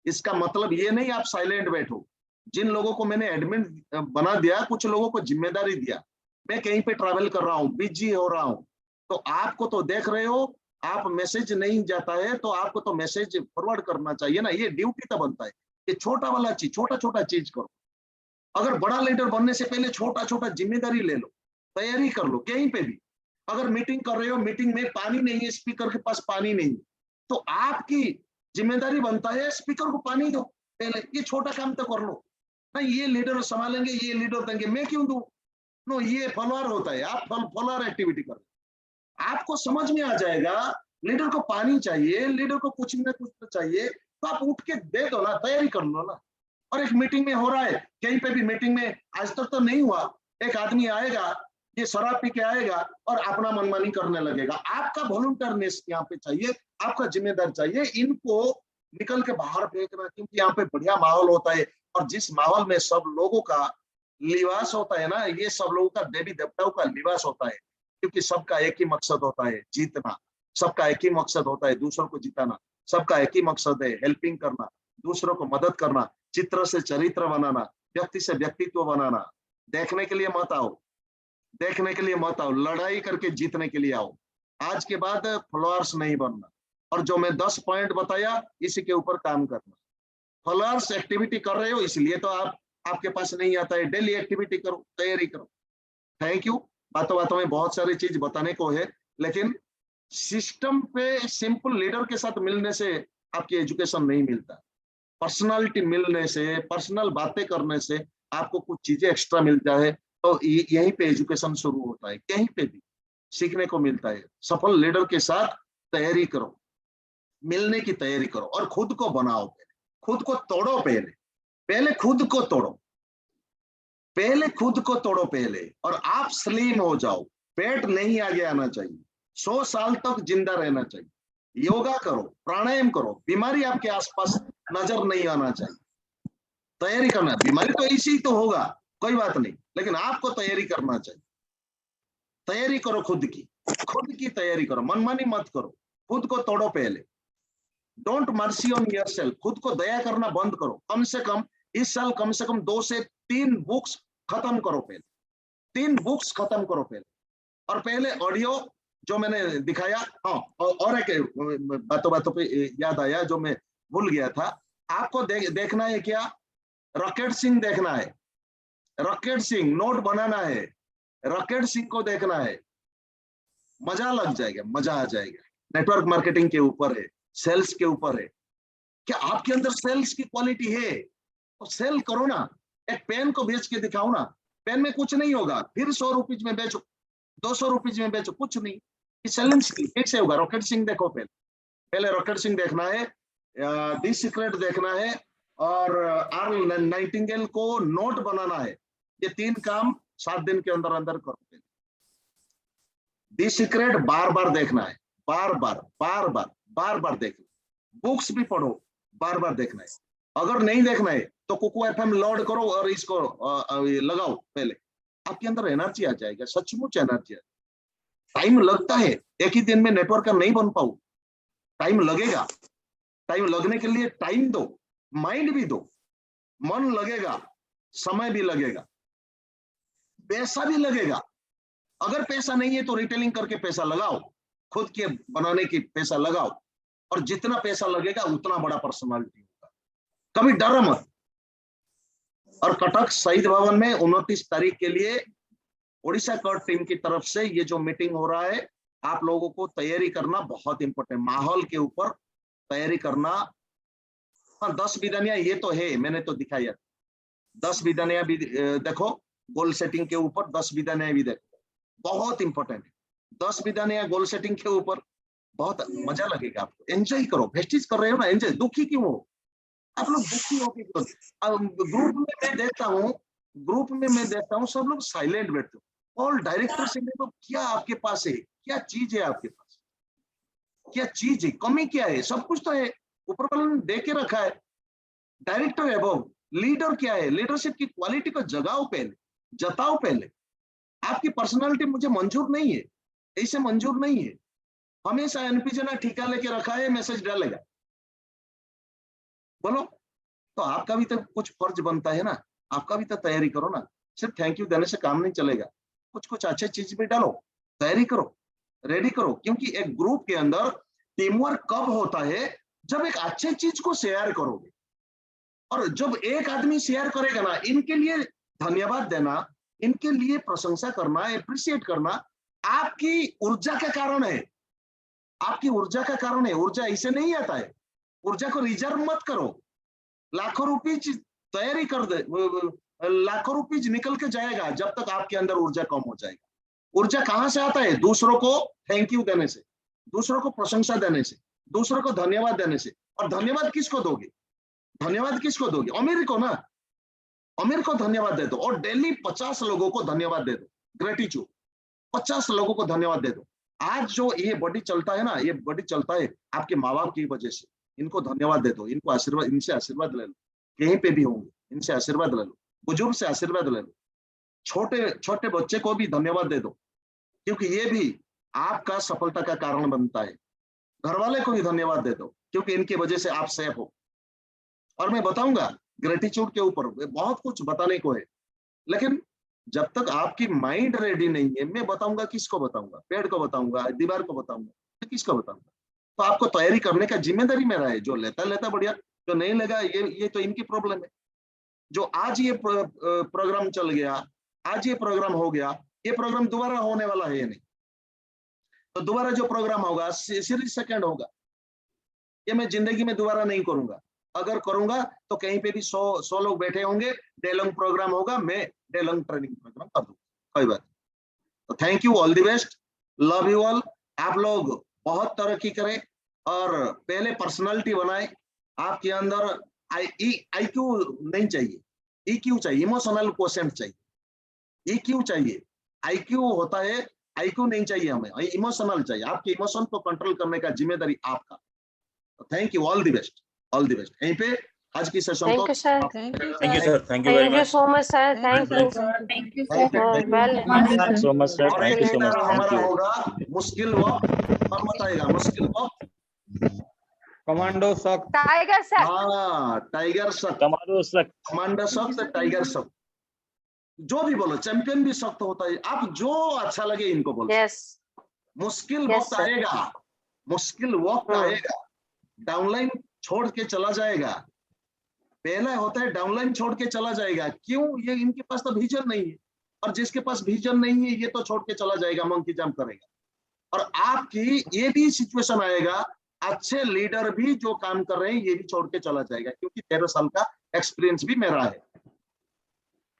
Speaker 1: इसका मतलब ये नहीं आप साइलेंट बैठो। जिन लोगों को मैंने एडमिन बना दिया, कुछ लोगों को जिम्मेदारी दिया, मैं कहीं पे ट्रैवल कर रहा हूँ, बिजी हो रहा हूँ, तो आपको तो देख रहे हो, आप मैसेज नहीं जाता है तो आपको तो मैसेज फॉरवर्ड करना चाहिए ना, ये ड्यूटी तो बनता है। ये छोटा वाला चीज, छोटा छोटा चीज करो। अगर बड़ा लीडर बनने से पहले छोटा छोटा जिम्मेदारी ले लो, तैयारी कर लो। कहीं पे भी अगर मीटिंग कर रहे हो, मीटिंग में पानी नहीं है, स्पीकर के पास पानी नहीं है, तो आपकी जिम्मेदारी बनता है स्पीकर को पानी दो पहले। ये छोटा काम तो कर लो। नहीं ये लीडर संभालेंगे, ये लीडर देंगे, मैं क्यों दूं? नो, ये फॉलोअर होता है। आप फॉलोअर एक्टिविटी कर, आपको समझ में आ जाएगा लीडर को पानी चाहिए, लीडर को कुछ ना कुछ तो चाहिए, तो आप उठ के दे दो ना, तैयारी कर लो ना। और एक मीटिंग में हो रहा है, कहीं पे भी मीटिंग में आज तक तो नहीं हुआ, एक आदमी आएगा, ये शराब पी के आएगा और अपना मनमानी करने लगेगा। आपका वॉलंटियरनेस यहाँ पे चाहिए, आपका जिम्मेदार चाहिए। इनको निकल के बाहर फेंकना, क्योंकि यहाँ पे बढ़िया माहौल होता है। और जिस माहौल में सब लोगों का लिबास होता है ना, ये सब लोगों का देवी देवताओं का लिबास होता है, क्योंकि सबका एक ही मकसद होता है, जीतना। सबका एक ही मकसद होता है, दूसरों को जिताना। सबका एक ही मकसद है, हेल्पिंग करना, दूसरों को मदद करना, चित्र से चरित्र बनाना, व्यक्ति से व्यक्तित्व बनाना। देखने के लिए मत आओ, देखने के लिए मत आओ, लड़ाई करके जीतने के लिए आओ। आज के बाद फॉलोअर्स नहीं बनना। और जो मैं 10 पॉइंट बताया, इसी के ऊपर काम करना। फॉलोअर्स एक्टिविटी कर रहे हो इसलिए तो आपके पास नहीं आता है। डेली एक्टिविटी करो, तैयारी करो। Thank you. बातों बातों में बहुत सारी चीज बताने को है, लेकिन सिस्टम पे सिंपल लीडर के साथ मिलने से आपकी एजुकेशन नहीं मिलता। पर्सनालिटी मिलने से, पर्सनल बातें करने से आपको कुछ चीजें एक्स्ट्रा मिलता है। तो यहीं पे एजुकेशन शुरू होता है, कहीं पे भी सीखने को मिलता है। सफल लीडर के साथ तैयारी करो, मिलने की तैयारी करो, और खुद को बनाओ। पहले खुद को तोड़ो, पहले खुद को तोड़ो, पहले खुद को तोड़ो पहले, और आप स्लिम हो जाओ। पेट नहीं आगे आना चाहिए, 100 साल तक जिंदा रहना चाहिए। योगा करो, प्राणायाम करो, बीमारी आपके आसपास नजर नहीं आना चाहिए। तैयारी करना, बीमारी तो इसी तो होगा, कोई बात नहीं, लेकिन आपको तैयारी करना चाहिए। तैयारी करो खुद की तैयारी करो, मनमानी मत करो, खुद को तोड़ो पहले। डोंट मर्सी ऑन योरसेल्फ, खुद को दया करना बंद करो। कम से कम इस साल कम से कम 2 से 3 बुक्स खत्म करो पहले, 3 बुक्स खत्म करो पहले। और पहले ऑडियो जो मैंने दिखाया, हाँ, और एक बातों बातों पे याद आया जो मैं भूल गया था। आपको देखना है क्या? रॉकेट सिंह देखना है, रॉकेट सिंह नोट बनाना है, रॉकेट सिंह को देखना है। मजा लग जाएगा, मजा आ जाएगा। नेटवर्क मार्केटिंग के ऊपर है, सेल्स के ऊपर है। क्या आपके अंदर सेल्स की क्वालिटी है तो सेल करो ना। एक पेन को बेच के दिखाओ ना। पेन में कुछ नहीं होगा, फिर 100 रुपीज में बेचो, 200 रुपीज में बेचो, कुछ नहीं। सेलिंग कैसे होगा? रॉकेट सिंह देखो पहले रॉकेट सिंह देखना है, दी सीक्रेट देखना है, और आर्ल नाइटिंगेल को नोट बनाना है। ये 3 काम 7 दिन के अंदर अंदर करो। दी सीक्रेट बार बार देखना है, बार बार देखना। बुक्स भी पढ़ो, बार बार देखना है। अगर नहीं देखना है तो कुकू एफएम लोड करो और इसको लगाओ पहले, आपके अंदर एनर्जी आ जाएगा, सचमुच एनर्जी। टाइम लगता है, एक ही दिन में नेटवर्कर नहीं बन पाऊ, टाइम लगेगा। टाइम लगने के लिए टाइम दो, माइंड भी दो, मन लगेगा, समय भी लगेगा, पैसा भी लगेगा। अगर पैसा नहीं है तो रिटेलिंग करके पैसा लगाओ, खुद के बनाने की पैसा लगाओ, और जितना पैसा लगेगा उतना बड़ा पर्सनालिटी होगा। कभी डरो मत। और कटक शहीद भवन में 29 तारीख के लिए ओडिशा कट टीम की तरफ से ये जो मीटिंग हो रहा है, आप लोगों को तैयारी करना बहुत इंपॉर्टेंट। माहौल के ऊपर तैयारी करना। हाँ, 10 विधानियां ये तो है, मैंने तो दिखाया। 10 विधानियां भी देखो, गोल सेटिंग के ऊपर 10 विधानियां भी देखो, बहुत इंपॉर्टेंट है। 10 विधानियां गोल सेटिंग के ऊपर, बहुत मजा लगेगा आपको। एंजॉय करो, वेस्टिज कर रहे हो ना, एंजॉय। दुखी क्यों हो आप लोग? दुखी हो क्यों? ग्रुप में मैं देखता हूँ सब लोग साइलेंट बैठते हो। और डायरेक्टर से तो क्या आपके पास है, क्या चीज है आपके पास, क्या चीज है, कमी क्या है? सब कुछ तो है, ऊपर वाले ने दे के रखा है। डायरेक्टर एबव, लीडर क्या है? लीडरशिप की क्वालिटी को जगाओ पहले, जताओ पहले। आपकी पर्सनालिटी मुझे मंजूर नहीं है, ऐसे मंजूर नहीं है। हमेशा एनपीजे ना ठिका लेके रखा है, मैसेज डालेगा, बोलो। तो आपका भी तो कुछ फर्ज बनता है ना, आपका भी तो तैयारी करो ना। सिर्फ थैंक यू देने से काम नहीं चलेगा, कुछ अच्छे चीज भी डालो, तैयारी करो, रेडी करो। क्योंकि एक ग्रुप के अंदर टीम वर्क कब होता है? जब एक अच्छे चीज को शेयर करोगे। और जब एक आदमी शेयर करेगा ना, इनके लिए धन्यवाद देना, इनके लिए प्रशंसा करना, एप्रिशिएट करना आपकी ऊर्जा का कारण है। आपकी ऊर्जा का कारण है। ऊर्जा ऐसे नहीं आता है। ऊर्जा को रिजर्व मत करो। लाखों रुपीज तैयारी कर दे, लाखों रुपीज निकल के जाएगा जब तक आपके अंदर ऊर्जा कम हो जाएगा। ऊर्जा कहां से आता है? दूसरों को थैंक यू देने से, दूसरों को प्रशंसा देने से, दूसरों को धन्यवाद देने से। और धन्यवाद किसको दोगे? धन्यवाद किसको दोगे? अमीर को ना, अमीर को धन्यवाद दे दो। और डेली 50 लोगों को धन्यवाद दे दो, ग्रेटिट्यूड। 50 लोगों को धन्यवाद दे दो। आज जो ये बॉडी चलता है ना, ये बॉडी चलता है आपके माँ बाप की वजह से, इनको धन्यवाद दे दो, इनको आशीर्वाद, इनसे आशीर्वाद ले लो, कहीं पे भी होंगे इनसे आशीर्वाद ले लो, बुजुर्ग से आशीर्वाद ले लो, छोटे छोटे बच्चे को भी धन्यवाद दे दो, क्योंकि ये भी आपका सफलता का कारण बनता है। घर वाले को भी धन्यवाद दे दो, क्योंकि इनकी वजह से आप सेफ हो। और मैं बताऊंगा ग्रेटिट्यूड के ऊपर बहुत कुछ बताने को है, लेकिन जब तक आपकी माइंड रेडी नहीं है, मैं बताऊंगा किसको बताऊंगा, पेड़ को बताऊंगा, दीवार को बताऊंगा, किसको बताऊंगा? तो आपको तैयारी करने का जिम्मेदारी मेरा है। जो लेता लेता बढ़िया, जो नहीं लगा ये तो इनकी प्रॉब्लम है। जो आज ये प्रोग्राम चल गया, आज ये प्रोग्राम हो गया, ये प्रोग्राम दोबारा होने वाला है नहीं। तो दोबारा जो प्रोग्राम होगा सीरीज सेकंड होगा, ये मैं जिंदगी में दोबारा नहीं करूंगा। अगर करूंगा तो कहीं पे भी 100 लोग बैठे होंगे, डे लॉन्ग प्रोग्राम होगा, मैं डे लॉन्ग ट्रेनिंग प्रोग्राम कर दूंगा, कोई बात। तो thank you, all the best, love you all. आप लोग बहुत तरक्की करें और पहले पर्सनालिटी बनाए। आपके अंदर IQ नहीं चाहिए, EQ चाहिए, इमोशनल क्वोशेंट चाहिए। EQ चाहिए, IQ होता है, IQ नहीं चाहिए हमें, इमोशनल चाहिए। आपके इमोशन को कंट्रोल करने का जिम्मेदारी आपका। Thank you, all the best, all the best. यहीं पे आज की सेशन
Speaker 5: थैंक
Speaker 1: को
Speaker 5: you sir,
Speaker 4: Thank you,
Speaker 3: thank you
Speaker 4: sir.
Speaker 3: Sir, thank you very
Speaker 5: thank you
Speaker 3: much.
Speaker 5: So much sir, thank you.
Speaker 6: Thank you,
Speaker 1: Thank you,
Speaker 6: sir.
Speaker 1: thank you.
Speaker 5: Well
Speaker 3: so much sir,
Speaker 1: और
Speaker 3: thank
Speaker 1: एक
Speaker 3: you so much,
Speaker 1: seminar
Speaker 3: thank
Speaker 1: हमारा
Speaker 3: you.
Speaker 1: होगा मुश्किल वक्त, और बताएगा मुश्किल वक्त।
Speaker 2: कमांडो शॉक,
Speaker 5: टाइगर सर,
Speaker 1: हाँ, टाइगर शक्त,
Speaker 3: कमांडो सर,
Speaker 1: कमांडर शक्त, टाइगर शक्त, जो भी बोलो, चैंपियन भी शक्त होता है। आप जो अच्छा लगे इनको बोलो।
Speaker 5: यस
Speaker 1: मुश्किल
Speaker 5: Yes,
Speaker 1: वक्त
Speaker 5: sir.
Speaker 1: आएगा, मुश्किल वक्त आएगा, डाउनलाइन छोड़ के चला जाएगा। पहला होता है डाउनलाइन छोड़ के चला जाएगा। क्यों? ये इनके पास तो विजन नहीं है, और जिसके पास विजन नहीं है ये तो छोड़ के चला जाएगा, मंकी जंप करेगा। और आपकी ये भी सिचुएशन आएगा, अच्छे लीडर भी जो काम कर रहे हैं ये भी छोड़ के चला जाएगा, क्योंकि 13 साल का एक्सपीरियंस भी मेरा है।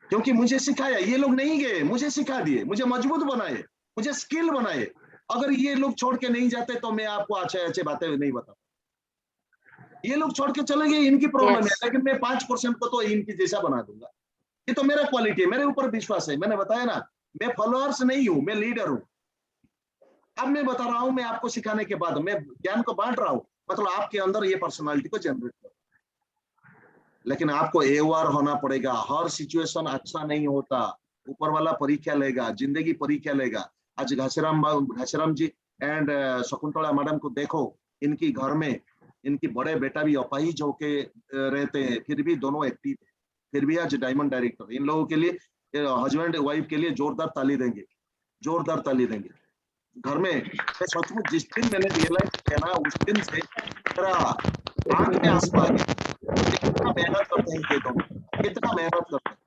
Speaker 1: क्योंकि मुझे सिखाया, ये लोग नहीं गए, मुझे सिखा दिए, मुझे मजबूत बनाए, मुझे स्किल बनाए। अगर ये लोग छोड़ के नहीं जाते तो मैं आपको अच्छे अच्छे बातें नहीं बताता। ये लोग छोड़ के चले गए, इनकी प्रॉब्लम है, लेकिन मैं 5% को तो इनकी जैसा बना दूंगा। ये तो मेरा क्वालिटी है, मेरे ऊपर विश्वास है। मैंने बताया ना, मैं फॉलोअर्स नहीं हूं, मैं लीडर हूं। अब मैं बता रहा हूं, मैं आपको सिखाने के बाद मैं ज्ञान को बांट रहा हूं, मतलब आपके अंदर ये पर्सनालिटी को जनरेट कर। लेकिन आपको अवेयर होना पड़ेगा, हर सिचुएशन अच्छा नहीं होता, ऊपर वाला परीक्षा लेगा, जिंदगी परीक्षा लेगा। आज घासीराम जी एंड शकुंतला मैडम को देखो, इनकी घर में इनकी बड़े बेटा भी अपाहिज होके रहते हैं, फिर भी दोनों एक्टिव है, फिर भी आज डायमंड डायरेक्टर। इन लोगों के लिए, हस्बैंड वाइफ के लिए जोरदार ताली देंगे, जोरदार ताली देंगे। घर में सचमुच जिस दिन मैंने रियलाइज किया ना, उस दिन से मेरा आंख में आंसू आ गया। कितना मेहनत करते हैं ये दोनों, कितना मेहनत करते हैं,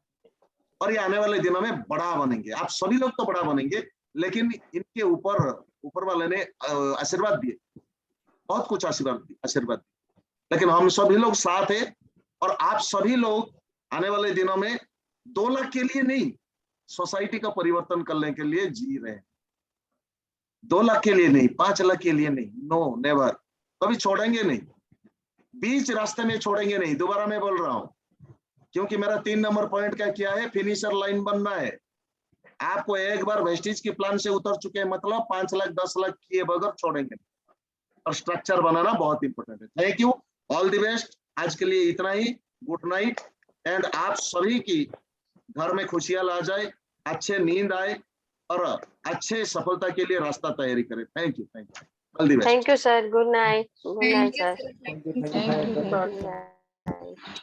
Speaker 1: और ये आने वाले दिनों में बड़ा बनेंगे। आप सभी लोग तो बड़ा बनेंगे, लेकिन इनके ऊपर वाले ने आशीर्वाद दिए, बहुत कुछ आशीर्वाद दिए। लेकिन हम सभी लोग साथ हैं, और आप सभी लोग आने वाले दिनों में 2 लाख के लिए नहीं, सोसाइटी का परिवर्तन करने के लिए जी रहे हैं। 2 लाख के लिए नहीं, 5 लाख के लिए नहीं, नो नेवर, कभी छोड़ेंगे नहीं, बीच रास्ते में छोड़ेंगे नहीं। दोबारा मैं बोल रहा हूं, क्योंकि मेरा 3 नंबर पॉइंट का क्या है, फिनिशर लाइन बनना है। आपको एक बार वेस्टिज की प्लान से उतर चुके हैं, मतलब 5 लाख 10 लाख किए बगैर छोड़ेंगे, और स्ट्रक्चर बनाना बहुत इंपॉर्टेंट है। Thank you, all the best. आज के लिए इतना ही, गुड नाइट, एंड आप सभी की घर में खुशियां ला जाए, अच्छे नींद आए, और अच्छे सफलता के लिए रास्ता तैयारी करें। Thank you, all the best.
Speaker 5: Thank you sir, good night, good night
Speaker 6: Thank you,
Speaker 5: sir,
Speaker 6: sir.
Speaker 4: Thank you.
Speaker 5: Good night.